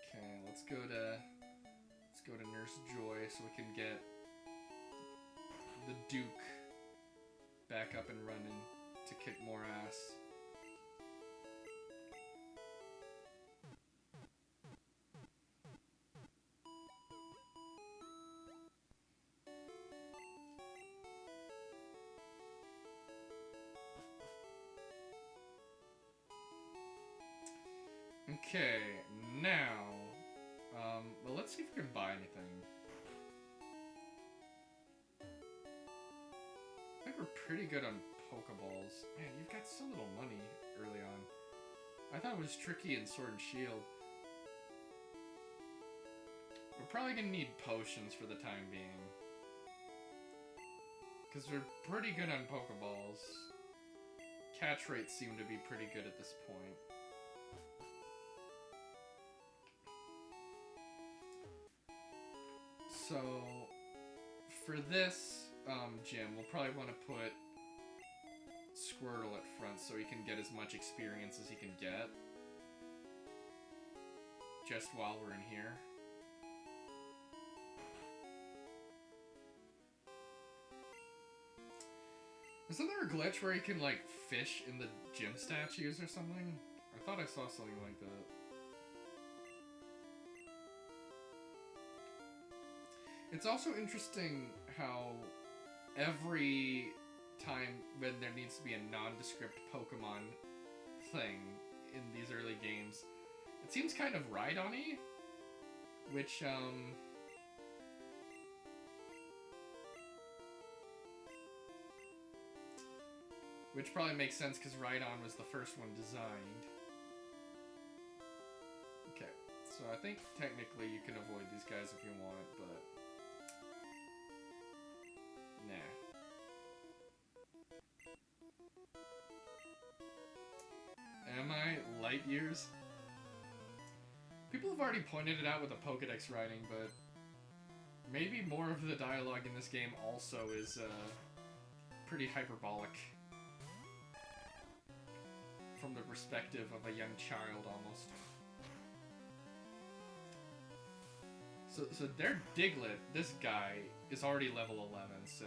Okay, let's go to Nurse Joy so we can get the Duke back up and running to kick more ass. Okay, now, well, let's see if we can buy anything. I think we're pretty good on Pokeballs. Man, you've got so little money early on. I thought it was tricky in Sword and Shield. We're probably gonna need potions for the time being. Because we're pretty good on Pokeballs. Catch rates seem to be pretty good at this point. So, for this gym, we'll probably want to put Squirtle at front so he can get as much experience as he can get. Just while we're in here. Isn't there a glitch where you can, like, fish in the gym statues or something? I thought I saw something like that. It's also interesting how every time when there needs to be a nondescript Pokemon thing in these early games, it seems kind of Rhydon-y. which probably makes sense because Rhydon was the first one designed. Okay, so I think technically you can avoid these guys if you want, but nah. Am I light years? People have already pointed it out with the Pokedex writing, but maybe more of the dialogue in this game also is pretty hyperbolic. From the perspective of a young child, almost. So their Diglett, this guy, is already level 11, so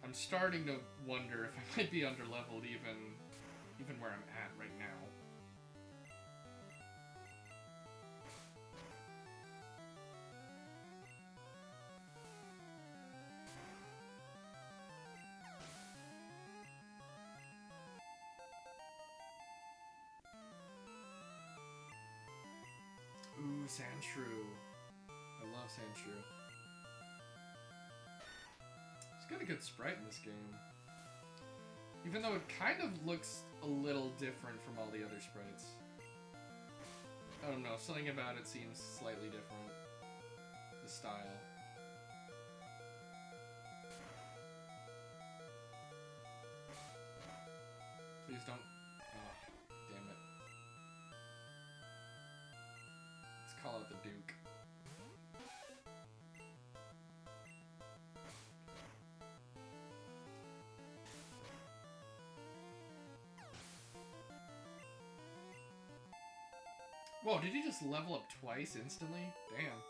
I'm starting to wonder if I might be underleveled even where I'm at right now. Ooh, Sandshrew. I love Sandshrew. It's got a good sprite in this game. Even though it kind of looks a little different from all the other sprites. I don't know, something about it seems slightly different. The style. Please don't... Oh, damn it. Let's call out the Duke. Whoa, did he just level up twice instantly? Damn.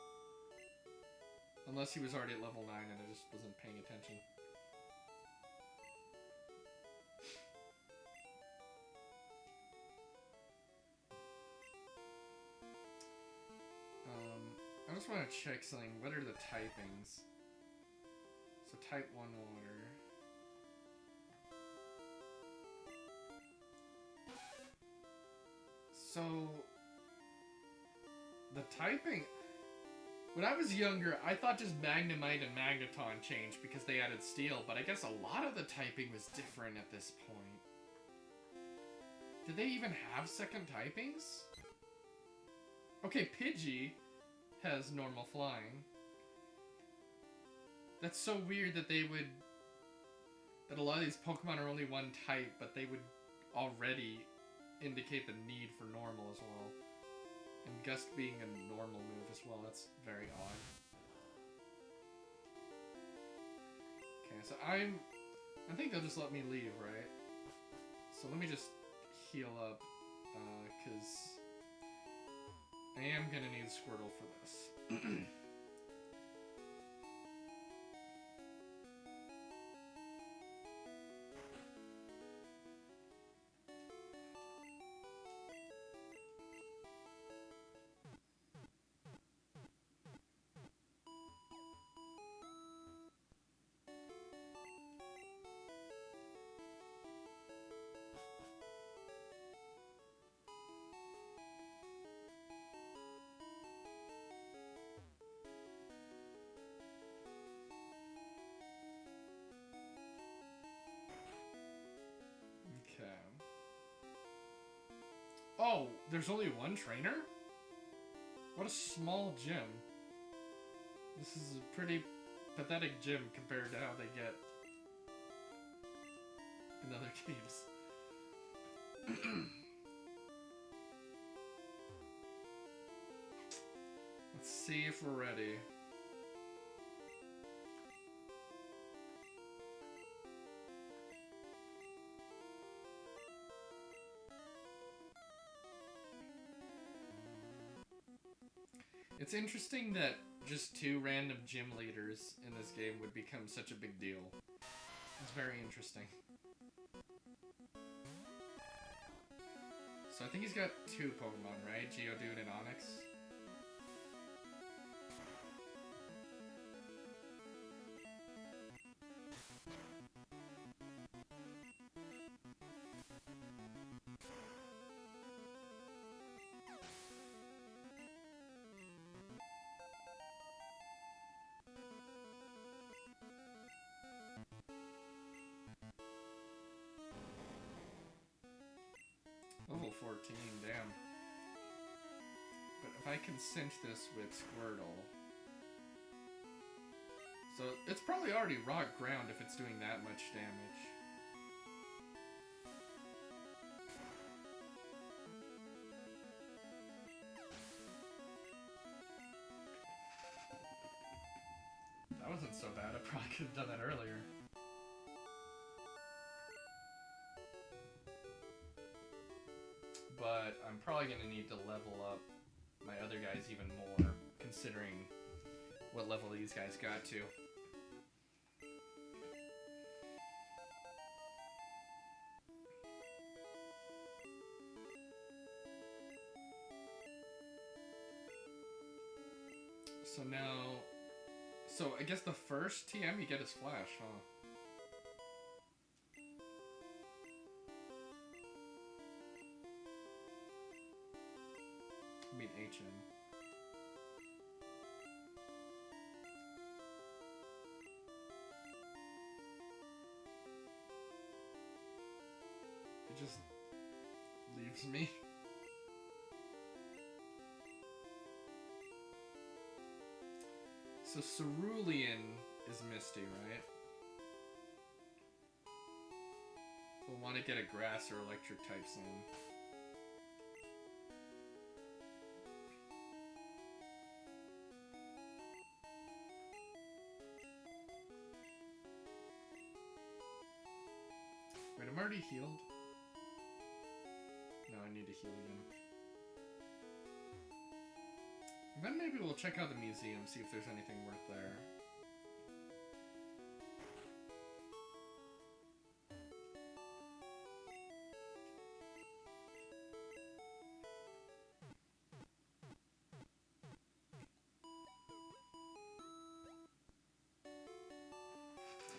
Unless he was already at level 9 and I just wasn't paying attention. I just want to check something. What are the typings? So type 1 water. So the typing, when I was younger, I thought just Magnemite and Magneton changed because they added steel, but I guess a lot of the typing was different at this point. Did they even have second typings? Okay, Pidgey has normal flying. That's so weird that they would... that a lot of these Pokemon are only one type, but they would already indicate the need for normal as well. And Gust being a normal move as well, that's very odd. Okay, so I think they'll just let me leave, right? So let me just heal up, because I am gonna need Squirtle for this. Oh, there's only one trainer? What a small gym. This is a pretty pathetic gym compared to how they get in other games. Let's see if we're ready. It's interesting that just 2 random gym leaders in this game would become such a big deal. It's very interesting. So I think he's got 2 Pokemon, right? Geodude and Onix. 14, damn. But if I can cinch this with Squirtle... So, it's probably already rock ground if it's doing that much damage. That wasn't so bad, I probably could have done that earlier. But I'm probably going to need to level up my other guys even more, considering what level these guys got to. So now... So I guess the first TM you get is Flash, huh? I mean HM. It just leaves me. So Cerulean is Misty, right? We'll want to get a grass or electric type soon. Wait, I'm already healed? No, I need to heal again. Then maybe we'll check out the museum, see if there's anything worth there.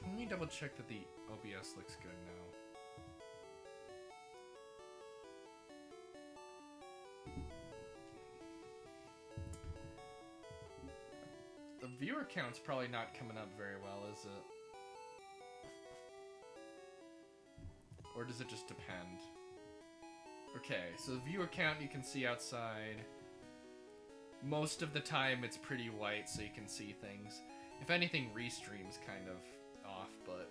Let me double check that the OBS looks good now. The viewer count's probably not coming up very well, is it? Or does it just depend? Okay, so the viewer count you can see outside. Most of the time it's pretty white so you can see things. If anything, Restream's kind of off, but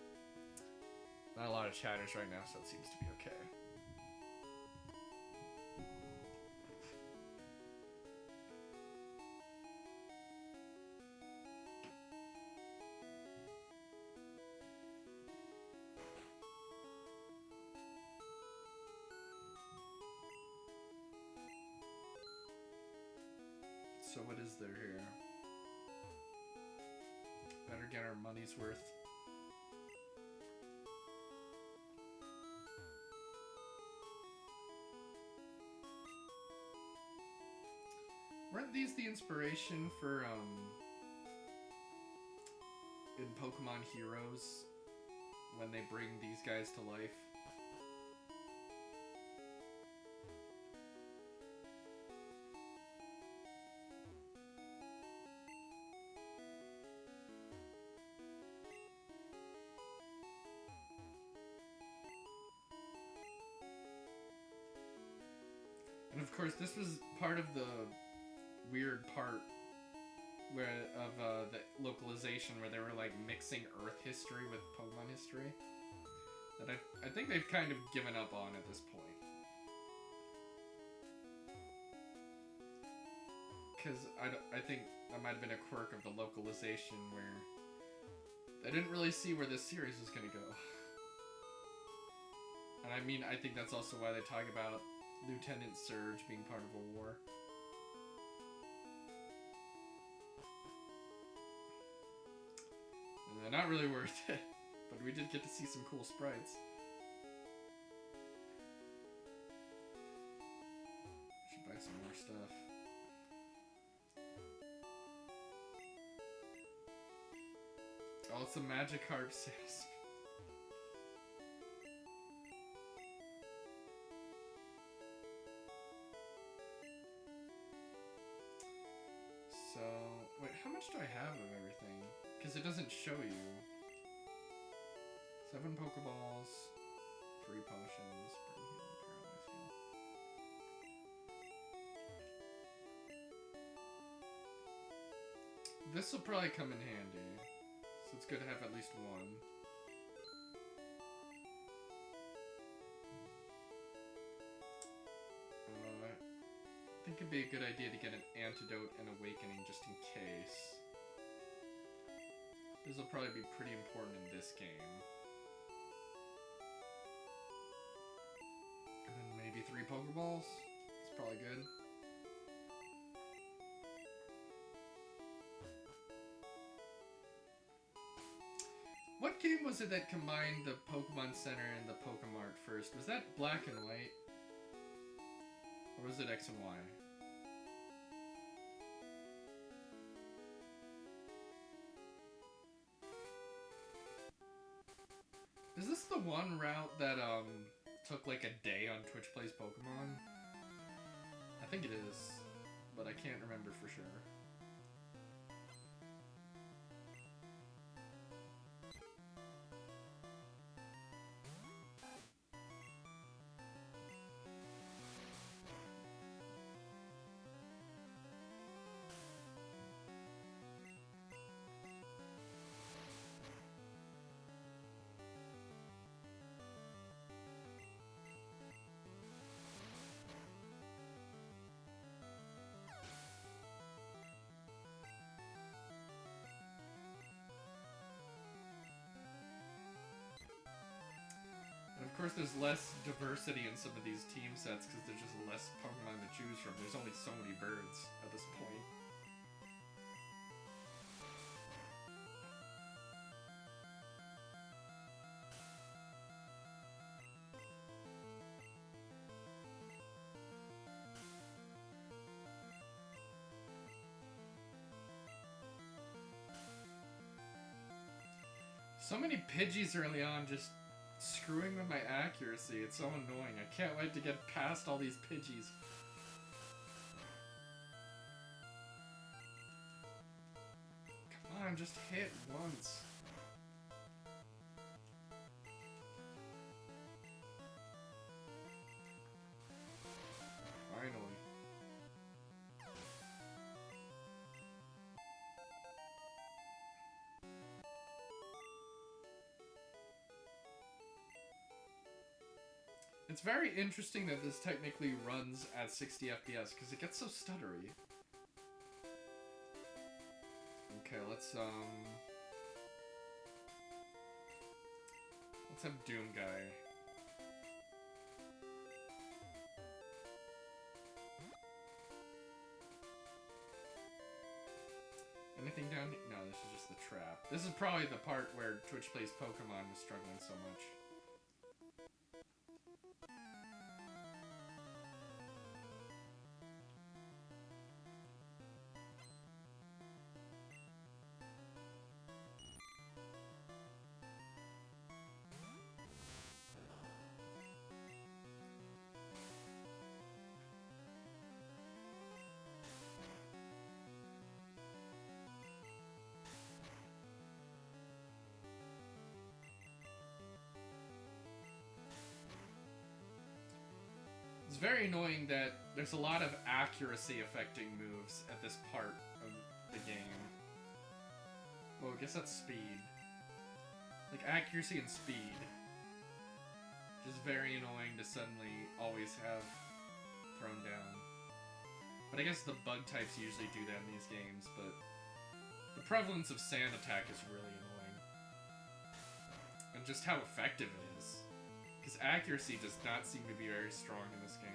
not a lot of chatters right now, so it seems to be okay. So what is there here? Better get our money's worth. Weren't these the inspiration for, in Pokemon Heroes, when they bring these guys to life? And of course, this was part of the weird part where the localization where they were like mixing Earth history with Pokemon history that I think they've kind of given up on at this point. Because I think that might have been a quirk of the localization where they didn't really see where this series was going to go. And I mean, I think that's also why they talk about Lieutenant Surge being part of a war. And they're not really worth it, but we did get to see some cool sprites. Should buy some more stuff. Oh, it's a Magikarp sales. So, wait, how much do I have of everything? Because it doesn't show you. 7 Pokeballs, 3 potions, Burn Heal, Paralyze Heal. this will probably come in handy. So it's good to have at least one. I think it'd be a good idea to get an antidote and awakening just in case. This will probably be pretty important in this game. And then maybe 3 Pokeballs. It's probably good. What game was it that combined the Pokemon Center and the Pokemart first? Was that Black and White? Or was it X and Y? Is this the one route that took like a day on Twitch Plays Pokemon? I think it is, but I can't remember for sure. And of course there's less diversity in some of these team sets because there's just less Pokemon to choose from. There's only so many birds at this point. So many Pidgeys early on just screwing with my accuracy. It's so annoying. I can't wait to get past all these Pidgeys. Come on, just hit once. Finally. It's very interesting that this technically runs at 60 FPS because it gets so stuttery. Okay, let's have Doom Guy. Anything down here? No, this is just the trap. This is probably the part where Twitch Plays Pokemon was struggling so much. It's very annoying that there's a lot of accuracy affecting moves at this part of the game. Well, I guess that's speed. Like, accuracy and speed. Just very annoying to suddenly always have thrown down. But I guess the bug types usually do that in these games, but the prevalence of Sand Attack is really annoying. And just how effective it is. Because accuracy does not seem to be very strong in this game.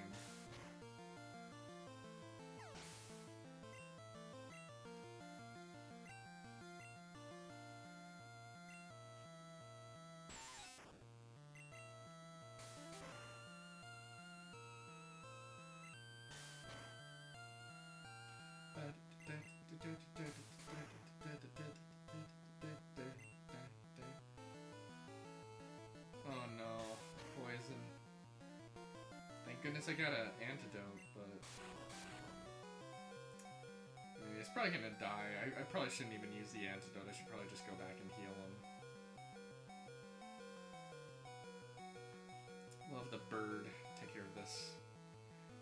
Oh no, poison. Thank goodness I got an antidote, but... Anyway, it's probably gonna die. I probably shouldn't even use the antidote. I should probably just go back and heal him. Love the bird. Take care of this.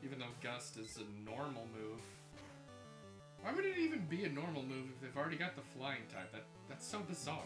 Even though Gust is a normal move. Why would it even be a normal move if they've already got the flying type? That's so bizarre.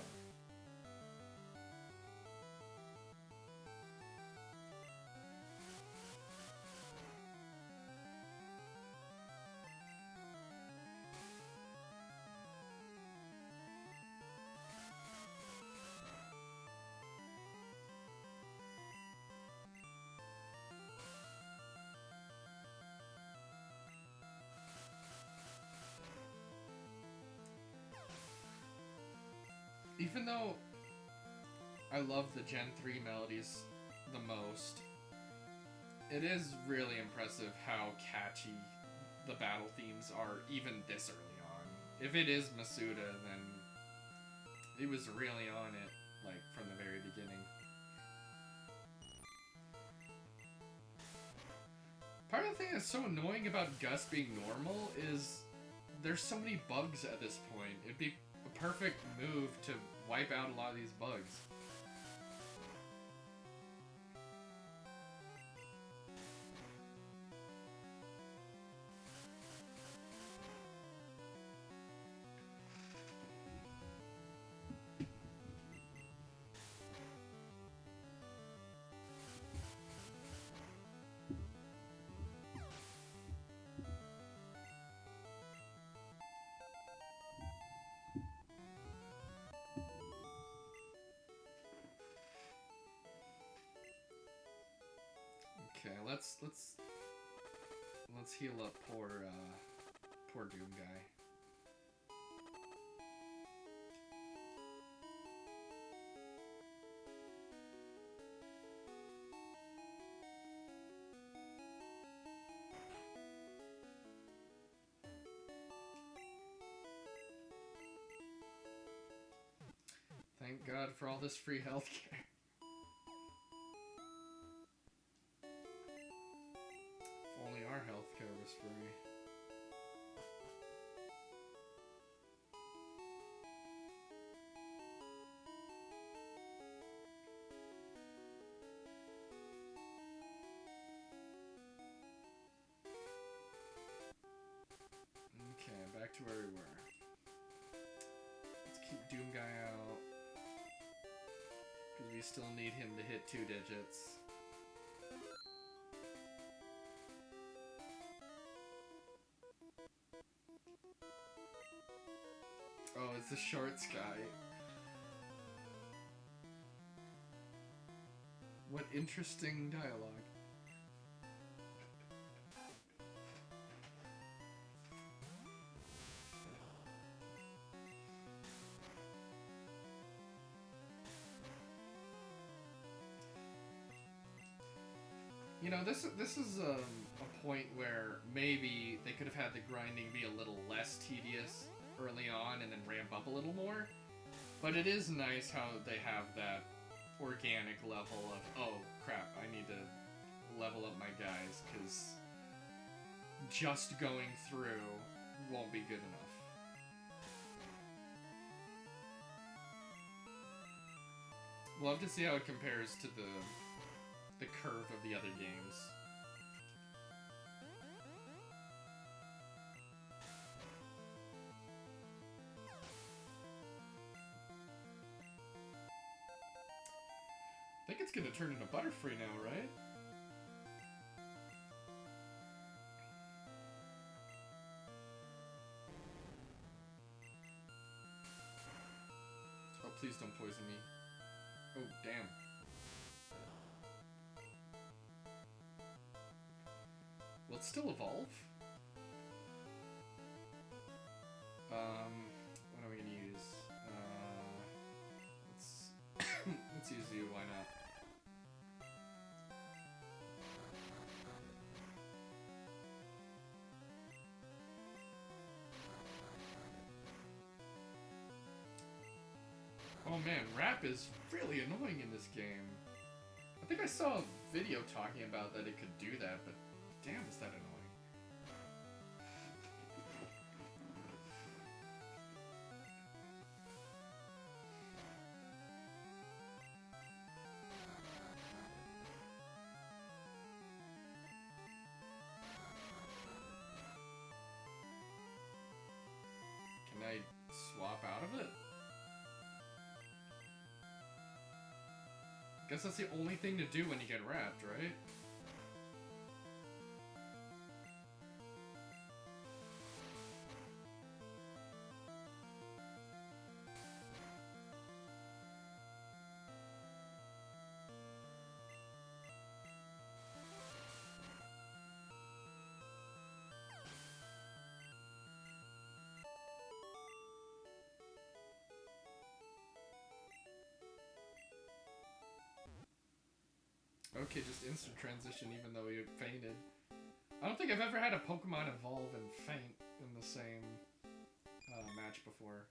Even though I love the Gen 3 melodies the most, it is really impressive how catchy the battle themes are even this early on. If it is Masuda, then he was really on it, like, from the very beginning. Part of the thing that's so annoying about Gus being normal is there's so many bugs at this point. It'd be a perfect move to wipe out a lot of these bugs. Okay, let's heal up poor Doom guy. Thank God for all this free healthcare. If only our healthcare was free. Okay, back to where we were. Let's keep Doom guy out. Because we still need him to hit 2 digits. Oh, it's the shorts guy. What interesting dialogue. You know, this is a point where maybe they could have had the grinding be a little less tedious early on and then ramp up a little more. But it is nice how they have that organic level of, oh crap, I need to level up my guys, because just going through won't be good enough. We'll have to see how it compares to the curve of the other games. I think it's gonna turn into Butterfree now, right? Oh, please don't poison me. Oh, damn. Will it still evolve? What are we gonna use? Let's use you, why not? Oh man, rap is really annoying in this game. I think I saw a video talking about that it could do that, but damn, is that annoying. Guess that's the only thing to do when you get wrapped, right? Okay, just instant transition even though you fainted. I don't think I've ever had a Pokemon evolve and faint in the same match before.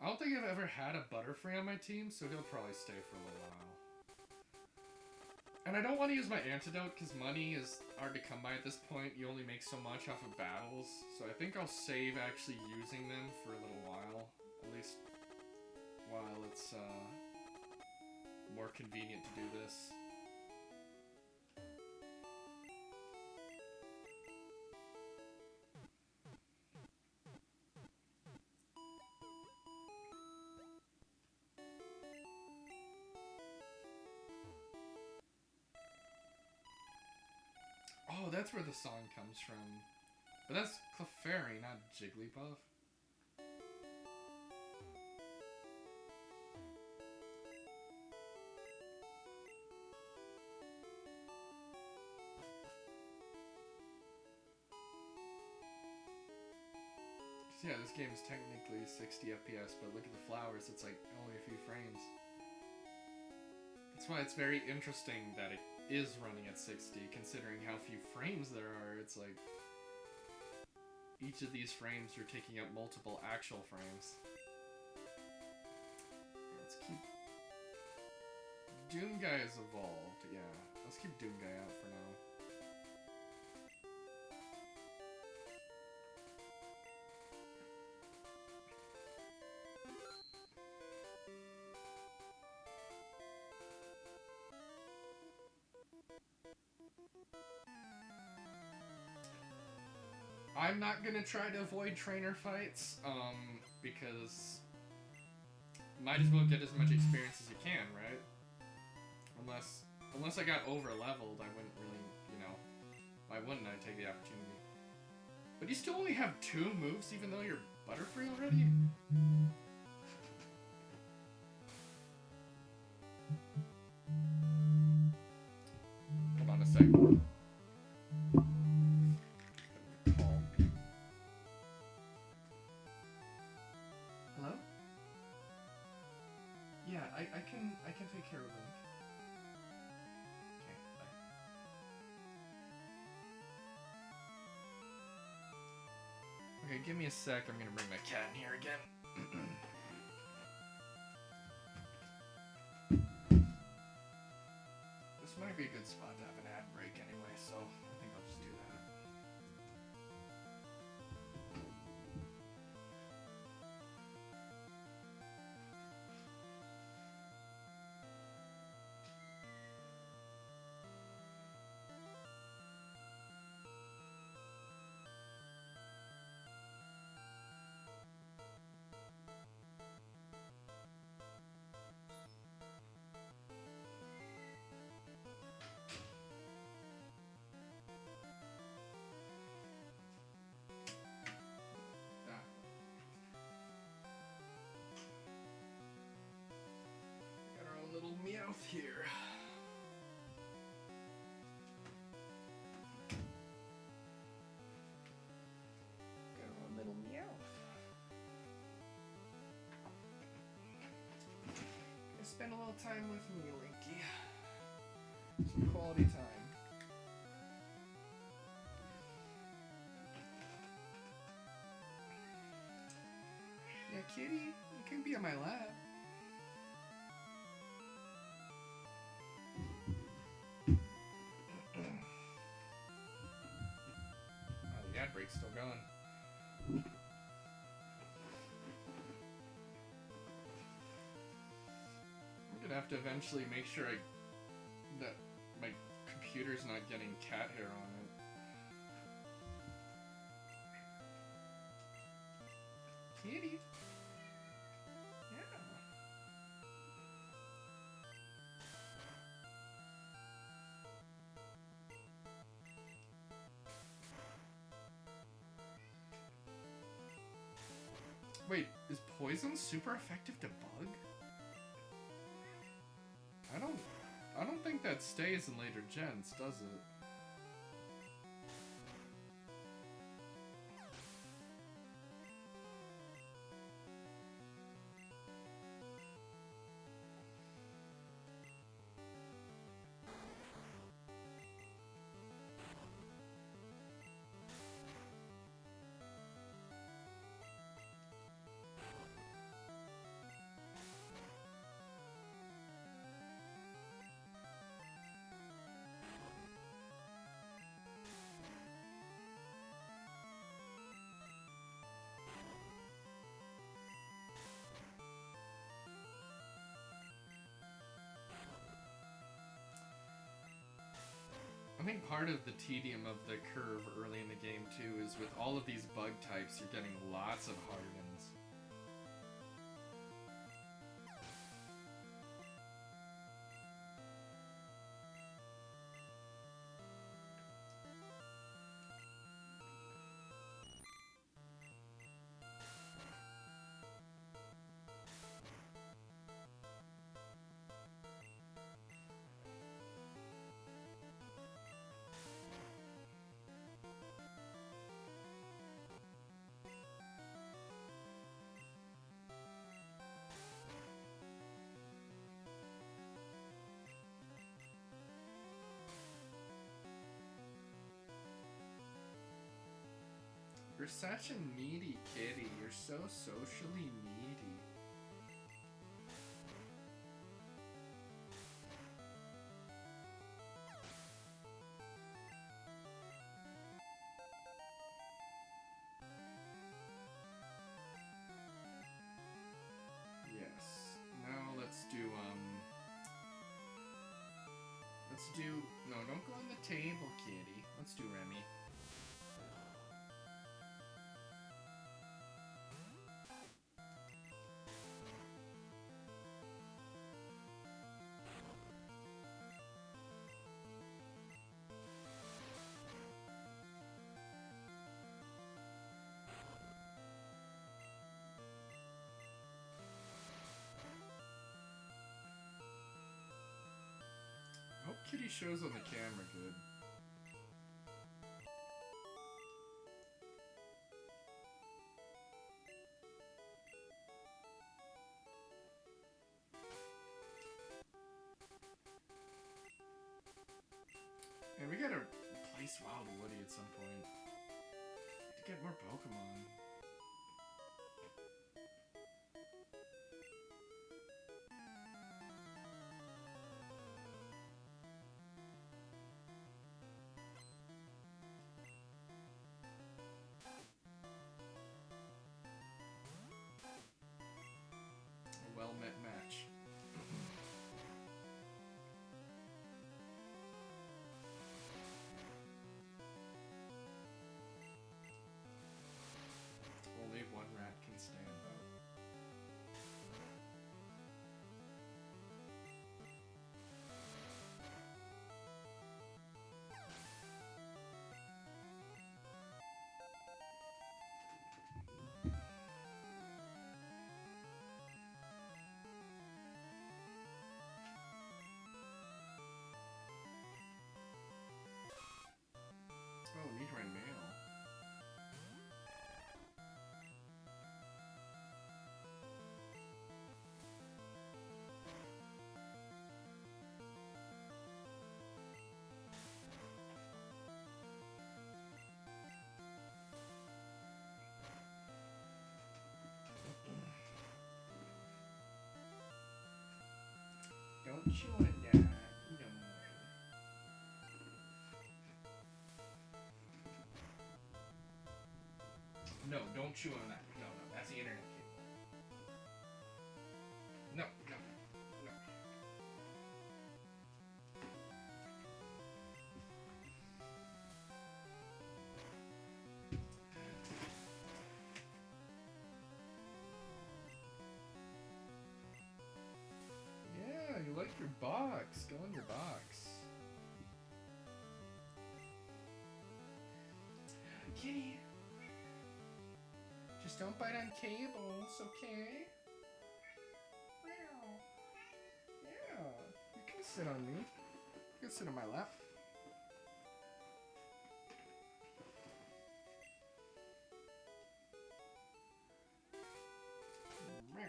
I don't think I've ever had a Butterfree on my team, so he'll probably stay for a little while. And I don't want to use my antidote because money is hard to come by at this point. You only make so much off of battles, so I think I'll save actually using them for a little while. At least while it's more convenient to do this. Oh, that's where the song comes from. But that's Clefairy, not Jigglypuff. Yeah, this game is technically 60 FPS, but look at the flowers, it's like only a few frames. That's why it's very interesting that it is running at 60, considering how few frames there are. It's like each of these frames are taking up multiple actual frames. Let's keep... Doomguy is evolved, yeah. Let's keep Doomguy out for now. I'm not gonna try to avoid trainer fights, because might as well get as much experience as you can, right? Unless I got over-leveled, I wouldn't really, you know, why wouldn't I take the opportunity? But you still only have 2 moves even though you're Butterfree already? Hold on a sec. Hello? Yeah, I can take care of Link. Okay, bye. Okay, give me a sec. I'm gonna bring my cat in here again. This might be a good spot to have an ad break anyway, so I think I'll just do that. Got our own little Meowth here. Got our own little Meowth. Gonna spend a little time with me, Linky. Some quality time. Yeah, kitty, you can be on my lap. Oh, the ad break's still going. I'm gonna have to eventually make sure that my computer's not getting cat hair on it. Kitty. Yeah. Wait, is poison super effective to bug? I don't think that stays in later gens, does it? I think part of the tedium of the curve early in the game too is with all of these bug types, you're getting lots of hardens. You're such a needy kitty. You're so socially needy. Yes. Now let's do, no, don't go on the table, kitty. Let's do Remy. I hope Kitty shows on the camera good. And we gotta place Wild Woody at some point. To get more Pokemon. A well-met match. Only one rat can stand though. Oh, Nidoran male. Don't chew on that. No. No, don't chew on that. No, that's the internet cable. No. Yeah, you like your box. Go in your box. Kitty. Just don't bite on cables, okay? Meow. Yeah, you can sit on me. You can sit on my lap. Meow.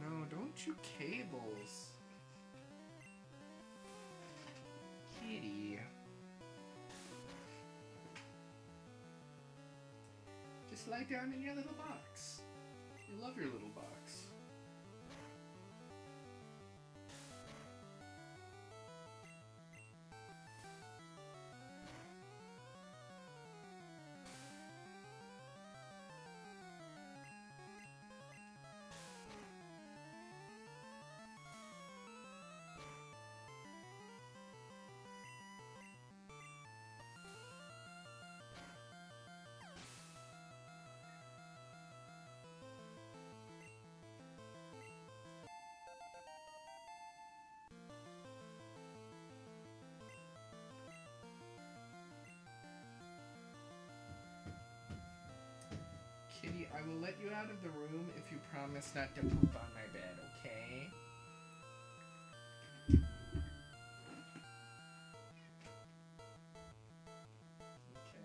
No, don't you cables. Kitty. Just lie down in your little box. You love your little box. Kitty, I will let you out of the room if you promise not to poop on my bed, okay? Okay,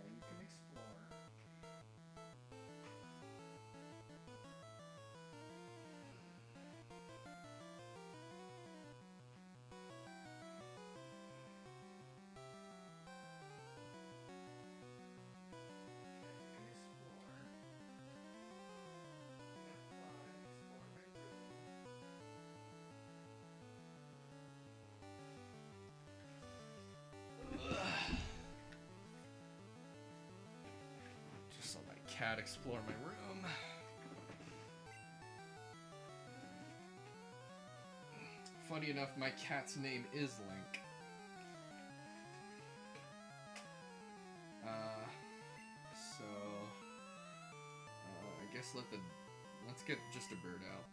you can explore. Just let my cat explore my room. Funny enough, my cat's name is Link. I guess let's get just a bird out.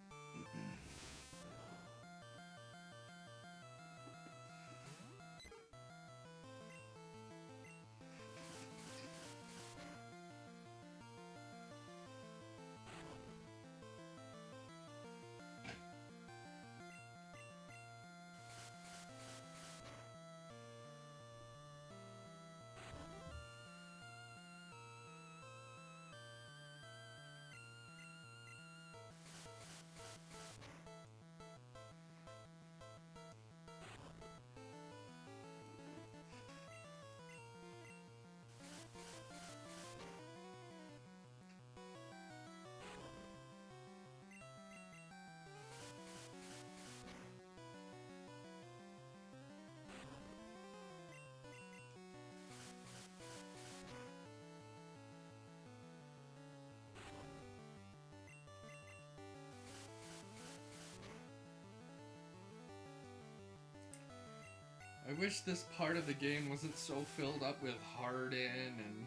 I wish this part of the game wasn't so filled up with Harden and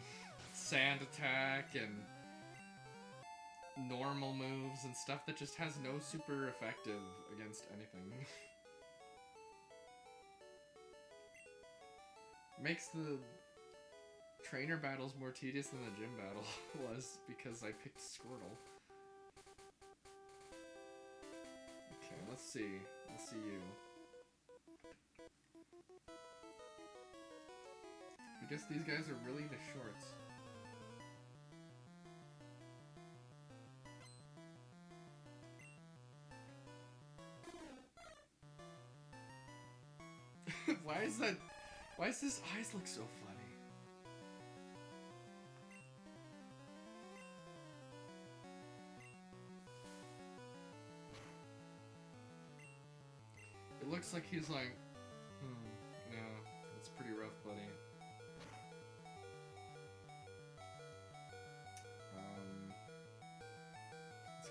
Sand Attack and normal moves and stuff that just has no super effective against anything. Makes the trainer battles more tedious than the gym battle was because I picked Squirtle. Okay, let's see. Let's see you. I guess these guys are really the shorts. Why does his eyes look so funny? It looks like he's like, yeah, it's pretty rough, buddy.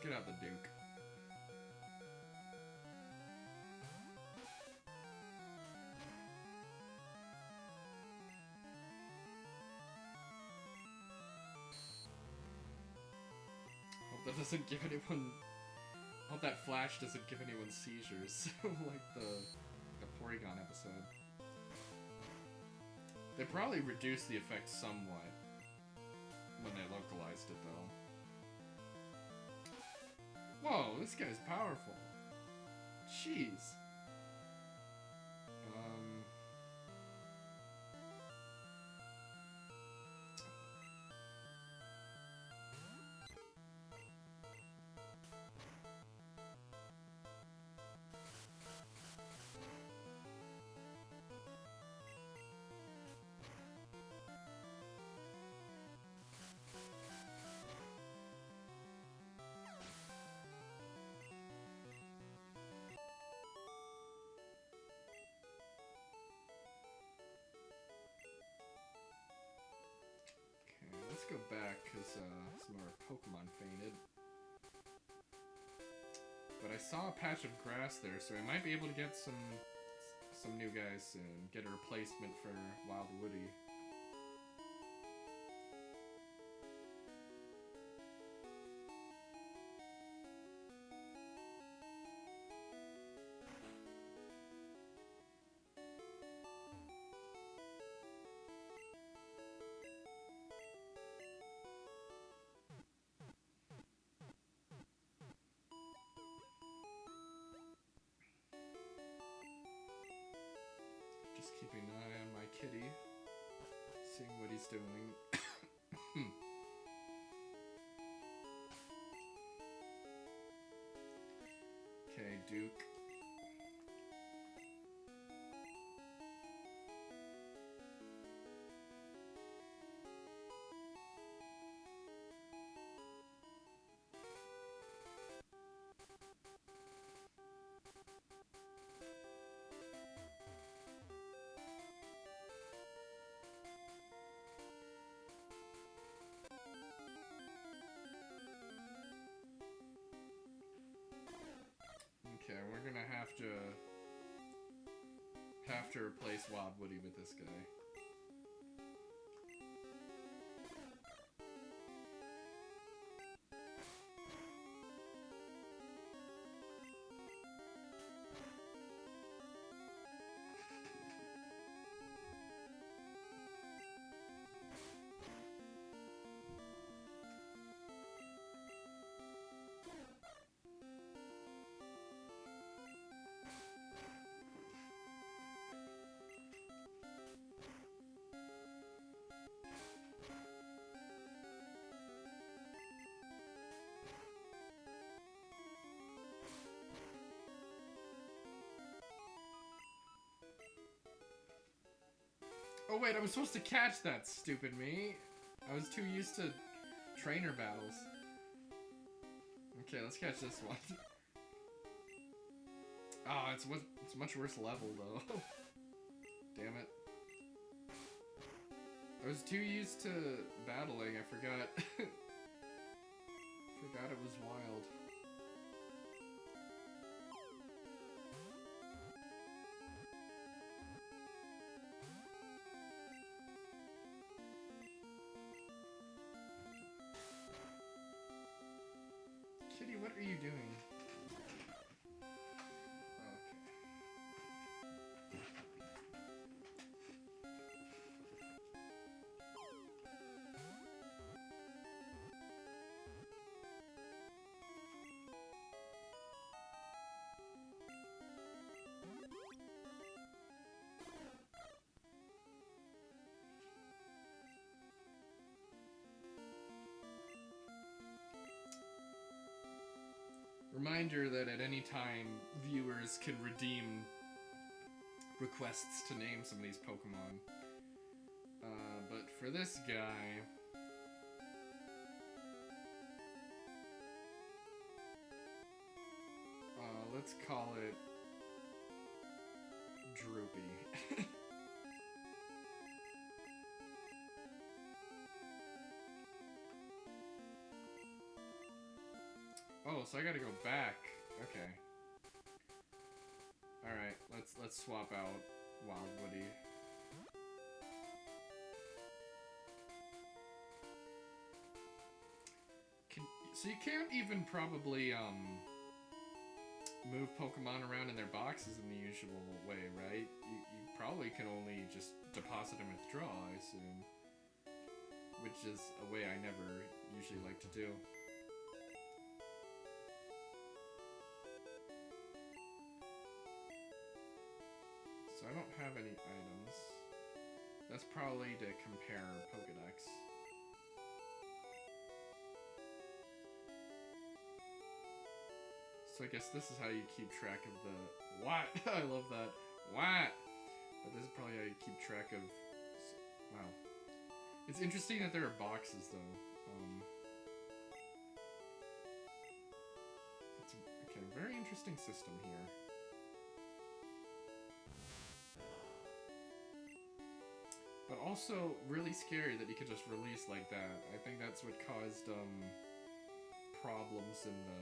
get out the Duke. Hope that doesn't give anyone... Hope that flash doesn't give anyone seizures, like the Porygon episode. They probably reduced the effect somewhat when they localized it, though. Whoa, this guy's powerful. Jeez. Let's go back, because some of our Pokemon fainted. But I saw a patch of grass there, so I might be able to get some new guys soon. Get a replacement for Wild Woody. Just keeping an eye on my kitty, seeing what he's doing. Okay, Duke. Okay, we're gonna have to replace Wild Woody with this guy. Oh wait, I was supposed to catch that, stupid me. I was too used to trainer battles. Okay, let's catch this one. Ah, it's much worse level though. Damn it. I was too used to battling, I forgot. Forgot it was wild. Kitty, what are you doing? Reminder that at any time, viewers can redeem requests to name some of these Pokemon. But for this guy... let's call it... Droopy. Oh, so I gotta go back. Okay. Alright, let's swap out Wild Woody. So you can't even probably, move Pokemon around in their boxes in the usual way, right? You probably can only just deposit and withdraw, I assume. Which is a way I never usually like to do. So I don't have any items. That's probably to compare Pokedex. So I guess this is how you keep track of the... What? I love that. What? But this is probably how you keep track of... Wow. It's interesting that there are boxes, though. It's okay, very interesting system here. But also really scary that you could just release like that. I think that's what caused problems in the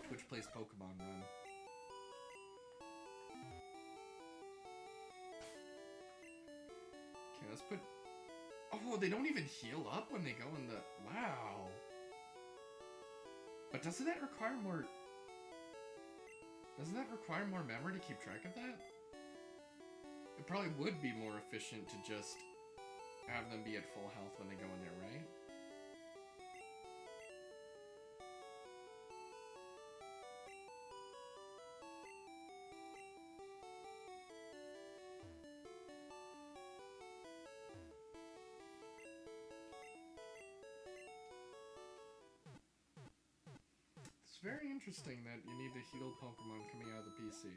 Twitch Plays Pokemon run. Okay, let's put... Oh, they don't even heal up when they go in the... Wow. But doesn't that require more... Doesn't that require more memory to keep track of that? It probably would be more efficient to just have them be at full health when they go in there, right? It's very interesting that you need to heal Pokemon coming out of the PC.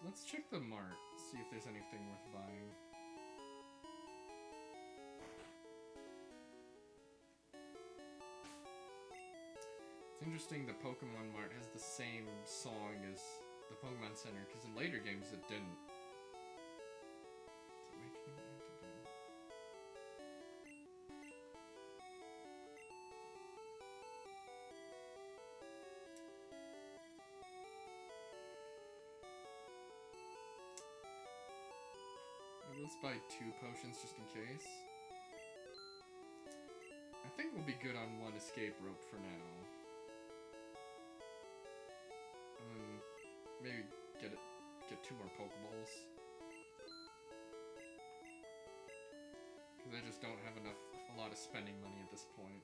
Let's check the mart, see if there's anything worth buying. It's interesting the Pokemon Mart has the same song as the Pokemon Center, because in later games it didn't. Let's buy 2 potions just in case. I think we'll be good on 1 escape rope for now. And then maybe get 2 more Pokeballs. Because I just don't have a lot of spending money at this point.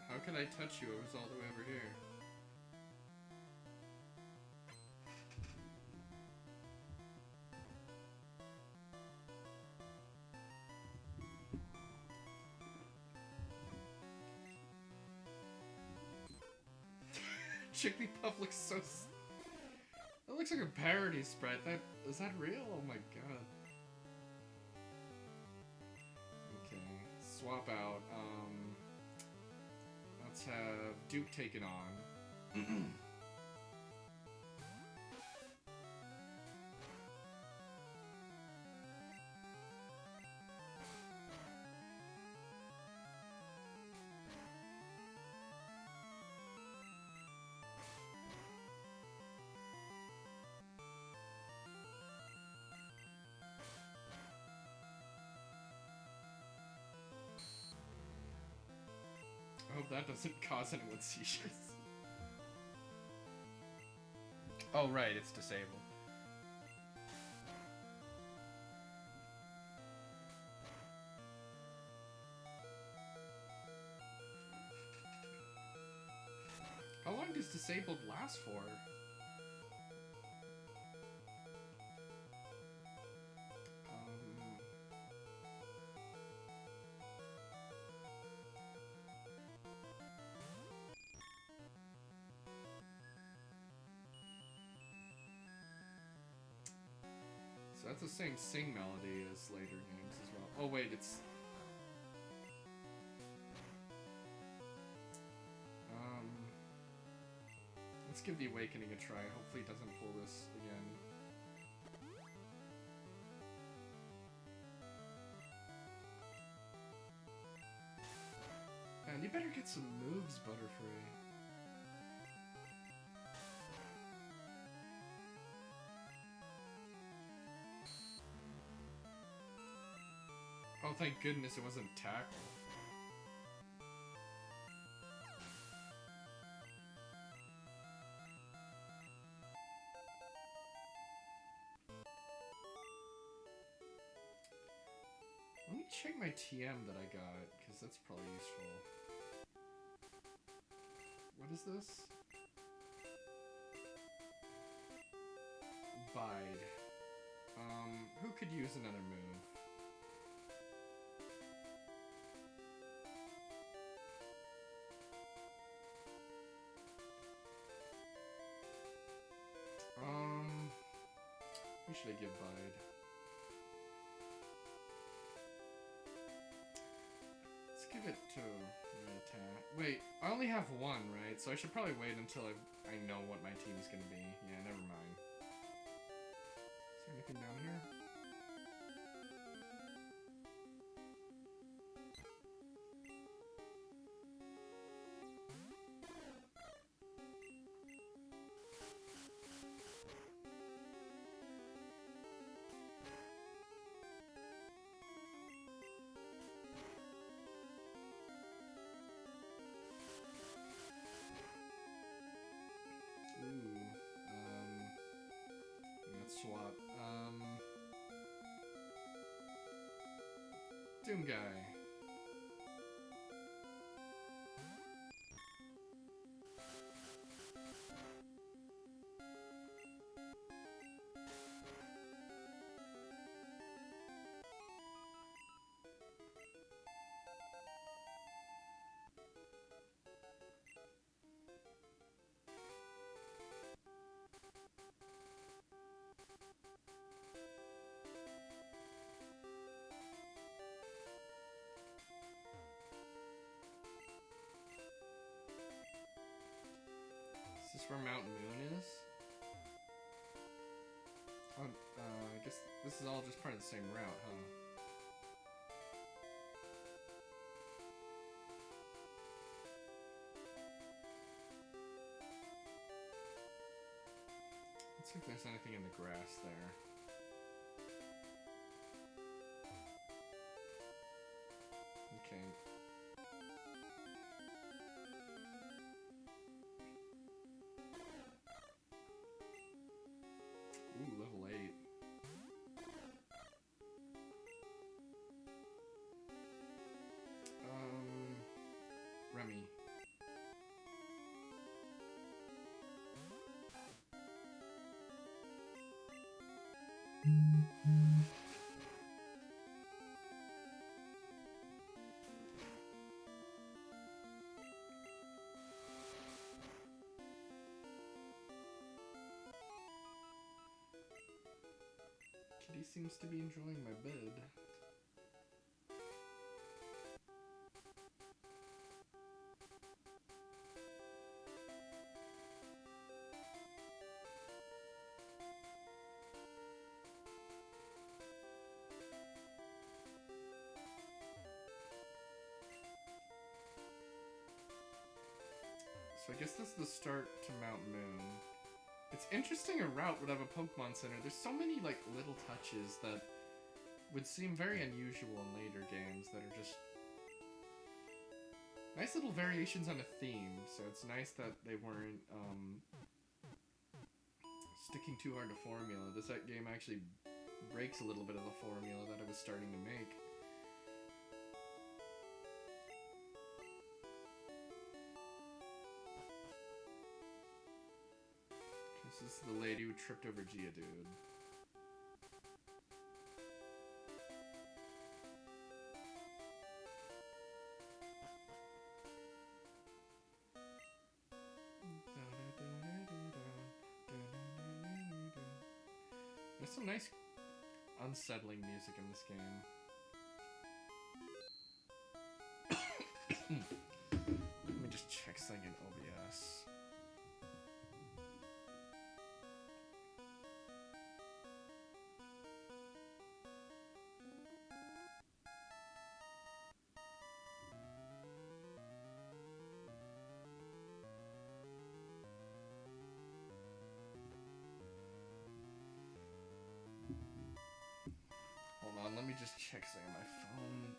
How could I touch you? It was all the way over here. Jigglypuff looks so... That looks like a parody sprite. Is that real? Oh my god. Okay, swap out. Let's have Duke take it on. I hope that doesn't cause anyone seizures. Oh, right, it's disabled. How long does disabled last for? that's the same sing melody as later games as well. Oh wait, it's... Let's give the Awakening a try. Hopefully it doesn't pull this again. Man, you better get some moves, Butterfree. Oh, thank goodness it wasn't tackle. Let me check my TM that I got, because that's probably useful. What is this? Bide. Who could use another move? Who should I give Bide? Let's give it to Rattata. Wait, I only have one, right? So I should probably wait until I know what my team is gonna be. Yeah, never mind. Is there anything down here? Let's swap. Doom Guy. Is this where Mount Moon is? Oh, I guess this is all just part of the same route, huh? Let's see if there's anything in the grass there. Okay. Ooh, level 8. Remy. Kitty seems to be enjoying my bed. So I guess this is the start to Mount Moon. It's interesting a route would have a Pokemon Center. There's so many, like, little touches that would seem very unusual in later games that are just nice little variations on a theme. So it's nice that they weren't, sticking too hard to formula. This game actually breaks a little bit of the formula that I was starting to make. This is the lady who tripped over Geodude. There's some nice unsettling music in this game. Let me just check something in OBS. Hold on, let me just check something on my phone.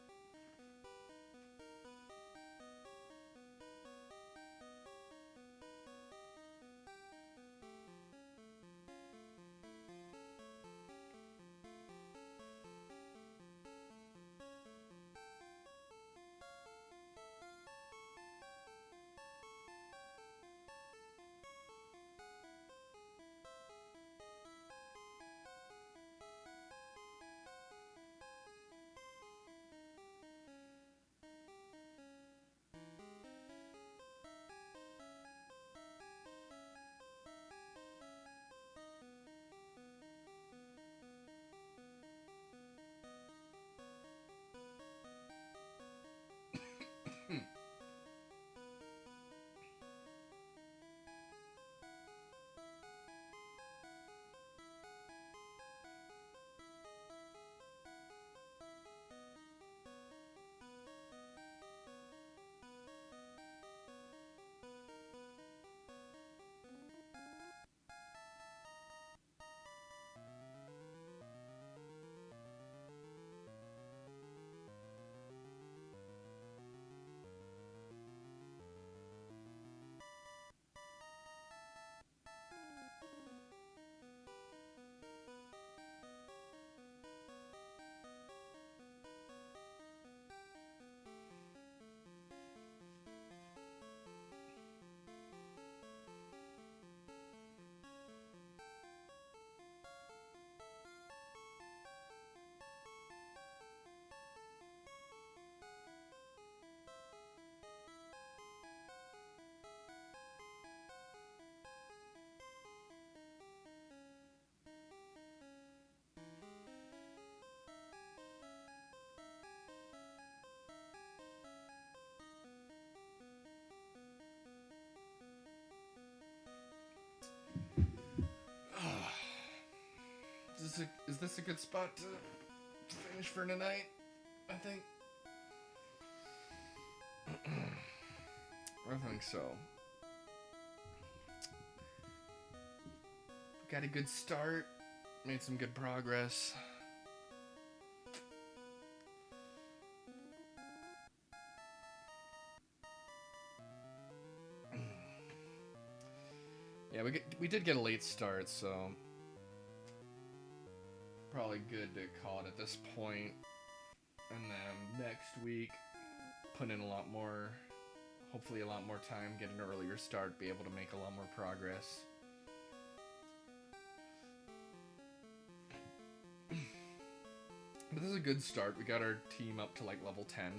Is this a good spot to finish for tonight? I think. I think so. Got a good start. Made some good progress. Yeah, we did get a late start, so probably good to call it at this point. And then next week, put in a lot more, hopefully a lot more time, get an earlier start, be able to make a lot more progress. But this is a good start. We got our team up to like level 10.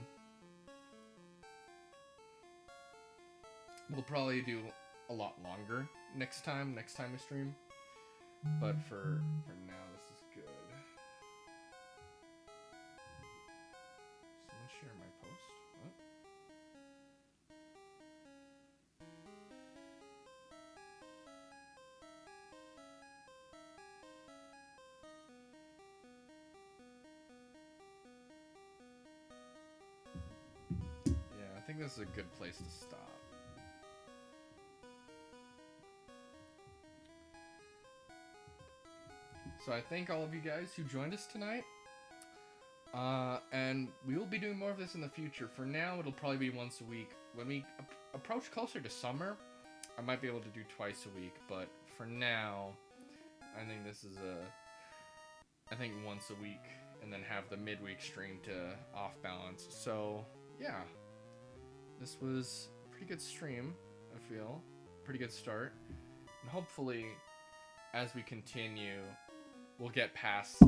We'll probably do a lot longer next time we stream. But for now, this is good. Someone share my post? What? Yeah, I think this is a good place to stop. So I thank all of you guys who joined us tonight. And we will be doing more of this in the future. For now, it'll probably be once a week. When we approach closer to summer, I might be able to do twice a week. But for now, I think this is I think once a week. And then have the midweek stream to off balance. So, yeah. This was a pretty good stream, I feel. Pretty good start. And hopefully, as we continue, we'll get past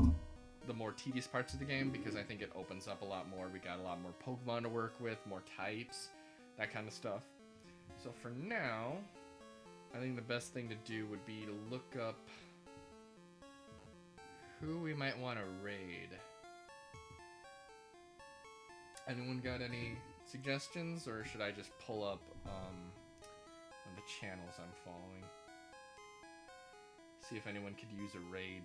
the more tedious parts of the game, because I think it opens up a lot more. We got a lot more Pokemon to work with, more types, that kind of stuff. So for now, I think the best thing to do would be to look up who we might want to raid. Anyone got any suggestions, or should I just pull up one of the channels I'm following? See if anyone could use a raid.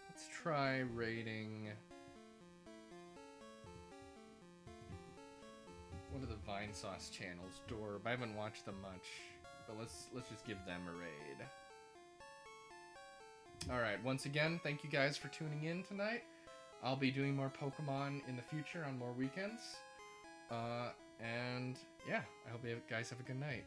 Let's try raiding one of the Vinesauce channels, Dorb. I haven't watched them much, but let's just give them a raid. Alright, once again, thank you guys for tuning in tonight. I'll be doing more Pokemon in the future on more weekends. And yeah, I hope you guys have a good night.